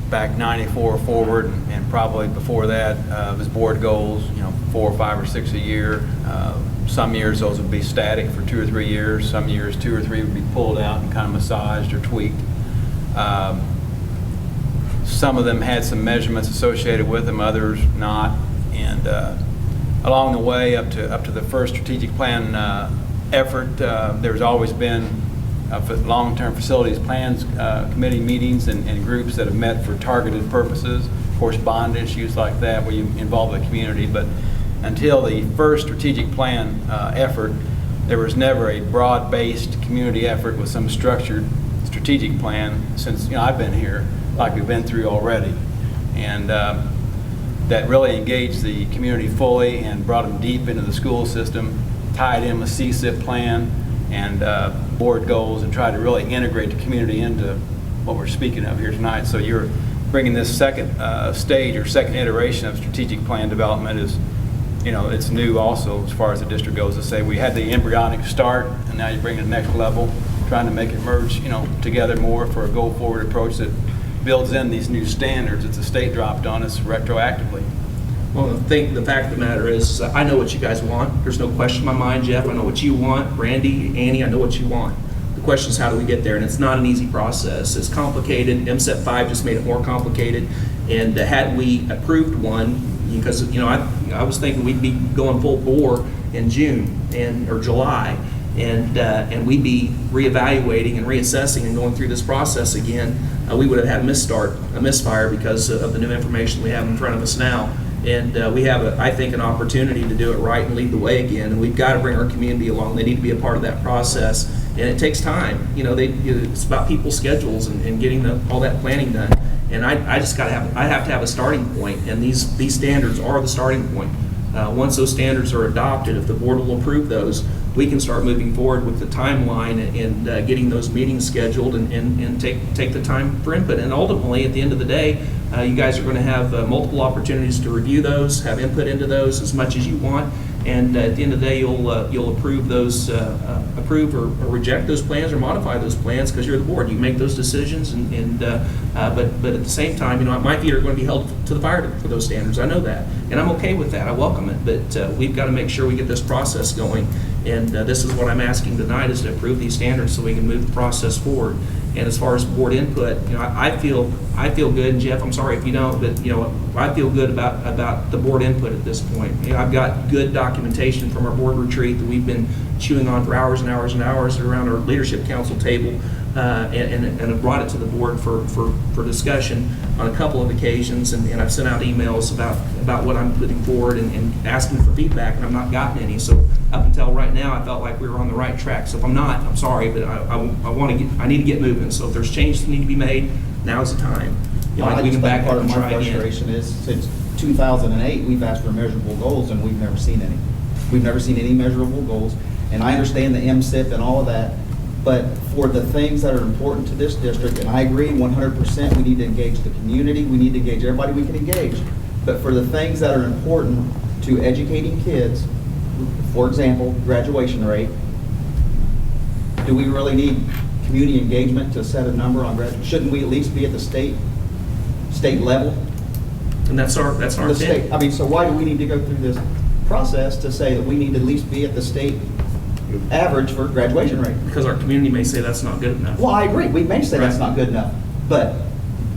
back 94 forward, and probably before that it was board goals, you know, 4 or 5 or 6 a year. Some years those would be static for 2 or 3 years. Some years 2 or 3 would be pulled out and kind of massaged or tweaked. Some of them had some measurements associated with them, others not. And along the way, up to the first strategic plan effort, there's always been long-term facilities plans committee meetings and groups that have met for targeted purposes. Of course, bond issues like that where you involve the community. But until the first strategic plan effort, there was never a broad-based community effort with some structured strategic plan since, you know, I've been here, like we've been through already. And that really engaged the community fully and brought them deep into the school system, tied in with CSIP plan and board goals, and tried to really integrate the community into what we're speaking of here tonight. So you're bringing this second stage or second iteration of strategic plan development is, you know, it's new also as far as the district goes. To say we had the embryonic start, and now you're bringing the next level, trying to make it merge, you know, together more for a go-forward approach that builds in these new standards that the state dropped on us retroactively. Well, the fact of the matter is, I know what you guys want. There's no question in my mind, Jeff. I know what you want. Randy, Annie, I know what you want. The question is, how do we get there? And it's not an easy process. It's complicated. MSEP 5 just made it more complicated. And had we approved one, because, you know, I was thinking we'd be going full bore in June or July, and we'd be reevaluating and reassessing and going through this process again. We would have had a misfire because of the new information we have in front of us now. And we have, I think, an opportunity to do it right and lead the way again. And we've got to bring our community along. They need to be a part of that process. And it takes time. You know, it's about people's schedules and getting all that planning done. And I just got to have a starting point. And these standards are the starting point. Once those standards are adopted, if the board will approve those, we can start moving forward with the timeline and getting those meetings scheduled and take the time for input. And ultimately, at the end of the day, you guys are going to have multiple opportunities to review those, have input into those as much as you want. And at the end of the day, you'll approve those, approve or reject those plans or modify those plans because you're the board. You make those decisions, but at the same time, you know, my feet are going to be held to the fire for those standards. I know that, and I'm okay with that. I welcome it, but we've got to make sure we get this process going. And this is what I'm asking tonight, is to approve these standards so we can move the process forward. And as far as board input, you know, I feel good, and Jeff, I'm sorry if you don't, but you know, I feel good about the board input at this point. You know, I've got good documentation from our board retreat that we've been chewing on for hours and hours and hours around our leadership council table and have brought it to the board for discussion on a couple of occasions, and I've sent out emails about what I'm putting forward and asking for feedback, and I've not gotten any. So up until right now, I felt like we were on the right track. So if I'm not, I'm sorry, but I need to get moving. So if there's changes that need to be made, now's the time. You know, like we can back up and try again. Part of my frustration is since 2008, we've asked for measurable goals and we've never seen any. We've never seen any measurable goals. And I understand the MSIP and all of that, but for the things that are important to this district, and I agree 100%, we need to engage the community, we need to engage everybody we can engage. But for the things that are important to educating kids, for example, graduation rate, do we really need community engagement to set a number on graduation? Shouldn't we at least be at the state level? And that's our state. I mean, so why do we need to go through this process to say that we need to at least be at the state average for graduation rate? Because our community may say that's not good enough. Well, I agree. We may say that's not good enough, but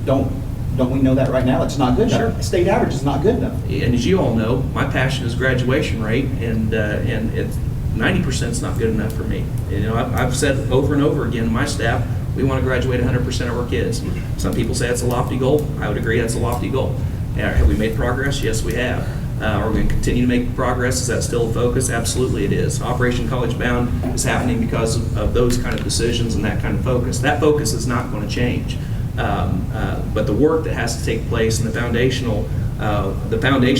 don't we know that right now? It's not good enough. State average is not good enough. And as you all know, my passion is graduation rate, and it's 90% is not good enough for me. You know, I've said over and over again to my staff, we want to graduate 100% of our kids. Some people say it's a lofty goal. I would agree that's a lofty goal. Have we made progress? Yes, we have. Are we going to continue to make progress? Is that still a focus? Absolutely it is. Operation College Bound is happening because of those kind of decisions and that kind of focus. That focus is not going to change. But the work that has to take place and the foundation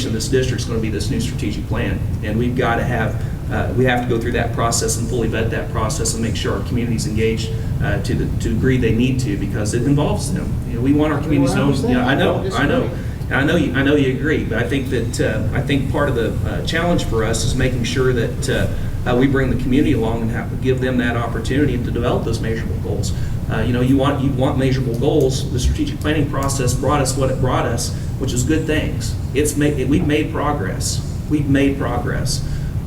of this district is going to be this new strategic plan. And we've got to have we have to go through that process and fully vet that process and make sure our community's engaged to the degree they need to, because it involves them. You know, we want our communities to know. Yeah, I know. I know you agree, but I think that part of the challenge for us is making sure that we bring the community along and give them that opportunity to develop those measurable goals. You know, you want measurable goals. The strategic planning process brought us what it brought us, which is good things. We've made progress.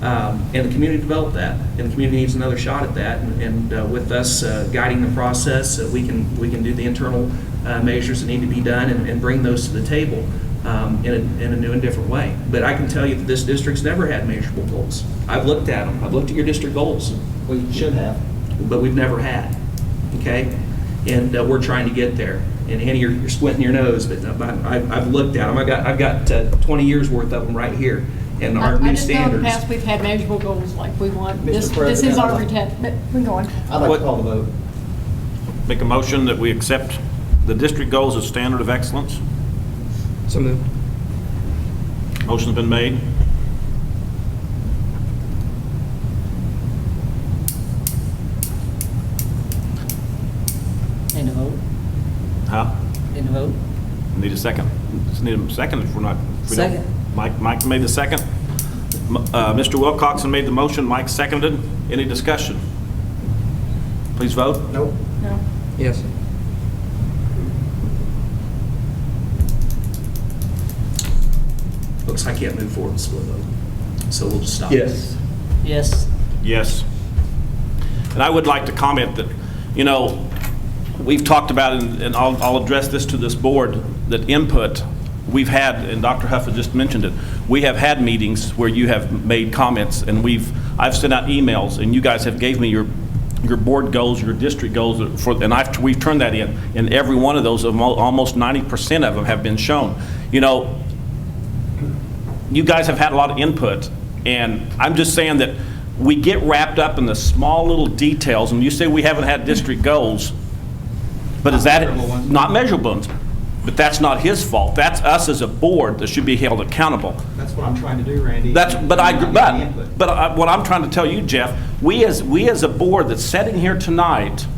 And the community developed that, and the community needs another shot at that. And with us guiding the process, we can do the internal measures that need to be done and bring those to the table in a new and different way. But I can tell you that this district's never had measurable goals. I've looked at them. I've looked at your district goals. We should have. But we've never had, okay? And we're trying to get there. And Annie, you're squinting your nose, but I've looked at them. I've got 20 years worth of them right here. And our new standards. I just know in the past we've had measurable goals, like we want, this is our intent, but we're going. I'd like to call the vote. Make a motion that we accept the district goals as standard of excellence. So moved. Motion's been made. Need a vote? Huh? Need a vote? Need a second. Just need a second if we don't. Second. Mike made the second. Mr. Wilcoxon made the motion. Mike seconded. Any discussion? Please vote. Nope. No. Yes. Looks like I can't move forward with split vote. So we'll just stop. Yes. Yes. Yes. And I would like to comment that, you know, we've talked about, and I'll address this to this board, that input we've had, and Dr. Huff had just mentioned it, we have had meetings where you have made comments, and I've sent out emails, and you guys have gave me your board goals, your district goals, and we've turned that in, and every one of those, almost 90% of them have been shown. You know, you guys have had a lot of input, and I'm just saying that we get wrapped up in the small little details, and you say we haven't had district goals, but is that not measurable ones? But that's not his fault. That's us as a board that should be held accountable. That's what I'm trying to do, Randy. But what I'm trying to tell you, Jeff, we as a board that's sitting here tonight,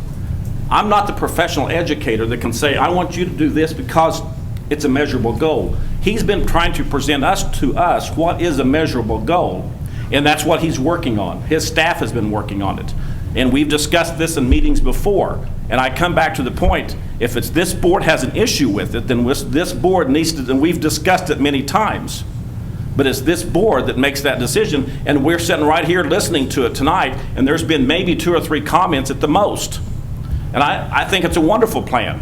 I'm not the professional educator that can say, I want you to do this because it's a measurable goal. He's been trying to present to us what is a measurable goal, and that's what he's working on. His staff has been working on it. And we've discussed this in meetings before. And I come back to the point, if it's this board has an issue with it, then this board needs to, and we've discussed it many times, but it's this board that makes that decision, and we're sitting right here listening to it tonight, and there's been maybe 2 or 3 comments at the most. And I think it's a wonderful plan,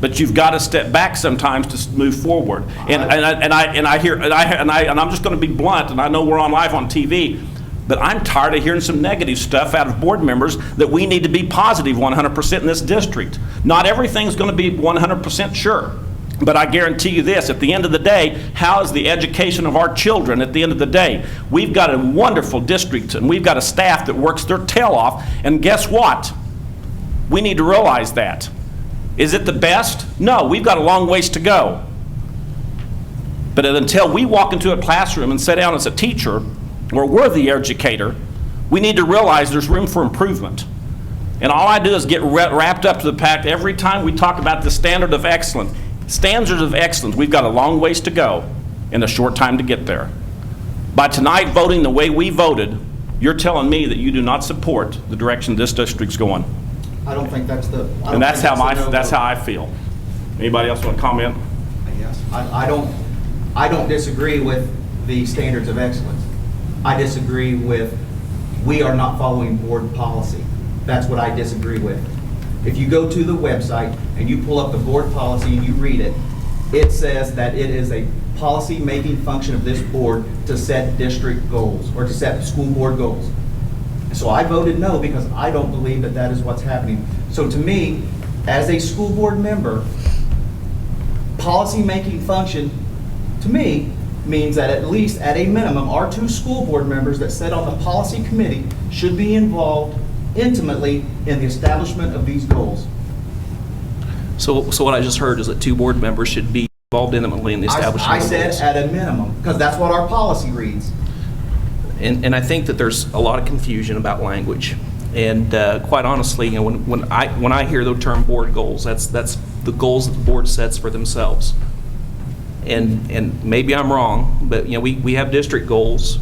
but you've got to step back sometimes to move forward. And I'm just going to be blunt, and I know we're on live on TV. But I'm tired of hearing some negative stuff out of board members that we need to be positive 100% in this district. Not everything's going to be 100% sure. But I guarantee you this, at the end of the day, how is the education of our children at the end of the day? We've got a wonderful district, and we've got a staff that works their tail off, and guess what? We need to realize that. Is it the best? No, we've got a long ways to go. But until we walk into a classroom and sit down as a teacher, or we're the educator, we need to realize there's room for improvement. And all I do is get wrapped up to the fact every time we talk about the standard of excellence. Standards of excellence, we've got a long ways to go and a short time to get there. By tonight voting the way we voted, you're telling me that you do not support the direction this district's going. I don't think that's the. And that's how I feel. Anybody else want to comment? Yes. I don't disagree with the standards of excellence. I disagree with we are not following board policy. That's what I disagree with. If you go to the website and you pull up the board policy and you read it, it says that it is a policy-making function of this board to set district goals or to set school board goals. So I voted no because I don't believe that that is what's happening. So to me, as a school board member, policy-making function, to me, means that at least at a minimum, our 2 school board members that sit on the policy committee should be involved intimately in the establishment of these goals. So what I just heard is that 2 board members should be involved intimately in the establishment I of the goals. said at a minimum, because that's what our policy reads. And I think that there's a lot of confusion about language. And quite honestly, you know, when I hear the term board goals, that's the goals that the board sets for themselves. And maybe I'm wrong, but you know, we have district goals.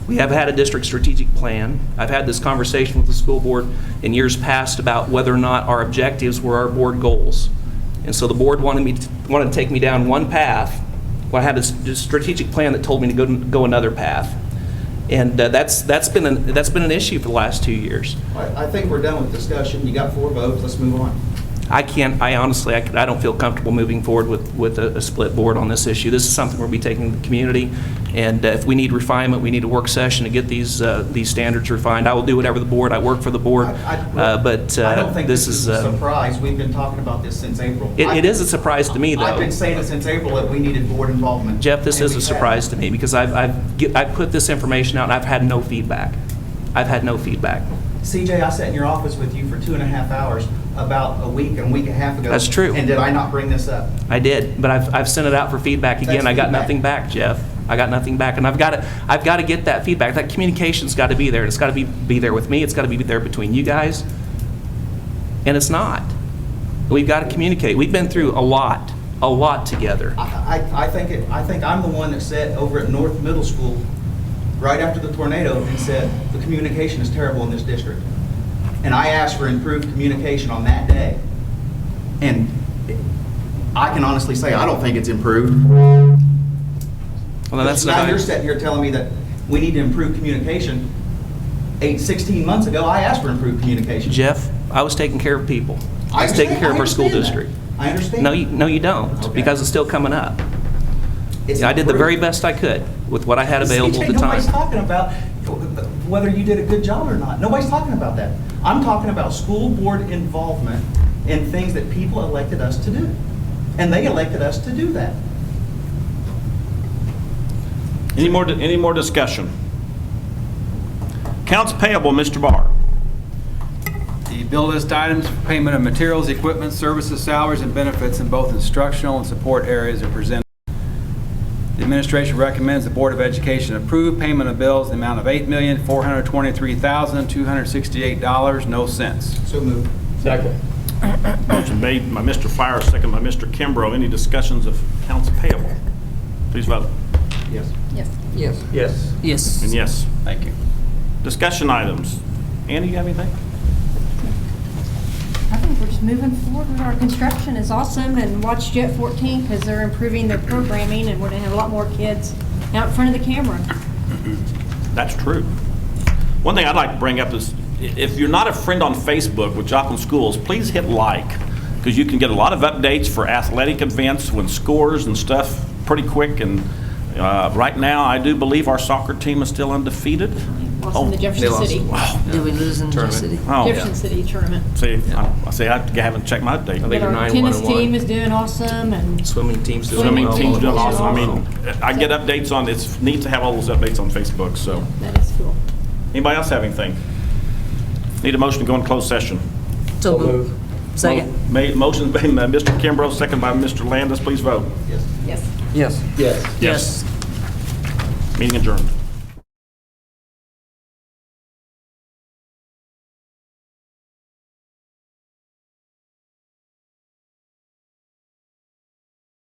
We have had a district strategic plan. I've had this conversation with the school board in years past about whether or not our objectives were our board goals. And so the board wanted to take me down one path. Well, I had a strategic plan that told me to go another path. And that's been an issue for the last 2 years. I think we're done with discussion. You got 4 votes. Let's move on. I honestly don't feel comfortable moving forward with a split board on this issue. This is something we'll be taking to the community, and if we need refinement, we need a work session to get these standards refined. I will do whatever the board. I work for the board, but I don't think this is a surprise. We've been talking about this since April. It is a surprise to me, though. I've been saying it since April that we needed board involvement. Jeff, this is a surprise to me because I've put this information out and I've had no feedback. CJ, I sat in your office with you for 2.5 hours about a week and a half ago. That's true. And did I not bring this up? I did, but I've sent it out for feedback again. That's I got feedback. nothing back, Jeff. I got nothing back, and I've got to get that feedback. That communication's got to be there. It's got to be there with me. It's got to be there between you guys, and it's not. We've got to communicate. We've been through a lot together. I think I'm the one that sat over at North Middle School right after the tornado and said the communication is terrible in this district. And I asked for improved communication on that day. And I can honestly say I don't think it's improved. Well, then that's now not. you're sitting here telling me that we need to improve communication. 16 months ago, I asked for improved communication. Jeff, I was taking care of people. I was taking care of our school district. I understand. No, you don't, Okay. because it's still coming up. I did the very best I could with what I had available at the time. Nobody's talking about whether you did a good job or not. Nobody's talking about that. I'm talking about school board involvement in things that people elected us to do. And they elected us to do that. Any more discussion? Accounts payable, Mr. Barr. The bill list items for payment of materials, equipment, services, salaries, and benefits in both instructional and support areas are presented. The administration recommends the Board of Education approve payment of bills in the amount of $8,423,268, no cents. So moved. Second. Motion made by Mr. Fire, second by Mr. Kimbrough. Any discussions of accounts payable? Please vote. Yes. Yes. Yes. Yes. Yes. And yes. Thank you. Discussion items. Andy, you have anything? I think we're just moving forward with our construction is awesome, and watch Jet 14 because they're improving their programming and we're going to have a lot more kids out in front of the camera. That's true. One thing I'd like to bring up is if you're not a friend on Facebook with Joplin Schools, please hit like, because you can get a lot of updates for athletic events when scores and stuff pretty quick. And right now, I do believe our soccer team is still undefeated. Well, lost in the Jefferson City. Did we lose in the Tournament. city? Oh, Jefferson City tournament. see, I haven't checked my date. I think But you're our 9-1 tennis and 1. team is doing awesome, and Swimming team's doing Swimming well. team's doing awesome. I mean, I get updates on, it's neat to have all those updates on Facebook, so. that is cool. Anybody else have anything? Need a motion to go into closed session. So moved. Second. Motion's been by Mr. Kimbrough, second by Mr. Landis. Please vote. Yes. Yes. Yes. Meeting adjourned.